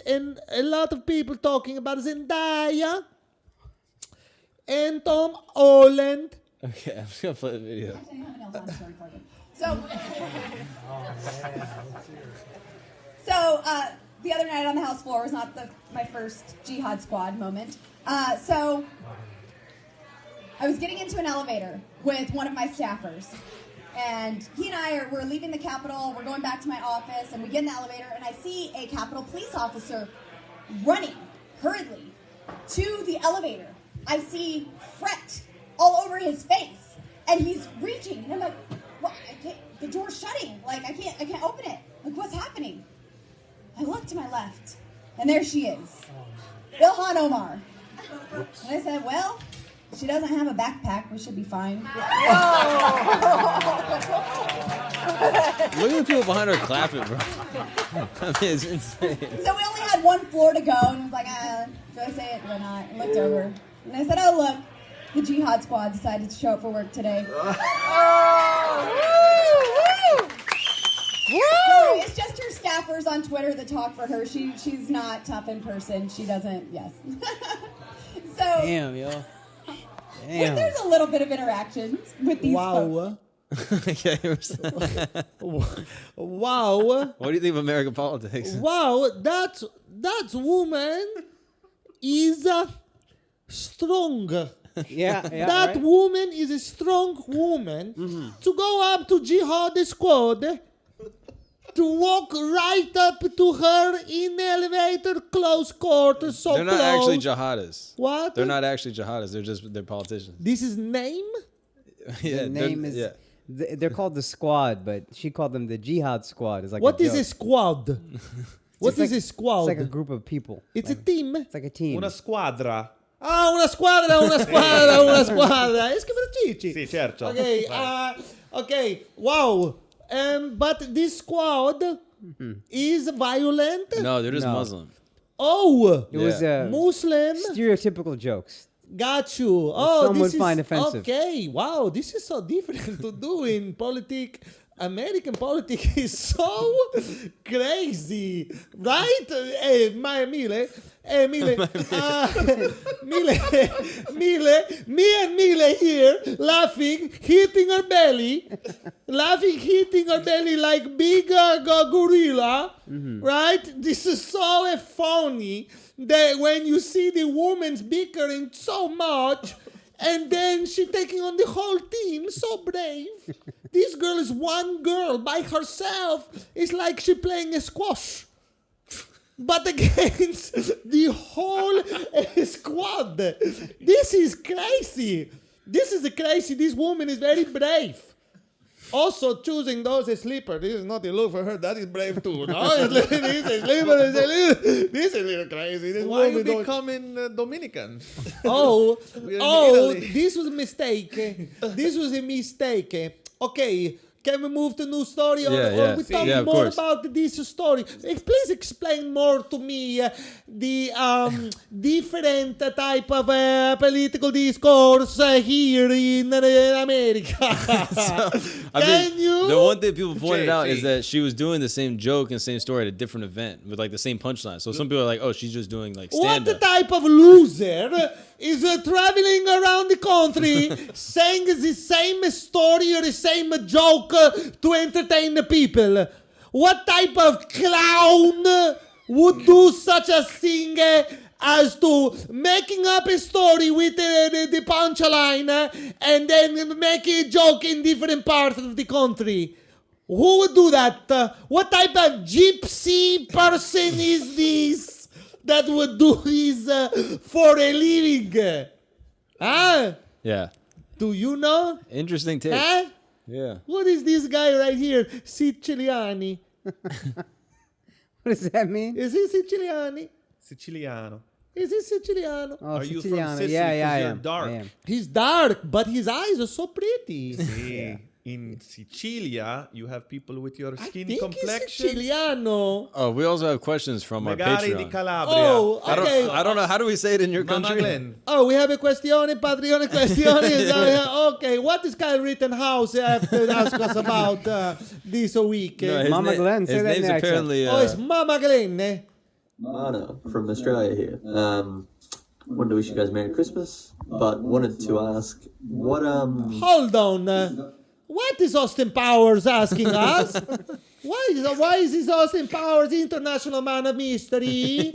And a lot of people talking about Zendaya and Tom Holland. Okay, I'm just gonna play the video. So the other night on the house floor was not my first Jihad Squad moment. So I was getting into an elevator with one of my staffers. And he and I we're leaving the Capitol, we're going back to my office, and we get in the elevator, and I see a Capitol police officer running hurriedly to the elevator. I see fret all over his face, and he's reaching, and I'm like, what? The door's shutting. Like, I can't open it. Like, what's happening? I look to my left, and there she is, Ilhan Omar. And I said, well, she doesn't have a backpack. We should be fine. Look at the people behind her clapping, bro. I mean, it's insane. So we only had one floor to go, and I was like, should I say it or not? I looked over, and I said, oh, look, the Jihad Squad decided to show up for work today. Sorry, it's just her staffers on Twitter that talk for her. She's not tough in person. She doesn't, yes. So Damn, yo. when Damn. there's a little bit of interaction with these folks. Okay, Wow. what do you think of American politics? Wow, that woman is strong. Yeah, That right? woman is a strong woman to go up to Jihad Squad, to walk right up to her in the elevator, close quarters, so They're not close. actually jihadists. What? They're not actually jihadists. They're politicians. This is name? Yeah, The name is. Yeah. They're called the Squad, but she called them the Jihad Squad. It's like What a is joke. a squad? What is like- a squad? It's like a group of people. It's a team. It's like a team. Una squadra. Ah, una squadra, una squadra, una squadra. È scritto Cici. Sì, certo. Okay, okay, wow. But this squad is violent. No, they're just No. Muslim. Oh, It was Muslim. stereotypical jokes. Got you. Oh, some would this find is offensive. okay. Wow, this is so different to do in politics. American politics is so crazy, right? Mile, me and Mile here laughing, hitting her belly like big gorilla, right? This is so funny that when you see the woman's bickering so much, and then she taking on the whole team, so brave. This girl is one girl by herself. It's like she playing a squash. But against the whole squad. This is crazy. This woman is very brave. Also choosing those sleepers. This is not a look for her. That is brave too. No, this is a sleeper. This is a little crazy. This Why you woman don't- becoming Dominican? Oh, We're in oh, Italy. this was a mistake. This was a mistake. Okay, can we move to new story or, Yeah, or we yeah. talk Yeah, of more course. about this story? Please explain more to me the different type of political discourse here in America. Can you? The one thing people pointed out JC. is that she was doing the same joke and same story at a different event with like the same punchline. So some people are like, "Oh, she's just doing like stand What up." type of loser is traveling around the country saying the same story or the same joke to entertain the people? What type of clown would do such a thing as to making up a story with the punchline and then make a joke in different parts of the country? Who would do that? What type of gypsy person is this that would do this for a living? Huh? Yeah, Do you know? interesting take. Huh? Yeah, What is this guy right here? Siciliani. What does that mean? Is he Siciliani? Siciliano. Is he Siciliano? Oh, Are you from Siciliano. Sicily? Yeah, 'Cause I you're am. dark. I am. He's dark, but his eyes are so pretty. Sì. In Sicilia, you have people with your I skin think he's complexion. Siciliano. Oh, we also have questions from our Magari di Patreon. Calabria. Oh, I okay. don't know. How do we say it in your Mama country? Glenn. Oh, we have a question, Patreon question. Okay, what is Kyle Rittenhouse have to ask us about this week? No, his Mama Glenn, say his that in name's the accent. apparently. Oh, it's Mama Glenn. Eh? Mana from Australia here. Wanted to wish you guys Merry Christmas, but wanted to ask what Hold on. What is Austin Powers asking us? Why is this Austin Powers, international man of mystery,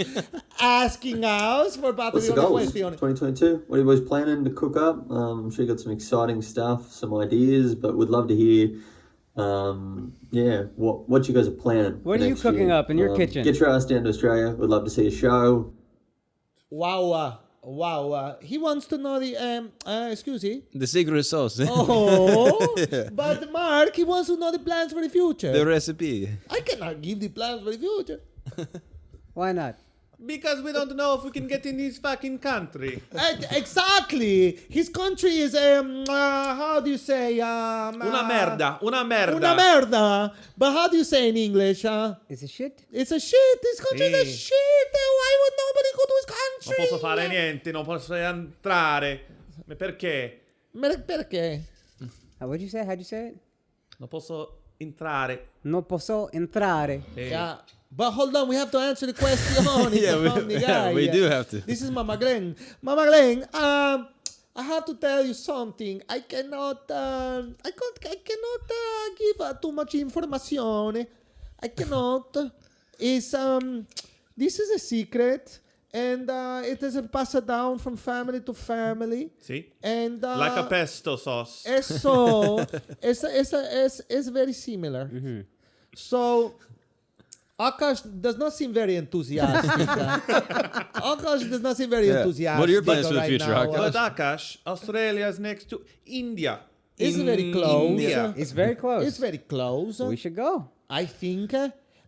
asking us for what's the Patreon goals? question? 2022. What are you boys planning to cook up? I'm sure you got some exciting stuff, some ideas, but would love to hear. What you guys are planning. What for are you next cooking year. up in your kitchen? Get your ass down to Australia. Would love to see a show. Wow. He wants to know the excuse me. The secret sauce. Oh, but Mark, he wants to know the plans for the future. The recipe. I cannot give the plans for the future. Why not? Because we don't know if we can get in his fucking country. Exactly. His country is how do you say Una merda. Una merda. But how do you say in English? Is it shit? It's a shit. This country is a Sì. shit. Why would nobody go to his Non country? posso fare niente, non posso entrare. Ma perché? Perché? What'd you say? How'd you say it? Non posso entrare. No posso entrare. Yeah. But hold on, we have to answer the question. We do have to. This is Mama Glenn. Mama Glenn, I have to tell you something. I cannot give too much information. I cannot. This is a secret, and it is passed down from family to family. Sì? And Like a pesto sauce. so it's very similar. So Akash does not seem very enthusiastic. Akash does not seem very enthusiastic. What are your plans for the right future, now. Akash? But Akash, Australia is next to India. It's very close. India. It's very close. It's very close. We should go. I think.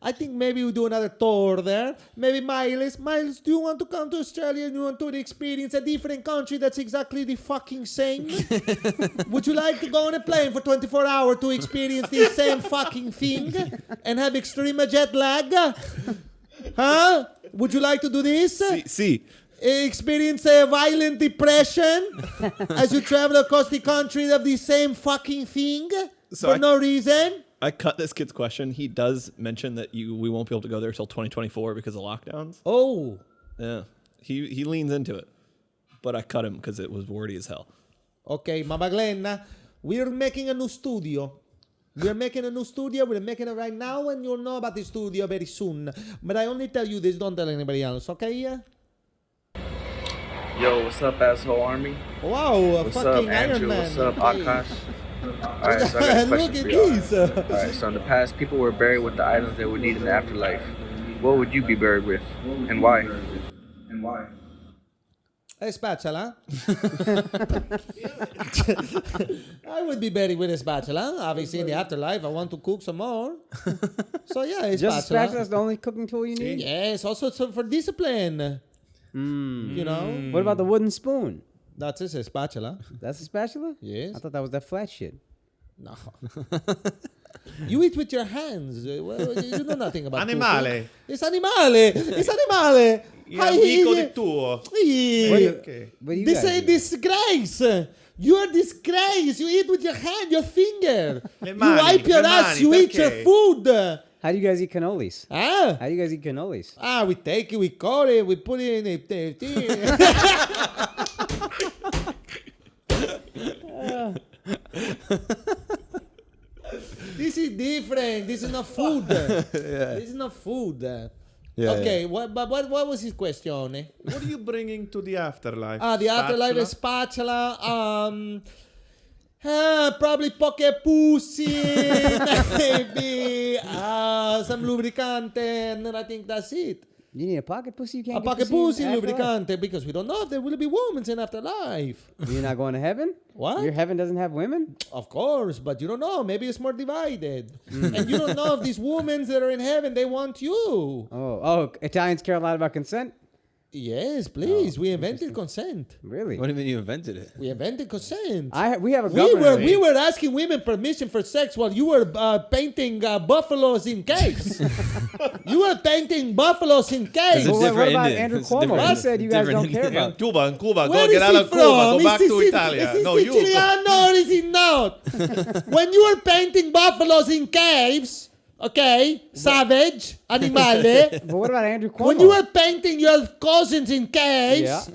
I think maybe we do another tour there. Maybe Miles, do you want to come to Australia and you want to experience a different country that's exactly the fucking same? Would you like to go on a plane for 24 hours to experience the same fucking thing and have extreme jet lag? Huh? Would you like to do this? See. Experience a violent depression as you travel across the country of the same fucking thing for no reason? I cut this kid's question. He does mention that we won't be able to go there till 2024 because of lockdowns. Oh. Yeah. He leans into it. But I cut him because it was wordy as hell. Okay, Mama Glenn, we're making a new studio. We're making it right now, and you'll know about the studio very soon. But I only tell you this, don't tell anybody else, okay? Yo, what's up, asshole army? Wow, What's up, fucking Andrew? Iron Man. What's up, Okay. Akash? Alright, so I got a Look question at for y'all. these. Alright, so in the past, people were buried with the items they would need in the afterlife. What would you be buried with? And why? A spatula. I would be buried with a spatula. Obviously, in the afterlife, I want to cook some more. So, yeah, a Just a spatula. spatula is the only cooking tool you need? Yes, also for discipline. You know? What about the wooden spoon? That's just a spatula. That's a spatula? Yes. I thought that was that flat shit. No. You eat with your hands. Well, you know nothing about Animale. cooking. It's animale. It's animale. Il amico di tuo. Okay. What do you This guys is a do? disgrace. You are disgrace. You eat with your hand, your finger. Le You mani, wipe your le ass. mani, You eat your perché? food. How do you guys eat cannolis? Ah. How do you guys eat cannolis? We take it, we cut it, we put it in a This is different. This is not food. This is not food. Okay, what was his question? What are you bringing to the afterlife? The afterlife is spatula. Probably pocket pussy, maybe some lubricante, and then I think that's it. You need a pocket pussy? You can't A get pocket pussy in pussy the afterlife? lubricante, because we don't know if there will be women in afterlife. You're not going to heaven? What? Your heaven doesn't have women? Of course, but you don't know. Maybe it's more divided. And you don't know if these women that are in heaven, they want you. Oh, Italians care a lot about consent? Yes, please. We invented consent. Really? What do you mean you invented it? We invented consent. We have a governor. We were asking women permission for sex while you were painting buffaloes in caves. You were painting buffaloes in caves. It's What about Indian. Andrew It's Cuomo? different. He said you guys Different don't care Indian. about. In Cuba, Where go get is out he of Cuba, go from? back Is to he Italia. No, you. Siciliano or is he not? When you were painting buffaloes in caves, okay, savage, animale. But what about Andrew Cuomo? When you were painting your cousins in caves,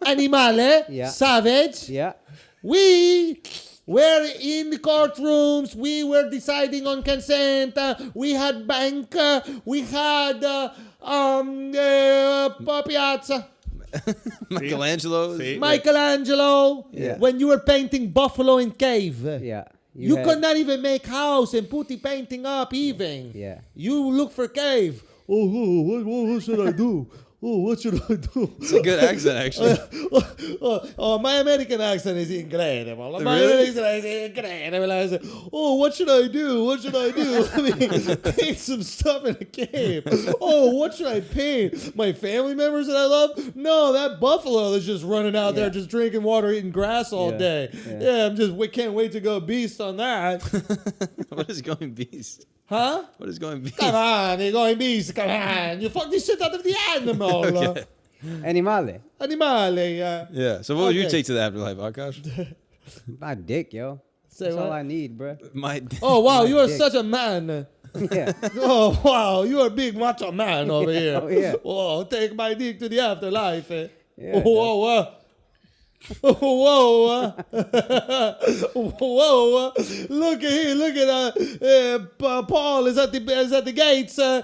animale, Yeah. savage, Yeah. we were in the courtrooms. We were deciding on consent. We had bank. We had piazza. Michelangelo's. See? Michelangelo. Yeah. When you were painting buffalo in cave. Yeah. You had- could not even make house and put the painting up even. Yeah. You look for cave. What should I do? What should I do? It's a good accent, actually. My American accent is incredible. My Really? American accent is incredible. I say, what should I do? What should I do? I mean, paint some stuff in a cave. What should I paint? My family members that I love? No, that buffalo that's just running out there, just drinking water, eating grass all Yeah. day. Yeah. We can't wait to go beast on that. What is going beast? Huh? What is going beast? Come on, you're going beast. Come on. You fuck this shit out of the animal. Okay. Animale. Animale, yeah. Yeah. So what would you Okay. take to the afterlife, Akash? My dick, yo. Say That's all what? I need, bro. My. Oh, wow, you are dick. such a man. Yeah. Oh, wow, you are a big macho man over here. Oh, yeah. Oh, take my dick to the afterlife. Eh? Yeah, Whoa. Whoa. Whoa. Look at here. Look at Paul is at the gates. Sir,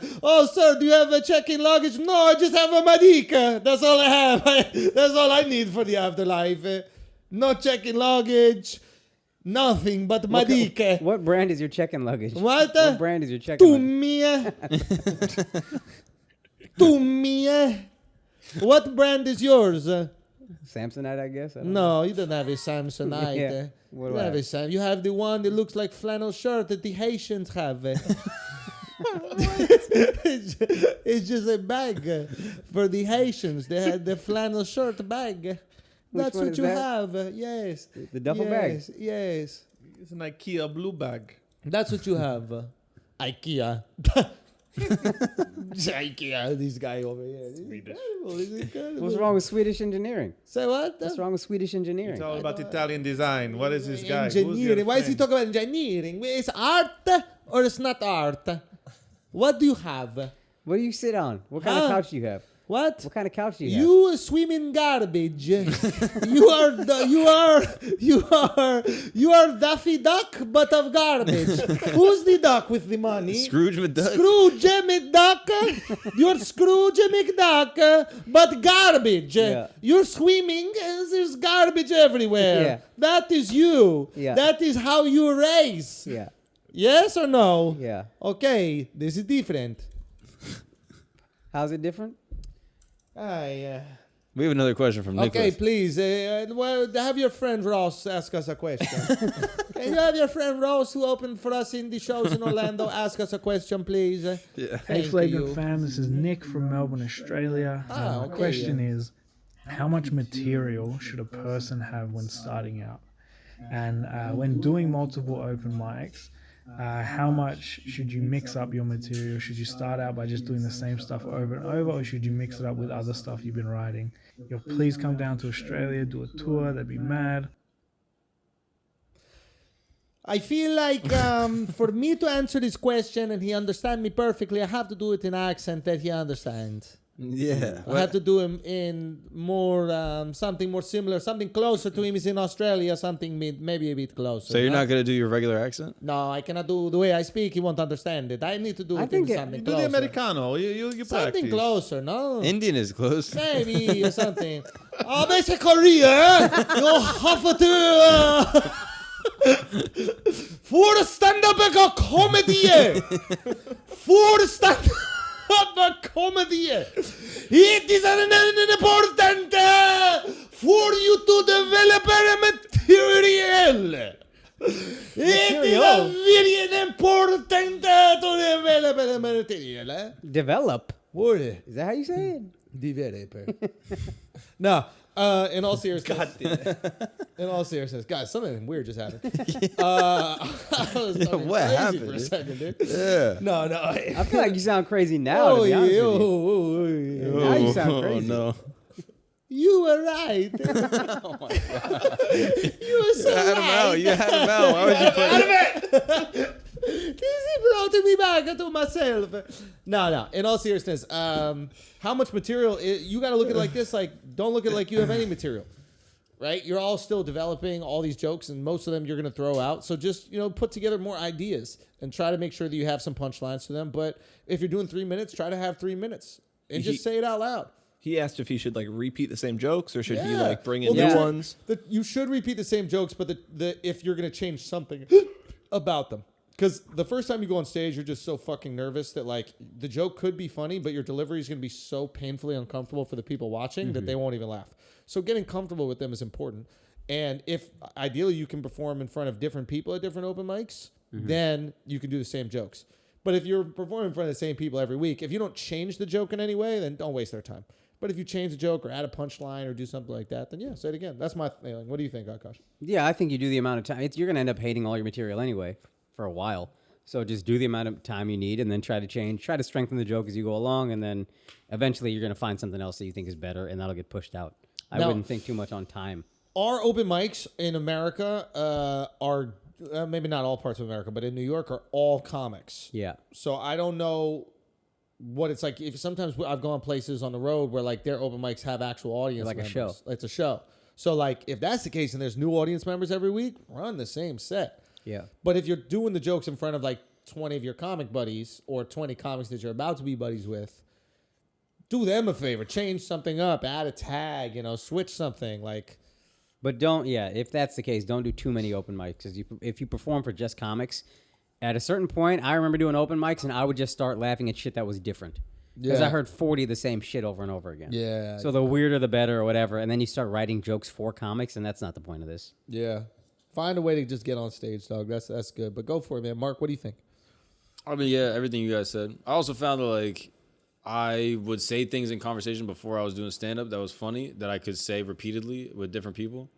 do you have a check-in luggage? No, I just have a Madika. That's all I have. That's all I need for the afterlife. No check-in luggage. Nothing but Madika. What brand is your check-in luggage? What? What brand is your check-in luggage? Tumie. What brand is yours? Samsonite, I guess. I don't No, you don't have a Samsonite. Yeah. What You do I have have? a Sam. You have the one that looks like flannel shirt that the Haitians have. It's just a bag for the Haitians. They had the flannel shirt bag. That's one what is you that? have. Yes. The duffel bag. Yes. It's an IKEA blue bag. That's what you have. IKEA. IKEA. This guy over here. He's incredible. What's wrong with Swedish engineering? Say what? What's wrong with Swedish engineering? It's all about Italian design. What is this guy? Who's your Engineering. Why is he friend? talking about engineering? It's art or it's not art? What do you have? What do you sit on? What kind of Huh? couch do you have? What? What kind of couch do you have? You swim in garbage. you are Daffy Duck, but of garbage. Who's the duck with the money? Scrooge McDuck. Scrooge McDuck. You're Scrooge McDuck, but garbage. Yeah. You're swimming and there's garbage everywhere. Yeah. That is you. Yeah. That is how you race. Yeah. Yes or no? Yeah. Okay, this is different. How's it different? We have another question from Okay, Nicholas. please. Have your friend Ross ask us a question. Can you have your friend Ross, who opened for us in the shows in Orlando, ask us a question, please? Yeah. Hey, Thank Flagrant you. fam, this is Nick from Melbourne, Australia. My okay, question is, how much material should a person have when starting out? And when doing multiple open mics, how much should you mix up your material? Should you start out by just doing the same stuff over and over, or should you mix it up with other stuff you've been writing? Please come down to Australia, do a tour, that'd be mad. I feel like for me to answer this question and he understand me perfectly, I have to do it in an accent that he understands. Yeah. I have to do him in more something more similar, something closer to him is in Australia, something maybe a bit closer. So you're huh? not gonna do your regular accent? No, I cannot do the way I speak. He won't understand it. I need to do I it think in it- something Do closer. the Americano. You Something practice. closer, no? Indian is close. Maybe or something. Oh, men c'est Korea. You have to for stand-up comedy. For stand-up comedy. It is important for you to develop material. It is very important to develop material. Develop. Woody. Is that how you say it? Divide, per. No, in all seriousness. In all seriousness, guys, something weird just happened. I was talking what crazy happened, for a dude? second, dude? Yeah. No. I feel like you sound crazy now. To be honest with you. Now you sound crazy. Oh, no. You were right. Oh, my God. You were so right. You had him out. Why would you put This brought me back to myself. No. In all seriousness, how much material? You got to look at it like this. Like, don't look at it like you have any material, right? You're all still developing all these jokes, and most of them you're going to throw out. So just put together more ideas and try to make sure that you have some punchlines to them. But if you're doing 3 minutes, try to have 3 minutes and just say it out loud. He asked if he should like repeat the same jokes or should he Yeah. like bring in Well, new the- ones? You should repeat the same jokes, but if you're going to change something about them. Because the first time you go on stage, you're just so fucking nervous that like the joke could be funny, but your delivery is going to be so painfully uncomfortable for the people watching that they won't even laugh. So getting comfortable with them is important. And if ideally you can perform in front of different people at different open mics, then you can do the same jokes. But if you're performing in front of the same people every week, if you don't change the joke in any way, then don't waste their time. But if you change the joke or add a punchline or do something like that, then yeah, say it again. That's my feeling. What do you think, Akash? Yeah, I think you do the amount of time. You're going to end up hating all your material anyway for a while. So just do the amount of time you need and then try to strengthen the joke as you go along. And then eventually you're going to find something else that you think is better and that'll get pushed out. I wouldn't think too much on time. Our open mics in America are, maybe not all parts of America, but in New York are all comics. Yeah. So I don't know what it's like. If sometimes I've gone places on the road where like their open mics have actual audience Like a members. show. It's a show. So like if that's the case and there's new audience members every week, run the same set. Yeah. But if you're doing the jokes in front of like 20 of your comic buddies or 20 comics that you're about to be buddies with, do them a favor. Change something up. Add a tag. Switch something. Like, But if that's the case, don't do too many open mics. Because if you perform for just comics, at a certain point, I remember doing open mics and I would just start laughing at shit that was different. Because I heard 40 of the same shit over and over again. Yeah. So the weirder the better or whatever. And then you start writing jokes for comics, and that's not the point of this. yeah. Find a way to just get on stage, dog. That's good. But go for it, man. Mark, what do you think? I mean, yeah, everything you guys said. I also found that, like, I would say things in conversation before I was doing stand-up that was funny that I could say repeatedly with different people.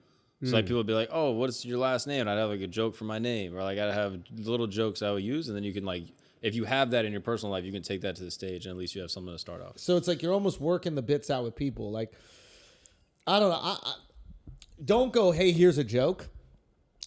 So, like, people would be like, oh, what's your last name? And I'd have, like, a joke for my name. Or, like, I'd have little jokes I would use. And then you can, like, if you have that in your personal life, you can take that to the stage. And at least you have something to start off. So it's like you're almost working the bits out with people. Like, I don't know. I don't go, hey, here's a joke.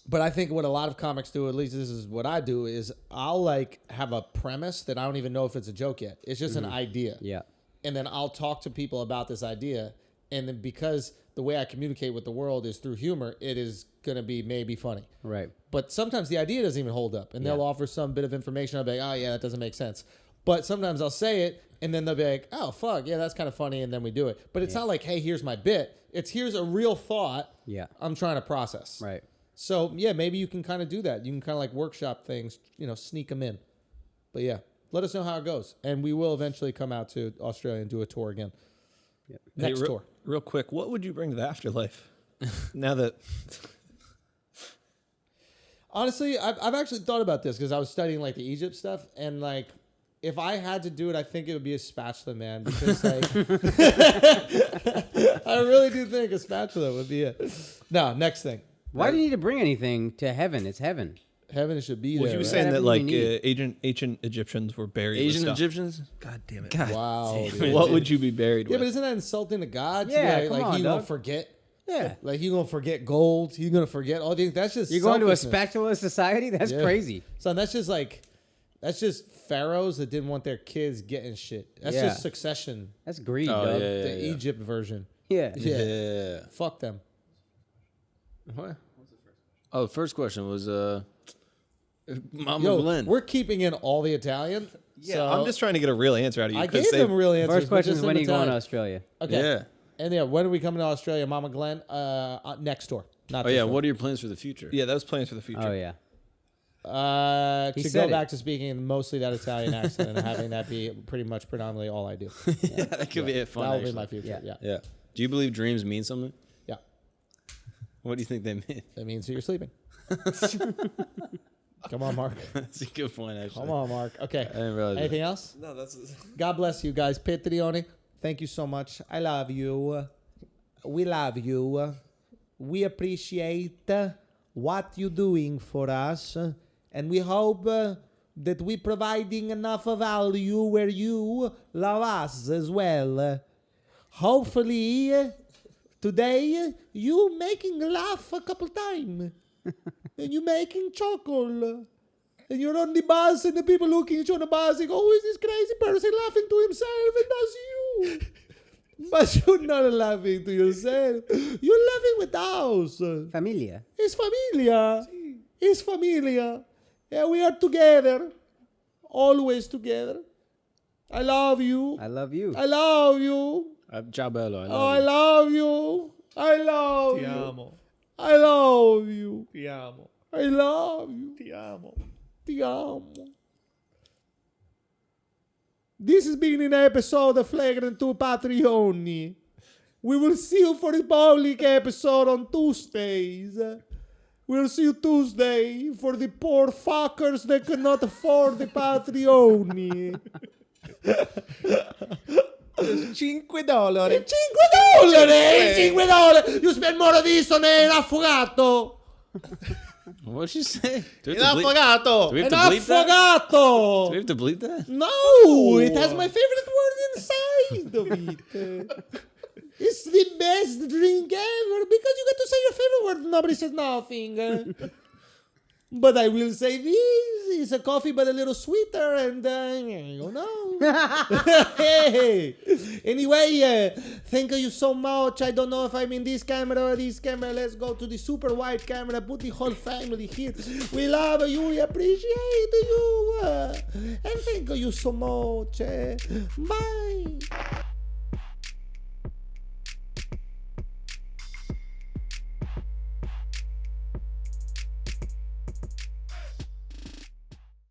But I think what a lot of comics do, at least this is what I do, is I'll like have a premise that I don't even know if it's a joke yet. It's just an idea. Yeah. And then I'll talk to people about this idea. And then because the way I communicate with the world is through humor, it is going to be maybe funny. Right. But sometimes the idea doesn't even hold up. And they'll offer some bit of information. I'll be like, oh, yeah, that doesn't make sense. But sometimes I'll say it, and then they'll be like, oh, fuck, yeah, that's kind of funny, and then we do it. But it's not like, hey, here's my bit. It's here's a real thought I'm trying to process. Right. So, yeah, maybe you can kind of do that. You can kind of like workshop things, sneak them in. But, yeah, let us know how it goes. And we will eventually come out to Australia and do a tour again. Yep. Next tour. Real quick, what would you bring to the afterlife? Now that... Honestly, I've actually thought about this because I was studying like the Egypt stuff, and like if I had to do it, I think it would be a spatula, man. Because like I really do think a spatula would be it. No, next thing. Why do you need to bring anything to heaven? It's heaven. Heaven should be there. Well, you were right? saying that Whatever like you need. ancient Egyptians were buried Asian with stuff. Egyptians? God damn it. God. Wow. dude. What would you be buried Yeah, with? but isn't that insulting to God? To Yeah, be come like on, you gonna dog. forget. Yeah. Like you gonna forget gold. You gonna forget all these. That's just You're going to a selfishness. spatula society? That's Yeah. crazy. Son, that's just pharaohs that didn't want their kids getting shit. That's Yeah. just succession. That's greed, Oh, dog. yeah. The Egypt version. Yeah. Yeah. Fuck them. What? Oh, the first question was Mama Yo, Glenn. we're keeping in all the Italian. Yeah, so I'm just trying to get a real answer out of you. I 'cause gave they- them real answers. First question but is just when in are you going to Italian. Australia? Okay. Yeah. And yeah, when are we coming to Australia, Mama Glenn? Next tour. Not Oh, this yeah. one. What are your plans for the future? Yeah, that was plans for the future. Oh, yeah. To He go said it. back to speaking in mostly that Italian accent and having that be pretty much predominantly all I do. Yeah, that could be it. Fun. That will be actually. my future. Yeah. Yeah. Do you believe dreams mean something? Yeah. What do you think they mean? That means that you're sleeping. Come on, Mark. That's a good point, actually. Come on, Mark. Okay. I didn't realize Anything else? No, that's. God bless you guys. Patreon, thank you so much. I love you. We love you. We appreciate what you're doing for us. And we hope that we're providing enough value where you love us as well. Hopefully, today, you making laugh a couple times. And you making chuckle. And you're on the bus and the people looking at you on the bus and go, who is this crazy person laughing to himself? And that's you. But you're not laughing to yourself. You're laughing with us. Familia. It's familia. It's familia. Yeah, we are together. Always together. I love you. I love you. I love you. Ciao, bello. I love you. I love Ti you. amo. I love you. Ti amo. I love you. Ti amo. Ti amo. This has been an episode of Flagrant 2 Patreon. We will see you for the public episode on Tuesdays. We'll see you Tuesday for the poor fuckers that cannot afford the Patreon. $5. $5! $5! You spend more of this on an affogato. What'd she say? Do we In have to bleep- affogato. do we have An to bleep that? affogato. Do we have to bleep that? No, it has my favorite word inside of it. It's the best drink ever because you get to say your favorite word. Nobody says nothing. But I will say this. It's a coffee but a little sweeter and you know. Hey. Anyway, thank you so much. I don't know if I'm in this camera or this camera. Let's go to the super wide camera. Put the whole family here. We love you. We appreciate you. And thank you so much. Bye.